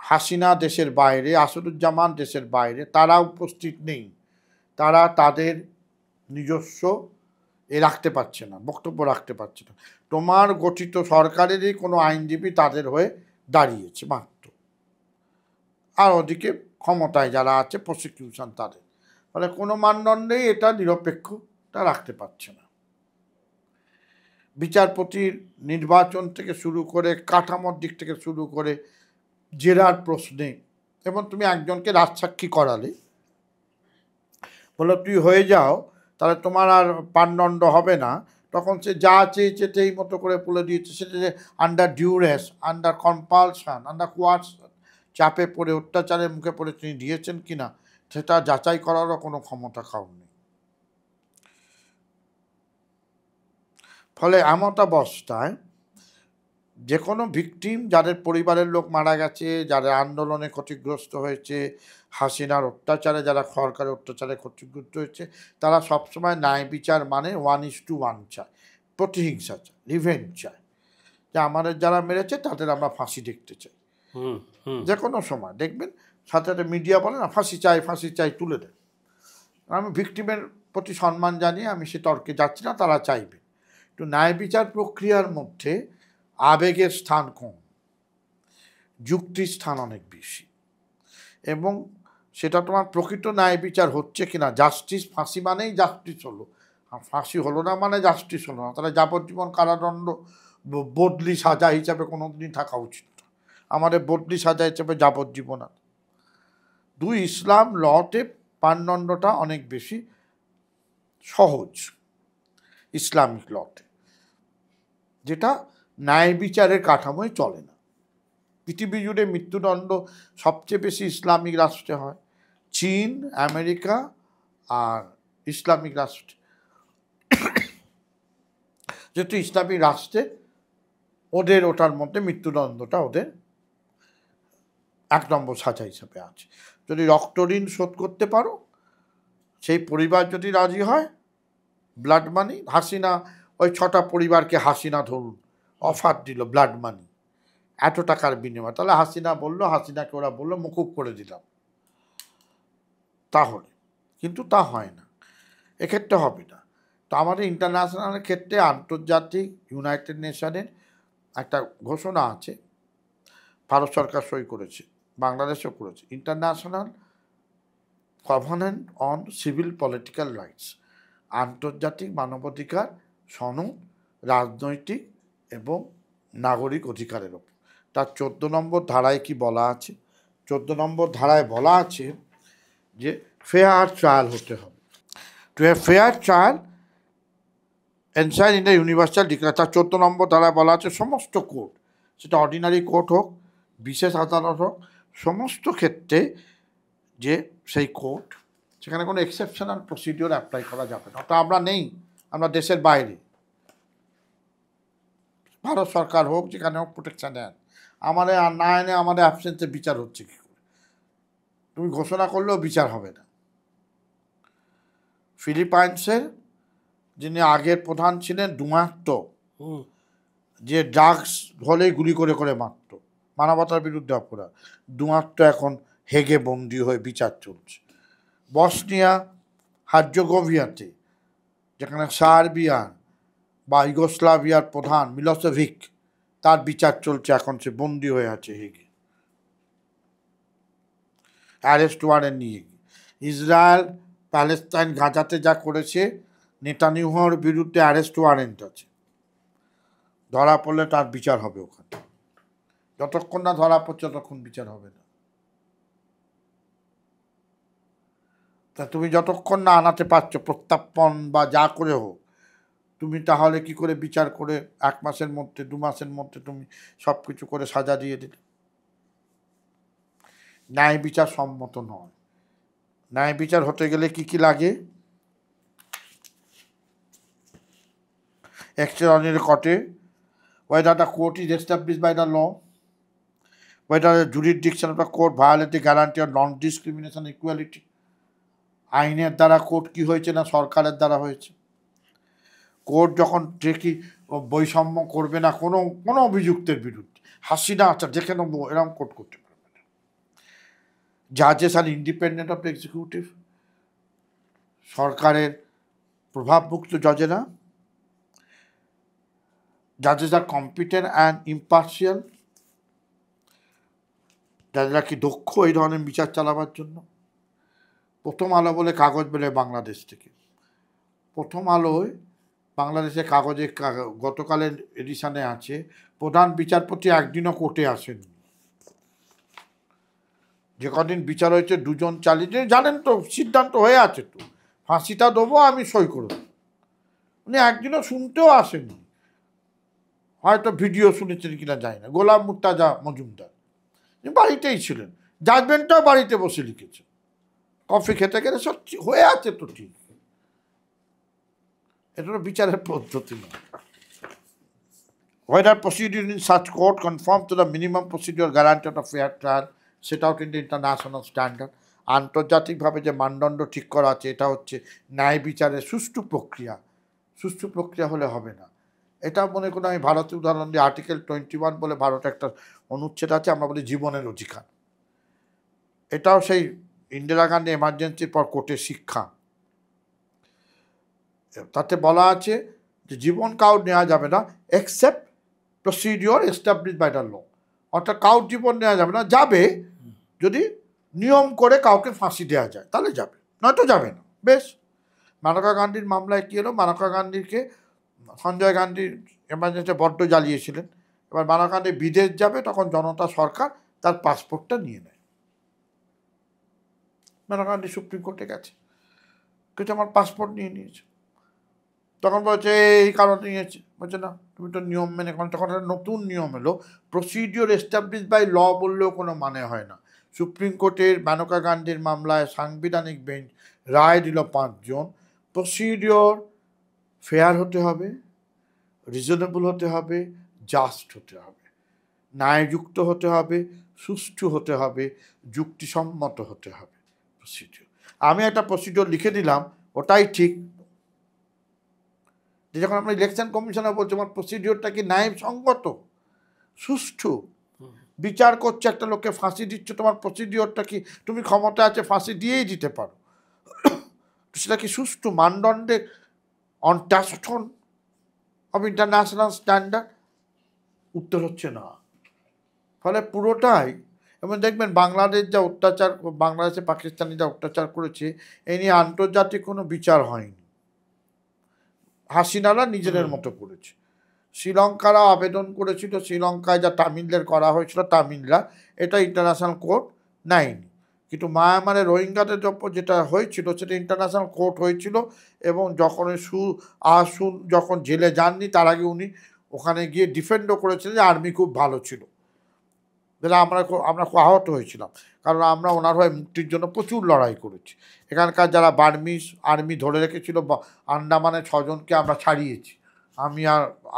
Speaker 2: হাসিনা দেশের বাইরে, আসাদুজ্জামান দেশের বাইরে, তারা উপস্থিত নেই, তারা তাদের নিজস্ব রাখতে পারছে না, বক্তব্য রাখতে পারছে না। তোমার গঠিত সরকারেরই কোনো আইনজীবী তাদের হয়ে দাঁড়িয়েছে মাত্র, আর ওদিকে ক্ষমতায় যারা আছে প্রসিকিউশন তাদের, ফলে কোনো মানদণ্ডেই এটা নিরপেক্ষতা রাখতে পারছে না। বিচারপতির নির্বাচন থেকে শুরু করে, কাঠামোর দিক থেকে শুরু করে, জেরার প্রশ্নে, এবং তুমি একজনকে রাজসাক্ষী করালে, বলো তুই হয়ে যাও, তাহলে তোমার আর পানদণ্ড হবে না, তখন সে যা চেয়েছে সেই মতো করে বলে দিয়েছে। সেটা যে আন্ডার ডিউরেস, আন্ডার কম্পালশন, আন্ডার কোয়ার্সন, চাপে পড়ে, অত্যাচারের মুখে পড়ে তিনি দিয়েছেন কিনা সেটা যাচাই করারও কোনো ক্ষমতা কাউ নেই। ফলে এমত অবস্থায় যে কোনো ভিকটিম, যাদের পরিবারের লোক মারা গেছে, যারা আন্দোলনে ক্ষতিগ্রস্ত হয়েছে, হাসিনার অত্যাচারে, যারা সরকারের অত্যাচারে ক্ষতিগ্রস্ত হয়েছে, তারা সবসময় ন্যায় বিচার মানে 1:1 চায়, প্রতিহিংসা চায়, রিভেঞ্জ চায়, যে আমাদের যারা মেরেছে তাদের আমরা ফাঁসি দেখতে চাই। যে কোনো সময় দেখবেন সাথে সাথে মিডিয়া বলে না ফাঁসি চাই, ফাঁসি চাই, তুলে দেয়। আমি ভিকটিমের প্রতি সম্মান জানিয়ে আমি সে তর্কে যাচ্ছি না, তারা চাইবে। তো ন্যায় বিচার প্রক্রিয়ার মধ্যে আবেগের স্থান কম, যুক্তির স্থান অনেক বেশি, এবং সেটা তোমার প্রকৃত ন্যায় বিচার হচ্ছে কিনা। জাস্টিস, ফাঁসি মানেই জাস্টিস হলো, আর ফাঁসি হলো না মানে জাস্টিস হলো না, তাহলে যাবজ্জীবন কারাদণ্ড বদলি সাজা হিসাবে কোনো দিন থাকা উচিত না। আমাদের বদলি সাজা হিসাবে যাবজ্জীবন। দুই, ইসলাম লতে পানদণ্ডটা অনেক বেশি সহজ ইসলামিক লতে, যেটা ন্যায় বিচারের কাঠামোয় চলে না। পৃথিবী জুড়ে মৃত্যুদণ্ড সবচেয়ে বেশি ইসলামিক রাষ্ট্রে হয়, চীন, আমেরিকা আর ইসলামিক রাষ্ট্রে। যেহেতু ইসলামিক রাষ্ট্রে ওদের ওটার মধ্যে মৃত্যুদণ্ডটা ওদের 1 নম্বর সাজা হিসাবে আছে। যদি রক্ত ঋণ শোধ করতে পারো, সেই পরিবার যদি রাজি হয়, ব্লাড মানি, হাসিনা ওই 6টা পরিবারকে হাসিনা ধরুন অফার দিল ব্লাড মানি এত টাকার বিনিময়, তাহলে হাসিনা বললো, হাসিনাকে ওরা বললো মকুব করে দিলাম, তাহলে। কিন্তু তা হয় না, এক্ষেত্রে হবে না। তো আমাদের ইন্টারন্যাশনাল ক্ষেত্রে আন্তর্জাতিক ইউনাইটেড নেশনের একটা ঘোষণা আছে, ভারত সরকার সই করেছে, বাংলাদেশও করেছে, international covenant on civil political rights, আন্তর্জাতিক মানবাধিকার সনদ রাজনৈতিক এবং নাগরিক অধিকারের ওপর। তার 14 নম্বর ধারায় কি বলা আছে? 14 নম্বর ধারায় বলা আছে যে ফেয়ার ট্রায়াল হতে হবে। To have fair trial enshrine in the universal declaration, তার 14 নম্বর ধারায় বলা আছে সমস্ত কোর্ট, সেটা অর্ডিনারি কোর্ট হোক, বিশেষ আদালত হোক, সমস্ত ক্ষেত্রে যে সেই কোর্ট, সেখানে কোনো এক্সেপশনাল প্রসিডিওর অ্যাপ্লাই করা যাবে না। ওটা আমরা নেই, আমরা দেশের বাইরে, ভারত সরকার হোক যেখানে হোক প্রোটেকশান দেন, আমাদের না এনে আমাদের অ্যাবসেন্সে বিচার হচ্ছে কী করে? তুমি ঘোষণা করলেও বিচার হবে না। ফিলিপাইন্সের যিনি আগের প্রধান ছিলেন ডুমার্তো, যে ড্রাগস হলেই গুলি করে করে মারত, মানবতার বিরুদ্ধে অপরাধ, ডুমার্তো এখন হেগে বন্দী হয়ে বিচার চলছে। বসনিয়া হার্জেগোভিনাতে, যেখানে সার্বিয়া বা ইউগোস্লাভিয়ার প্রধান মিলোসেভিক, তার বিচার চলছে, এখন সে বন্দী হয়ে আছে হেগে, অ্যারেস্ট ওয়ারেন্ট নিয়ে। ইসরায়েল প্যালেস্তাইন গাজাতে যা করেছে, নেতানিয়াহুর বিরুদ্ধে অ্যারেস্ট ওয়ারেন্ট আছে, ধরা পড়লে তার বিচার হবে ওখানে, যতক্ষণ না ধরা পড়ছে ততক্ষণ বিচার হবে না। তা তুমি যতক্ষণ না আনাতে পারছো প্রত্যাপন বা যা করে হোক, তুমি তাহলে কি করে বিচার করে 1 মাসের মধ্যে 2 মাসের মধ্যে তুমি সব কিছু করে সাজা দিয়ে দিলে? ন্যায় বিচার সম্মত নয়। ন্যায় বিচার হতে গেলে কি কি লাগে? extraordinary court, whether the court is established by the law, whether the jurisdiction of the court violates the guarantee of non-discrimination equality, আইনের দ্বারা কোর্ট কি হয়েছে না সরকারের দ্বারা হয়েছে। কোর্ট যখন দেখি বৈষম্য করবে না কোনো কোনো অভিযুক্তের বিরুদ্ধে, হাসিনা আচ্ছা দেখে নেবো, এরকম কোর্ট করতে পারবে না। জাজেস আর ইন্ডিপেন্ডেন্ট অফ এক্সিকিউটিভ, সরকারের প্রভাবমুক্ত Jazeera. জাজেস R competent and impartial, যারা কি দক্ষ এই ধরনের বিচার চালাবার জন্য। প্রথম আলো বলে কাগজ বেরোয় বাংলাদেশ থেকে। প্রথম আলোয় বাংলাদেশের কাগজে গতকালের এডিশনে আছে, প্রধান বিচারপতি একদিনও কোর্টে আসেনি। যে কদিন বিচার হয়েছে 2 জন 40 জন, জানেন তো সিদ্ধান্ত হয়ে আছে, তো ফাঁসিটা দেবো আমি সই করব, উনি একদিনও শুনতেও আসেনি। হয়তো ভিডিও শুনেছেন কিনা যায় না। গোলাম মুর্তাজা মজুমদার বাড়িতেই ছিলেন, জাজমেন্টটাও বাড়িতে বসে লিখেছেন, কফি খেতে খেতে সব হয়ে আছে তো ঠিক। এটা বিচারের পদ্ধতি নয়। Whether procedure in such court conform to the minimum procedure guarantee of a fair trial set out in the international standard, আন্তর্জাতিকভাবে যে মানদণ্ড ঠিক করা আছে এটা হচ্ছে ন্যায় বিচারের সুষ্ঠু প্রক্রিয়া। সুষ্ঠু প্রক্রিয়া হলে হবে না। এটা মনে করুন আমি ভারতের উদাহরণ দিই, আর্টিকেল 21 বলে ভারতে একটা অনুচ্ছেদ আছে, আমরা বলি জীবনের অধিকার। এটাও সেই ইন্দিরা গান্ধী এমার্জেন্সির পর কোর্টের শিক্ষা। তাতে বলা আছে যে জীবন কাউর নেওয়া যাবে না except procedure establish by the law, অর্থাৎ কাউর জীবন নেওয়া যাবে না, যাবে যদি নিয়ম করে কাউকে ফাঁসি দেওয়া যায় তাহলে যাবে, নয়তো যাবে না। বেশ, মানেকা গান্ধীর মামলায় কী হলো, মানেকা গান্ধীকে সঞ্জয় গান্ধী এমার্জেন্সি বড্ড জ্বালিয়েছিলেন। এবার মানেকা গান্ধী বিদেশ যাবে, তখন জনতা সরকার তার পাসপোর্টটা নিয়ে নেয়। মানেকা গান্ধী সুপ্রিম কোর্টে গেছে, কিন্তু আমার পাসপোর্ট নিয়ে নিয়েছে। তখন বলছে এই কারণে নিয়েছে, বলছে না তুমি তো নিয়ম মেনে। তখন একটা নতুন নিয়ম এলো, প্রসিডিওর এস্টাবলিশ বাই ল বললেও কোনো মানে হয় না। সুপ্রিম কোর্টের মানেকা গান্ধীর মামলায় সাংবিধানিক বেঞ্চ রায় দিল 5 জন, প্রসিডিওর ফেয়ার হতে হবে, রিজনেবল হতে হবে, জাস্ট হতে হবে, ন্যায়যুক্ত হতে হবে, সুষ্ঠু হতে হবে, যুক্তিসম্মত হতে হবে প্রসিডিওর। আমি একটা প্রসিডিওর লিখে দিলাম, ওটাই ঠিক। যখন আমরা ইলেকশন কমিশনার বলছি আমার প্রসিডিওরটা কি ন্যায়সঙ্গত, সুষ্ঠু, বিচার করছে একটা লোককে ফাঁসি দিচ্ছে, তোমার প্রসিডিওরটা কি, তুমি ক্ষমতা আছে ফাঁসি দিয়েই দিতে পারো, সেটা কি সুষ্ঠু মানদণ্ডে অন টাচস্টোন অফ ইন্টারন্যাশনাল স্ট্যান্ডার্ড? উত্তর হচ্ছে না। ফলে পুরোটাই, এবং দেখবেন বাংলাদেশ যা অত্যাচার, বাংলাদেশে পাকিস্তানি যা অত্যাচার করেছে, এই নিয়ে আন্তর্জাতিক কোনো বিচার হয়নি। হাসিনারা নিজেদের মতো করেছে। শ্রীলঙ্কারা আবেদন করেছিল, শ্রীলঙ্কায় যা তামিলদের করা হয়েছিল, তামিলরা এটা ইন্টারন্যাশনাল কোর্ট নেয়নি। কিন্তু মায়ানমারে রোহিঙ্গাদের যেটা হয়েছিল সেটা ইন্টারন্যাশনাল কোর্ট হয়েছিল, এবং যখন যখন জেলে যাননি তার আগে উনি ওখানে গিয়ে ডিফেন্ডও করেছিলেন যে আর্মি খুব ভালো ছিল। যেটা আমরা খুব আহত হয়েছিলাম, কারণ আমরা ওনার হয়ে মুক্তির জন্য প্রচুর লড়াই করেছি। এখানকার যারা বার্মিজ আর্মি ধরে রেখেছিল আন্দামানে 6 জনকে আমরা ছাড়িয়েছি,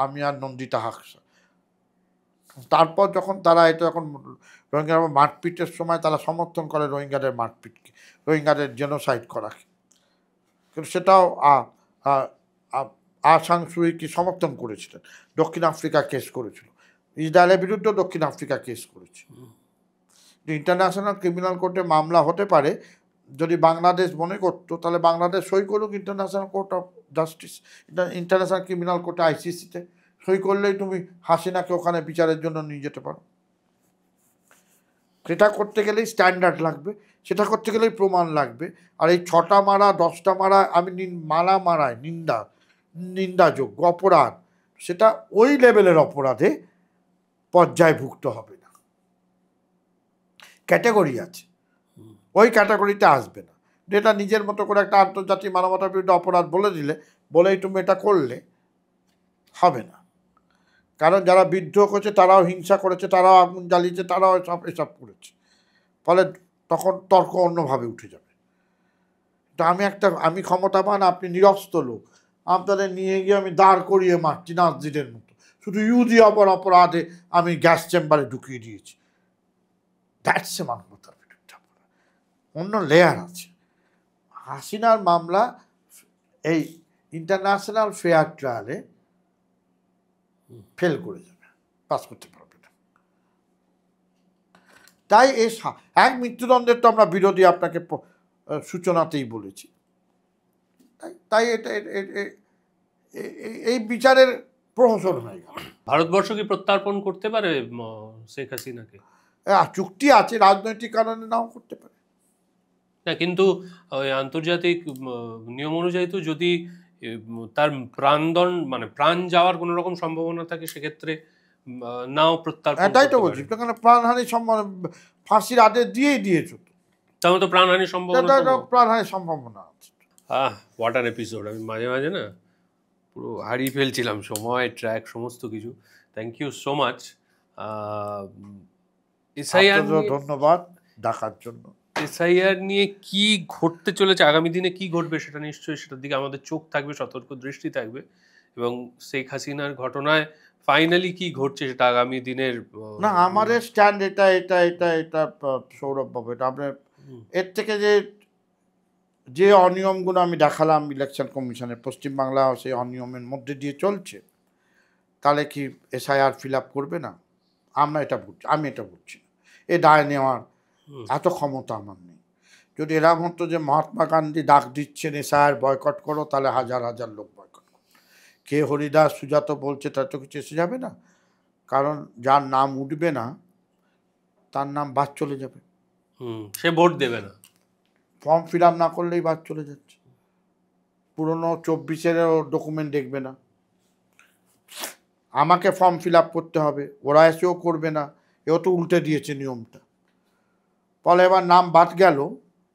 Speaker 2: আমি আর নন্দিতা হাকসা। তারপর যখন তারা এটা যখন রোহিঙ্গা মারপিটের সময় তারা সমর্থন করে রোহিঙ্গাদের মারপিটকে, রোহিঙ্গাদের জেনোসাইড করাকে, কিন্তু সেটাও আসাং সুইকে সমর্থন করেছিলেন। দক্ষিণ আফ্রিকা কেস করেছিল, ইসরায়েলের বিরুদ্ধেও দক্ষিণ আফ্রিকা কেস করেছে। ইন্টারন্যাশনাল ক্রিমিনাল কোর্টে মামলা হতে পারে যদি বাংলাদেশ মনে করতো, তাহলে বাংলাদেশ সই করুক international court of justice, international criminal কোর্টে আইসিসিতে সই করলেই তুমি হাসিনাকে ওখানে বিচারের জন্য নিয়ে যেতে পারো। সেটা করতে গেলেই স্ট্যান্ডার্ড লাগবে, সেটা করতে গেলেই প্রমাণ লাগবে। আর এই 6টা মারা 10টা মারা আমি মারায় নিন্দাযোগ্য অপরাধ, সেটা ওই লেভেলের অপরাধে পর্যায়ভুক্ত হবে না। ক্যাটাগরি আছে, ওই ক্যাটাগরিতে আসবে না। যেটা নিজের মতো করে একটা আন্তর্জাতিক মানবতার বিরুদ্ধে অপরাধ বলে দিলে, বলেই তুমি এটা করলে, হবে না। কারণ যারা বিদ্রোহ করেছে তারাও হিংসা করেছে, তারাও আগুন জ্বালিয়েছে, তারাও এসব করেছে। ফলে তখন তর্ক অন্যভাবে উঠে যাবে। তো আমি ক্ষমতাবান, আপনি নিরস্ত্র লোক, আপনাদের নিয়ে গিয়ে আমি দাঁড় করিয়ে মারছি নাজদিনের মতো, শুধু ইউদি অপরাধে আমি গ্যাস চেম্বারে ঢুকিয়ে দিয়েছি। দ্যাটস এ মানবতার বিরুদ্ধে অন্য লেয়ার আছে। হাসিনার মামলা এই ইন্টারন্যাশনাল ফেয়ার ট্রায়ালে ফেল করে যাবে, পাস করতে পারবে না। তাই এক মৃত্যুদণ্ডের তো আমরা বিরোধী, আপনাকে সূচনাতেই বলেছি। তাই এটা এই বিচারের প্রহসন হয়ে গেল।
Speaker 3: ভারতবর্ষ কি প্রত্যার্পণ করতে পারে শেখ হাসিনাকে?
Speaker 2: চুক্তি আছে, রাজনৈতিক কারণে নাও করতে পারে
Speaker 3: না, কিন্তু ওই আন্তর্জাতিক নিয়ম অনুযায়ী তো যদি তার প্রাণদণ্ড মানে প্রাণ যাওয়ার কোনো রকম সম্ভাবনা থাকে, সেক্ষেত্রে নাও প্রত্যার্পণ।
Speaker 2: তাই তো বলছি, সেখানে প্রাণহানি ফাঁসির আদেশ দিয়েছ,
Speaker 3: তাহলে তো প্রাণহানির
Speaker 2: প্রাণহানির সম্ভাবনা আছে।
Speaker 3: What an episode! আমি মাঝে মাঝে না পুরো হারিয়ে ফেলছিলাম সময়, ট্র্যাক, সমস্ত কিছু। Thank you so much. SIR
Speaker 2: ধন্যবাদ ডাকার জন্য।
Speaker 3: এসআইআর নিয়ে কি ঘটতে চলেছে, আগামী দিনে কি ঘটবে, সেটা নিশ্চয়ই, সেটার দিকে আমাদের চোখ থাকবে, সতর্ক দৃষ্টি থাকবে। এবং শেখ হাসিনার ঘটনায় ফাইনালি কি ঘটছে সেটা আগামী দিনের
Speaker 2: না, আমাদের স্ট্যান্ড এটা সৌরভ বাবু, এটা আপনার এর থেকে যে অনিয়মগুলো আমি দেখালাম ইলেকশন কমিশনের, পশ্চিমবাংলা সেই অনিয়মের মধ্যে দিয়ে চলছে, তাহলে কি এসআইআর ফিল আপ করবে না? আমি এটা বলছি না। এ দায় নেওয়ার এত ক্ষমতা আমার নেই। যদি এরা মতো যে মহাত্মা গান্ধী ডাক দিচ্ছেন এসআইআর বয়কট করো, তাহলে হাজার হাজার লোক বয়কট করো। কে হরিদাস সুজাত বলছে, তার তো কিছু এসে যাবে না। কারণ যার নাম উঠবে না তার নাম বাদ চলে যাবে,
Speaker 3: সে ভোট দেবে না।
Speaker 2: ফর্ম ফিল আপ না করলেই বাদ চলে যাচ্ছে। পুরনো 24-এর ডকুমেন্ট দেখবে না, আমাকে ফর্ম ফিল আপ করতে হবে, ওরা এসেও করবে না। এও তো উল্টে দিয়েছে নিয়মটা। ফলে এবার নাম বাদ গেল,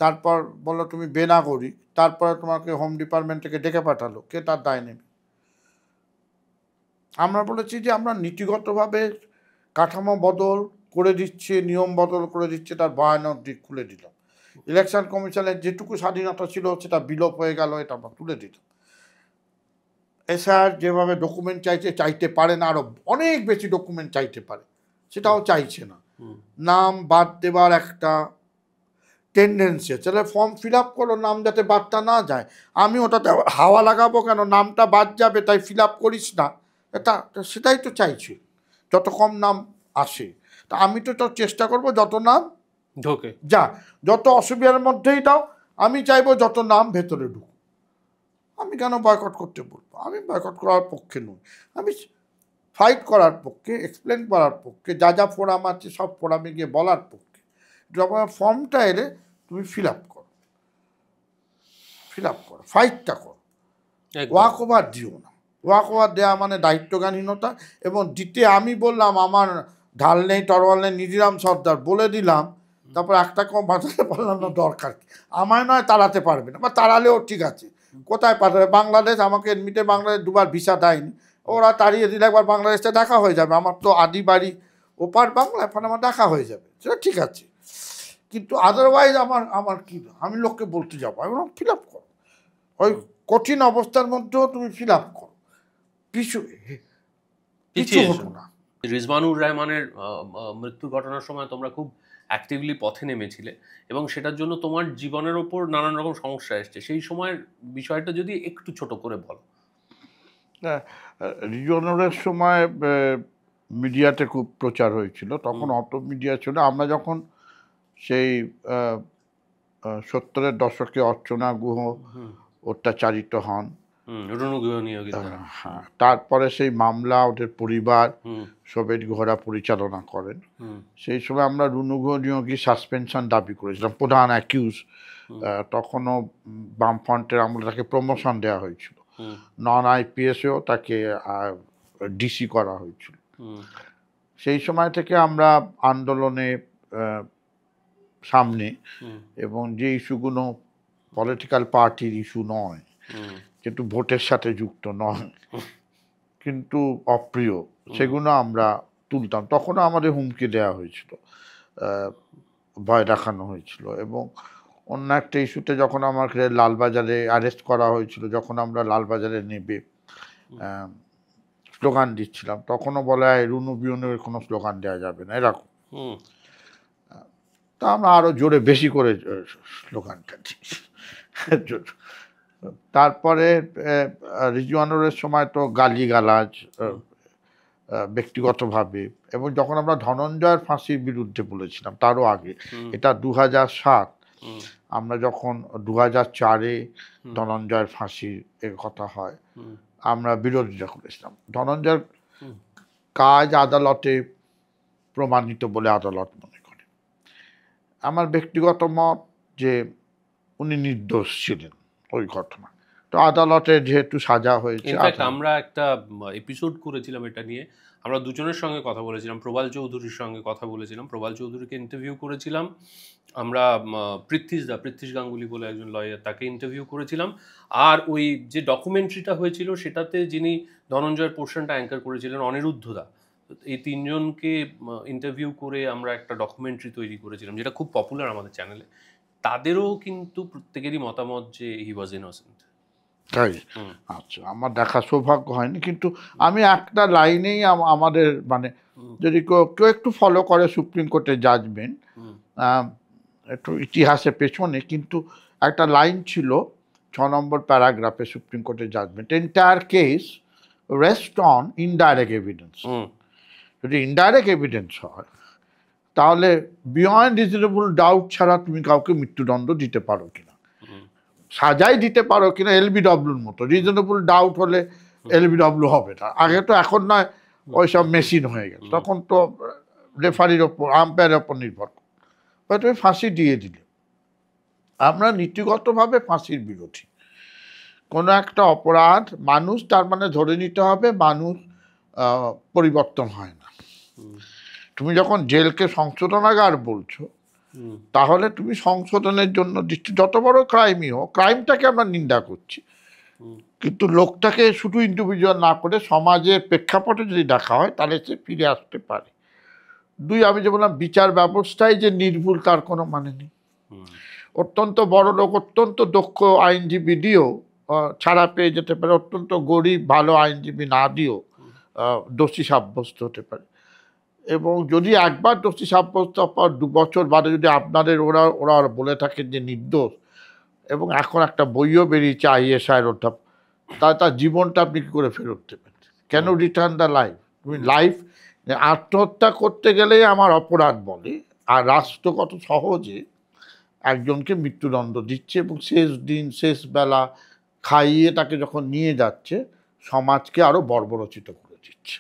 Speaker 2: তারপর বললো তুমি বেনাগরিক, তারপরে তোমাকে হোম ডিপার্টমেন্ট থেকে ডেকে পাঠালো, কে তার দায় নেবে? আমরা বলেছি যে আমরা নীতিগতভাবে কাঠামো বদল করে দিচ্ছি, নিয়ম বদল করে দিচ্ছে, তার ভয়ানক দিক খুলে দিলাম। ইলেকশন কমিশনের যেটুকু স্বাধীনতা ছিল সেটা বিলোপ হয়ে গেল, এটা আমরা তুলে দিলাম। এসআইআর যেভাবে ডকুমেন্ট চাইতে পারে না, আরো অনেক বেশি ডকুমেন্ট চাইতে পারে, সেটাও চাইছে না। নাম বাদ দেবার একটা টেন্ডেন্সি আছে, তাহলে ফর্ম ফিল আপ করো, নাম যাতে বাদটা না যায়। আমি ওটাতে হাওয়া লাগাবো কেন? নামটা বাদ যাবে তাই ফিল আপ করিস না, এটা সেটাই তো চাইছি, যত কম নাম আসে। তা আমি তো চেষ্টা করব যত নাম
Speaker 3: ঢোকে,
Speaker 2: যত অসুবিধার মধ্যেই দাও, আমি চাইবো যত নাম ভেতরে ঢুক। আমি কেন বয়কট করতে বলবো? আমি বয়কট করার পক্ষে নই, আমি ফাইট করার পক্ষে, এক্সপ্লেন করার পক্ষে, যা ফোরাম আছে সব ফোরামে গিয়ে বলার পক্ষে। যখন ফর্মটা এলে তুমি ফিল আপ করো, ফাইটটা করো, ওয়াক ওভার দিও না। ওয়াক ওভার দেওয়া মানে দায়িত্বজ্ঞানহীনতা। এবং দিতে আমি বললাম আমার ঢাল নেই, তরোয়াল নেই, নিধিরাম সর্দার বলে দিলাম, তারপর একটা কম বাঁচাতে পারলাম না, দরকার কি? আমায় নয় তাড়াতে পারবে না, বা তাড়ালেও ঠিক আছে, কোথায় পাঠাবে? বাংলাদেশ আমাকে এমনিতে বাংলাদেশ দুবার ভিসা দেয়নি, ওরা তাড়িয়ে দিলে একবার বাংলাদেশটা দেখা হয়ে যাবে। আমার তো আদি বাড়ি ওপার বাংলা, এখন আমার দেখা হয়ে যাবে, সেটা ঠিক আছে। কিন্তু আদারওয়াইজ আমার কি, আমি লোককে বলতে যাবো? আমি ফিল আপ করো, ওই কঠিন অবস্থার মধ্যেও তুমি ফিল আপ করো, পিছু হতো না।
Speaker 3: রিজওয়ানুর রহমানের মৃত্যুর ঘটনার সময় তোমরা খুব অ্যাক্টিভলি পথে নেমেছিলে এবং সেটার জন্য তোমার জীবনের ওপর নানান রকম সমস্যা এসছে। সেই সময়ের বিষয়টা যদি একটু ছোট করে বলো।
Speaker 2: রিজওয়ানুরের সময় মিডিয়াতে খুব প্রচার হয়েছিল, তখন অত মিডিয়া ছিল। আমরা যখন সেই 70-এর দশকে অর্চনা গুহ অত্যাচারিত হন, হ্যাঁ, তারপরে সেই মামলা ওদের পরিবার সোভিয়েত গুহরা পরিচালনা করেন। সেই সময় আমরা রুনু গুহ নিয়োগী সাসপেনশন দাবি করেছিলাম, প্রধান অ্যাকিউজ। তখনও বামফ্রন্টের আমলে তাকে প্রমোশন দেওয়া হয়েছিল, নন আইপিএসেও তাকে ডিসি করা হয়েছিল। সেই সময় থেকে আমরা আন্দোলনে সামনে, এবং যে ইস্যুগুলো পলিটিক্যাল পার্টির ইস্যু নয়, কিন্তু ভোটের সাথে যুক্ত নয়, কিন্তু অপ্রিয়, সেগুলো আমরা তুলতাম। তখনও আমাদের হুমকি দেওয়া হয়েছিল, ভয় দেখানো হয়েছিল। এবং অন্য একটা ইস্যুতে যখন আমাকে লালবাজারে অ্যারেস্ট করা হয়েছিল, যখন আমরা লালবাজারে নেবে স্লোগান দিচ্ছিলাম, তখনও বলা হয় রুনু বিউনের কোনো স্লোগান দেওয়া যাবে না, এরকম। তা আমরা আরো জোরে বেশি করে স্লোগানটা দিচ্ছি। তারপরে রিজওয়ানুরের সময় তো গালিগালাজ ব্যক্তিগতভাবে, এবং যখন আমরা ধনঞ্জয়ের ফাঁসির বিরুদ্ধে বলেছিলাম তারও আগে, এটা 2007, আমরা যখন 2004-এ ধনঞ্জয়ের ফাঁসির কথা হয়, আমরা বিরোধিতা করেছিলাম। ধনঞ্জয়ের কাজ আদালতে প্রমাণিত বলে আদালত মনে করে। আমার ব্যক্তিগত মত যে উনি নির্দোষ ছিলেন ওই ঘটনা। তো আদালতে যেহেতু সাজা হয়েছে,
Speaker 3: ইনফ্যাক্ট আমরা একটা এপিসোড করেছিলাম এটা নিয়ে, আমরা দুজনের সঙ্গে কথা বলেছিলাম, প্রবাল চৌধুরীর সঙ্গে কথা বলেছিলাম, প্রবাল চৌধুরীকে ইন্টারভিউ করেছিলাম আমরা, পৃথ্বীশ গাঙ্গুলি বলে একজন লয়ার, তাকে ইন্টারভিউ করেছিলাম। আর ওই যে ডকুমেন্টারিটা হয়েছিল সেটাতে যিনি ধনঞ্জয়ের পোর্শনটা অ্যাঙ্কার করেছিলেন অনিরুদ্ধ দা, এই তিনজনকে ইন্টারভিউ করে আমরা একটা ডকুমেন্টারি তৈরি করেছিলাম, যেটা খুব পপুলার আমাদের চ্যানেলে। তাদেরও কিন্তু প্রত্যেকেরই মতামত যে হি ওয়াজ ইনোসেন্ট।
Speaker 2: তাই? আচ্ছা, আমার দেখা সৌভাগ্য হয়নি, কিন্তু আমি একটা লাইনেই আমাদের মানে যদি কেউ একটু ফলো করে সুপ্রিম কোর্টের জাজমেন্ট, একটু ইতিহাসের পেছনে, কিন্তু একটা লাইন ছিল 6 নম্বর প্যারাগ্রাফে সুপ্রিম কোর্টের judgement, entire case rest on indirect evidence. যদি ইনডাইরেক্ট এভিডেন্স হয় তাহলে বিয়ন্ড রিজনেবল ডাউট ছাড়া তুমি কাউকে মৃত্যুদণ্ড দিতে পারো কিনা, সাজাই দিতে পারো কিনা, এলবিডব্লিউর মতো। রিজনেবল ডাউট হলে এলবিডব্লিউ হবে না, আগে তো, এখন নয়, ওইসব মেশিন হয়ে গেছে, তখন তো রেফারির ওপর, আম্পায়ারের ওপর নির্ভর করে তুমি ফাঁসি দিয়ে দিলে। আমরা নীতিগতভাবে ফাঁসির বিরোধী। কোনো একটা অপরাধ মানুষ, তার মানে ধরে নিতে হবে মানুষ পরিবর্তন হয় না। তুমি যখন জেলকে সংশোধনাগার বলছো, তাহলে তুমি সংশোধনের জন্য যত বড় ক্রাইমই হোক, ক্রাইমটাকে আমরা নিন্দা করছি, কিন্তু লোকটাকে শুধু ইন্ডিভিজুয়াল না করে সমাজের প্রেক্ষাপটে যদি দেখা হয় তাহলে সে ফিরে আসতে পারে। দুই, আমি যে বললাম বিচার ব্যবস্থায় যে নির্ভুল তার কোনো মানে নেই। অত্যন্ত বড় লোক, অত্যন্ত দক্ষ আইনজীবী দিয়েও ছাড়া পেয়ে যেতে পারে, অত্যন্ত গরিব ভালো আইনজীবী না দিয়েও দোষী সাব্যস্ত হতে পারে। এবং যদি একবার দোষী সাব্যস্ত পর 2 বছর বাদে যদি আপনাদের ওরা বলে থাকেন যে নির্দোষ, এবং এখন একটা বইও বেরিয়েছে ISI-এর অধ্যাপ, তার জীবনটা আপনি কী করে ফেরত দেবেন? কেন রিটার্ন দ্য লাইফ? তুমি লাইফ, আত্মহত্যা করতে গেলেই আমার অপরাধ বলে, আর রাষ্ট্র কত সহজে একজনকে মৃত্যুদণ্ড দিচ্ছে, এবং শেষ দিন শেষ বেলা খাইয়ে তাকে যখন নিয়ে যাচ্ছে সমাজকে আরও বর্বরচিত করে দিচ্ছে।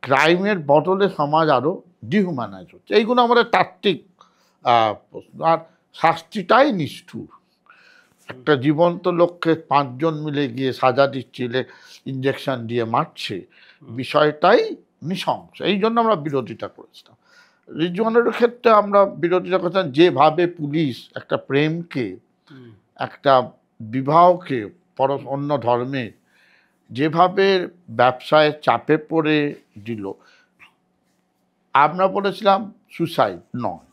Speaker 2: ক্রাইমের বদলে সমাজ আরও ডিহুম্যানাইজ হচ্ছে। এইগুলো আমাদের তাত্ত্বিক প্রশ্ন। আর শাস্তিটাই নিষ্ঠুর। একটা জীবন্ত লোককে 5 জন মিলে গিয়ে সাজা দিচ্ছিলে, ইঞ্জেকশন দিয়ে মারছে, বিষয়টাই নৃশংস। এই জন্য আমরা বিরোধিতা করেছিলাম। রিজওয়ানের ক্ষেত্রে আমরা বিরোধিতা করেছিলাম যেভাবে পুলিশ একটা প্রেমকে, একটা বিবাহকে, অন্য ধর্মে যেভাবে ব্যবসায় চাপে পড়ে দিল। আমরা বলেছিলাম সুসাইড নয়,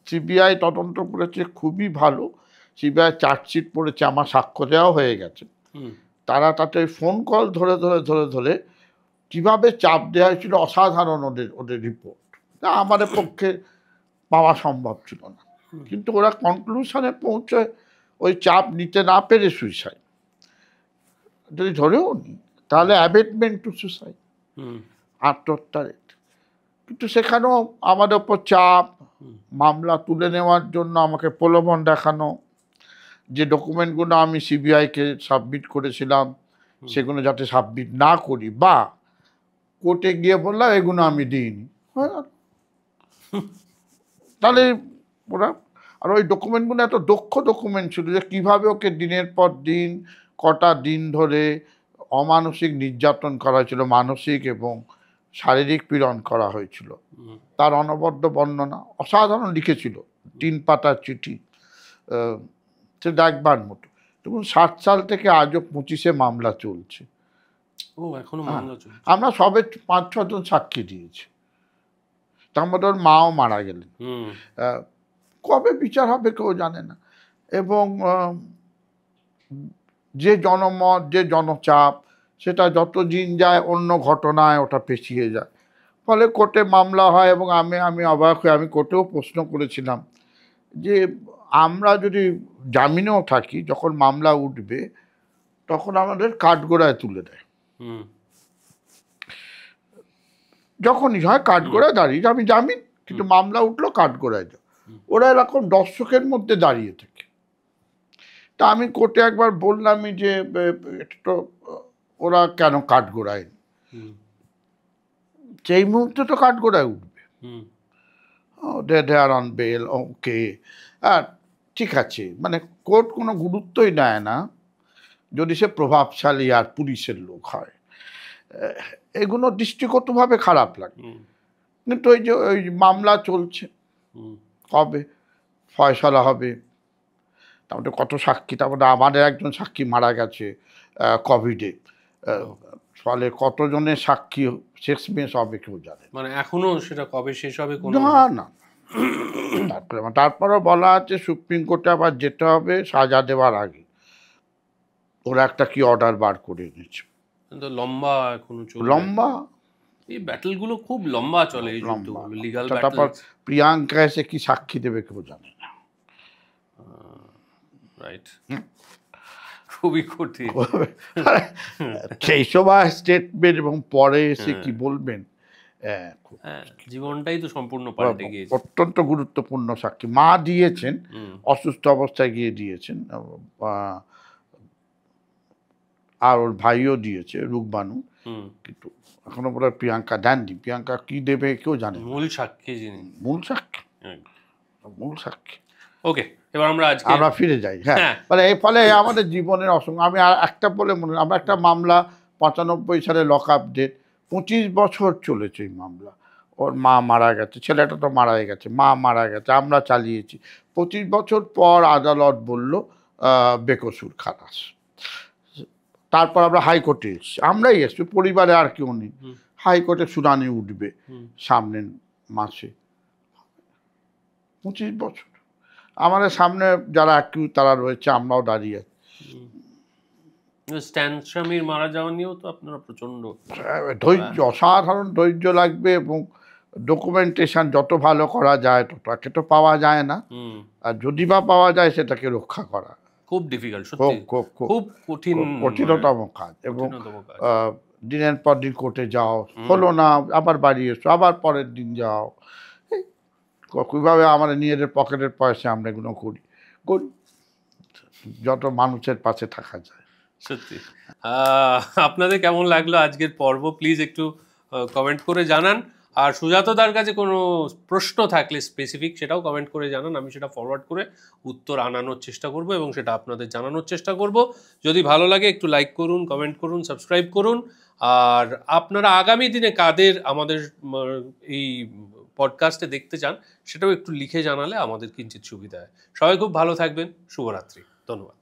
Speaker 2: সিবিআই তদন্ত করেছে, খুবই ভালো। সিবিআই চার্জশিট পড়েছে, আমার সাক্ষ্য দেওয়া হয়ে গেছে। তারা তাতে ফোন কল ধরে ধরে ধরে ধরে কীভাবে চাপ দেওয়া হয়েছিল, অসাধারণ ওদের রিপোর্ট, আমাদের পক্ষে পাওয়া সম্ভব ছিল না। কিন্তু ওরা কনক্লুশনে পৌঁছে ওই চাপ নিতে না পেরে সুইসাইড, যদি ধরেও নি তাহলে অ্যাবেটমেন্ট টু সুসাইড, আত্মহত্যার। কিন্তু সেখানেও আমাদের ওপর চাপ, মামলা তুলে নেওয়ার জন্য আমাকে প্রলোভন দেখানো, যে ডকুমেন্টগুলো আমি সিবিআইকে সাবমিট করেছিলাম সেগুলো যাতে সাবমিট না করি, বা কোর্টে গিয়ে বললাম এগুলো আমি দিইনি, তাহলে ওরা, আর ওই ডকুমেন্টগুলো এত দক্ষ ডকুমেন্ট ছিল যে কীভাবে ওকে দিনের পর দিন কটা দিন ধরে অমানসিক নির্যাতন করা হয়েছিল, মানসিক এবং শারীরিক পীড়ন করা হয়েছিল, তার অনবদ্য বর্ণনা অসাধারণ লিখেছিল, 3 পাতার চিঠি, সে দেখবার মতো। তখন 60 সাল থেকে আজও 25-এ মামলা চলছে,
Speaker 3: ও এখনো মামলা চলছে?
Speaker 2: আমরা সবে 5-6 জন সাক্ষী দিয়েছি, তার মধ্যে ওর মাও মারা গেলেন। কবে বিচার হবে কেউ জানে না। এবং যে জনমত, যে জনচাপ, সেটা যত দিন যায় অন্য ঘটনায় ওটা পেছিয়ে যায়, ফলে কোর্টে মামলা হয়। এবং আমি অবাক হয়ে আমি কোর্টেও প্রশ্ন করেছিলাম যে আমরা যদি জামিনেও থাকি, যখন মামলা উঠবে তখন আমাদের কাঠগোড়ায় তুলে দেয়। যখনই হয় কাঠগোড়ায় দাঁড়িয়ে আমি জামিন, কিন্তু মামলা উঠলো কাঠগোড়ায় যাও। ওরা এরকম দর্শকের মধ্যে দাঁড়িয়ে থাকে। তা আমি কোর্টে একবার বললামই যে এটা তো ওরা কেন কাঠগোড়ায়, সেই মুহূর্তে তো কাঠগোড়ায় উঠবে, দে আর অন বেল, ওকে ঠিক আছে। মানে কোর্ট কোনো গুরুত্বই নেয় না যদি সে প্রভাবশালী আর পুলিশের লোক হয়। এগুলো দৃষ্টিগতভাবে খারাপ লাগে। কিন্তু ওই মামলা চলছে, কবে ফয়সালা হবে, তারপরে কত সাক্ষী, তারপরে আমাদের একজন সাক্ষী মারা গেছে কোভিডে, ফলে কতজনের সাক্ষী শেষমেশ হবে কেউ জানে।
Speaker 3: মানে এখনো সেটা কবে শেষ হবে
Speaker 2: না। তারপরে বলা আছে সুপ্রিম কোর্টে আবার যেতে হবে সাজা দেওয়ার আগে। ওরা একটা কি অর্ডার বার করে নিচ্ছে,
Speaker 3: লম্বা এখনো চলবে।
Speaker 2: লম্বা
Speaker 3: এই ব্যাটলগুলো খুব লম্বা চলে, এই যুদ্ধগুলো, লিগ্যাল ব্যাটল।
Speaker 2: তারপর প্রিয়াঙ্কা এসে কি সাক্ষী দেবে কেউ জানে না।
Speaker 3: রাইট, খুবই কঠিন
Speaker 2: সেই সময় স্টেটমেন্ট এবং পরে এসে কি বলবেন।
Speaker 3: জীবনটাই তো সম্পূর্ণ পাল্টে গিয়েছে।
Speaker 2: অত্যন্ত গুরুত্বপূর্ণ সাক্ষী মা দিয়েছেন, অসুস্থ অবস্থায় গিয়ে দিয়েছেন, আর ওর ভাইও দিয়েছে রূপবানু, কিন্তু এখনো পরে প্রিয়াঙ্কা দেননি। প্রিয়াঙ্কা কি দেবে কেউ জানে।
Speaker 3: মূল সাক্ষী যিনি,
Speaker 2: মূল সাক্ষী।
Speaker 3: ওকে, এবার আমরা
Speaker 2: ফিরে যাই। হ্যাঁ, মানে এই ফলে আমাদের জীবনের অসংখ্য, আমি আর একটা বলে মনে, আমরা একটা মামলা 95 সালে লক আপ ডেট, 25 বছর চলেছে এই মামলা। ওর মা মারা গেছে, ছেলেটা তো মারাই গেছে, মা মারা গেছে, আমরা চালিয়েছি। 25 বছর পর আদালত বলল বেকসুর, খালাস। তারপর আমরা হাইকোর্টে এসছি, আমরাই এসছি, পরিবারে আর কেউ নেই। হাইকোর্টে শুনানি উঠবে সামনের মাসে। 25 বছর আমাদের সামনে যারা অ্যাকিউজ তারা রয়েছে, আমরাও দাঁড়িয়ে আছি।
Speaker 3: স্ট্যান স্বামীর মারা যাওয়া নিয়েও তো আপনারা প্রচন্ড
Speaker 2: ধৈর্য, অসাধারণ ধৈর্য লাগবে, এবং ডকুমেন্টেশন যত ভালো করা যায় ততটাকে তো পাওয়া যায় না, আর যদি বা পাওয়া যায় সেটাকে রক্ষা করা
Speaker 3: খুব ডিফিকাল্ট, সত্যি খুব
Speaker 2: কঠিনতম কাজ। এবং দিনের পর দিন কোর্টে যাও, হলো না, আবার বাড়ি এসো, আবার পরের দিন যাও, কীভাবে আমাদের নিজেদের পকেটের পয়সা আমরা এগুলো করি, যত মানুষের পাশে থাকা যায়।
Speaker 3: সত্যি। আপনাদের কেমন লাগলো আজকের পর্ব, প্লিজ একটু কমেন্ট করে জানান। আর সুজাতদার কাছে কোনো প্রশ্ন থাকলে স্পেসিফিক, সেটাও কমেন্ট করে জানান, আমি সেটা ফরওয়ার্ড করে উত্তর আনানোর চেষ্টা করব এবং সেটা আপনাদের জানানোর চেষ্টা করব। যদি ভালো লাগে একটু লাইক করুন, কমেন্ট করুন, সাবস্ক্রাইব করুন। আর আপনারা আগামী দিনে কাদের আমাদের এই পডকাস্টে দেখতে চান সেটাও একটু লিখে জানালে আমাদের কিঞ্চিত সুবিধা হয়। সবাই খুব ভালো থাকবেন, শুভরাত্রি, ধন্যবাদ।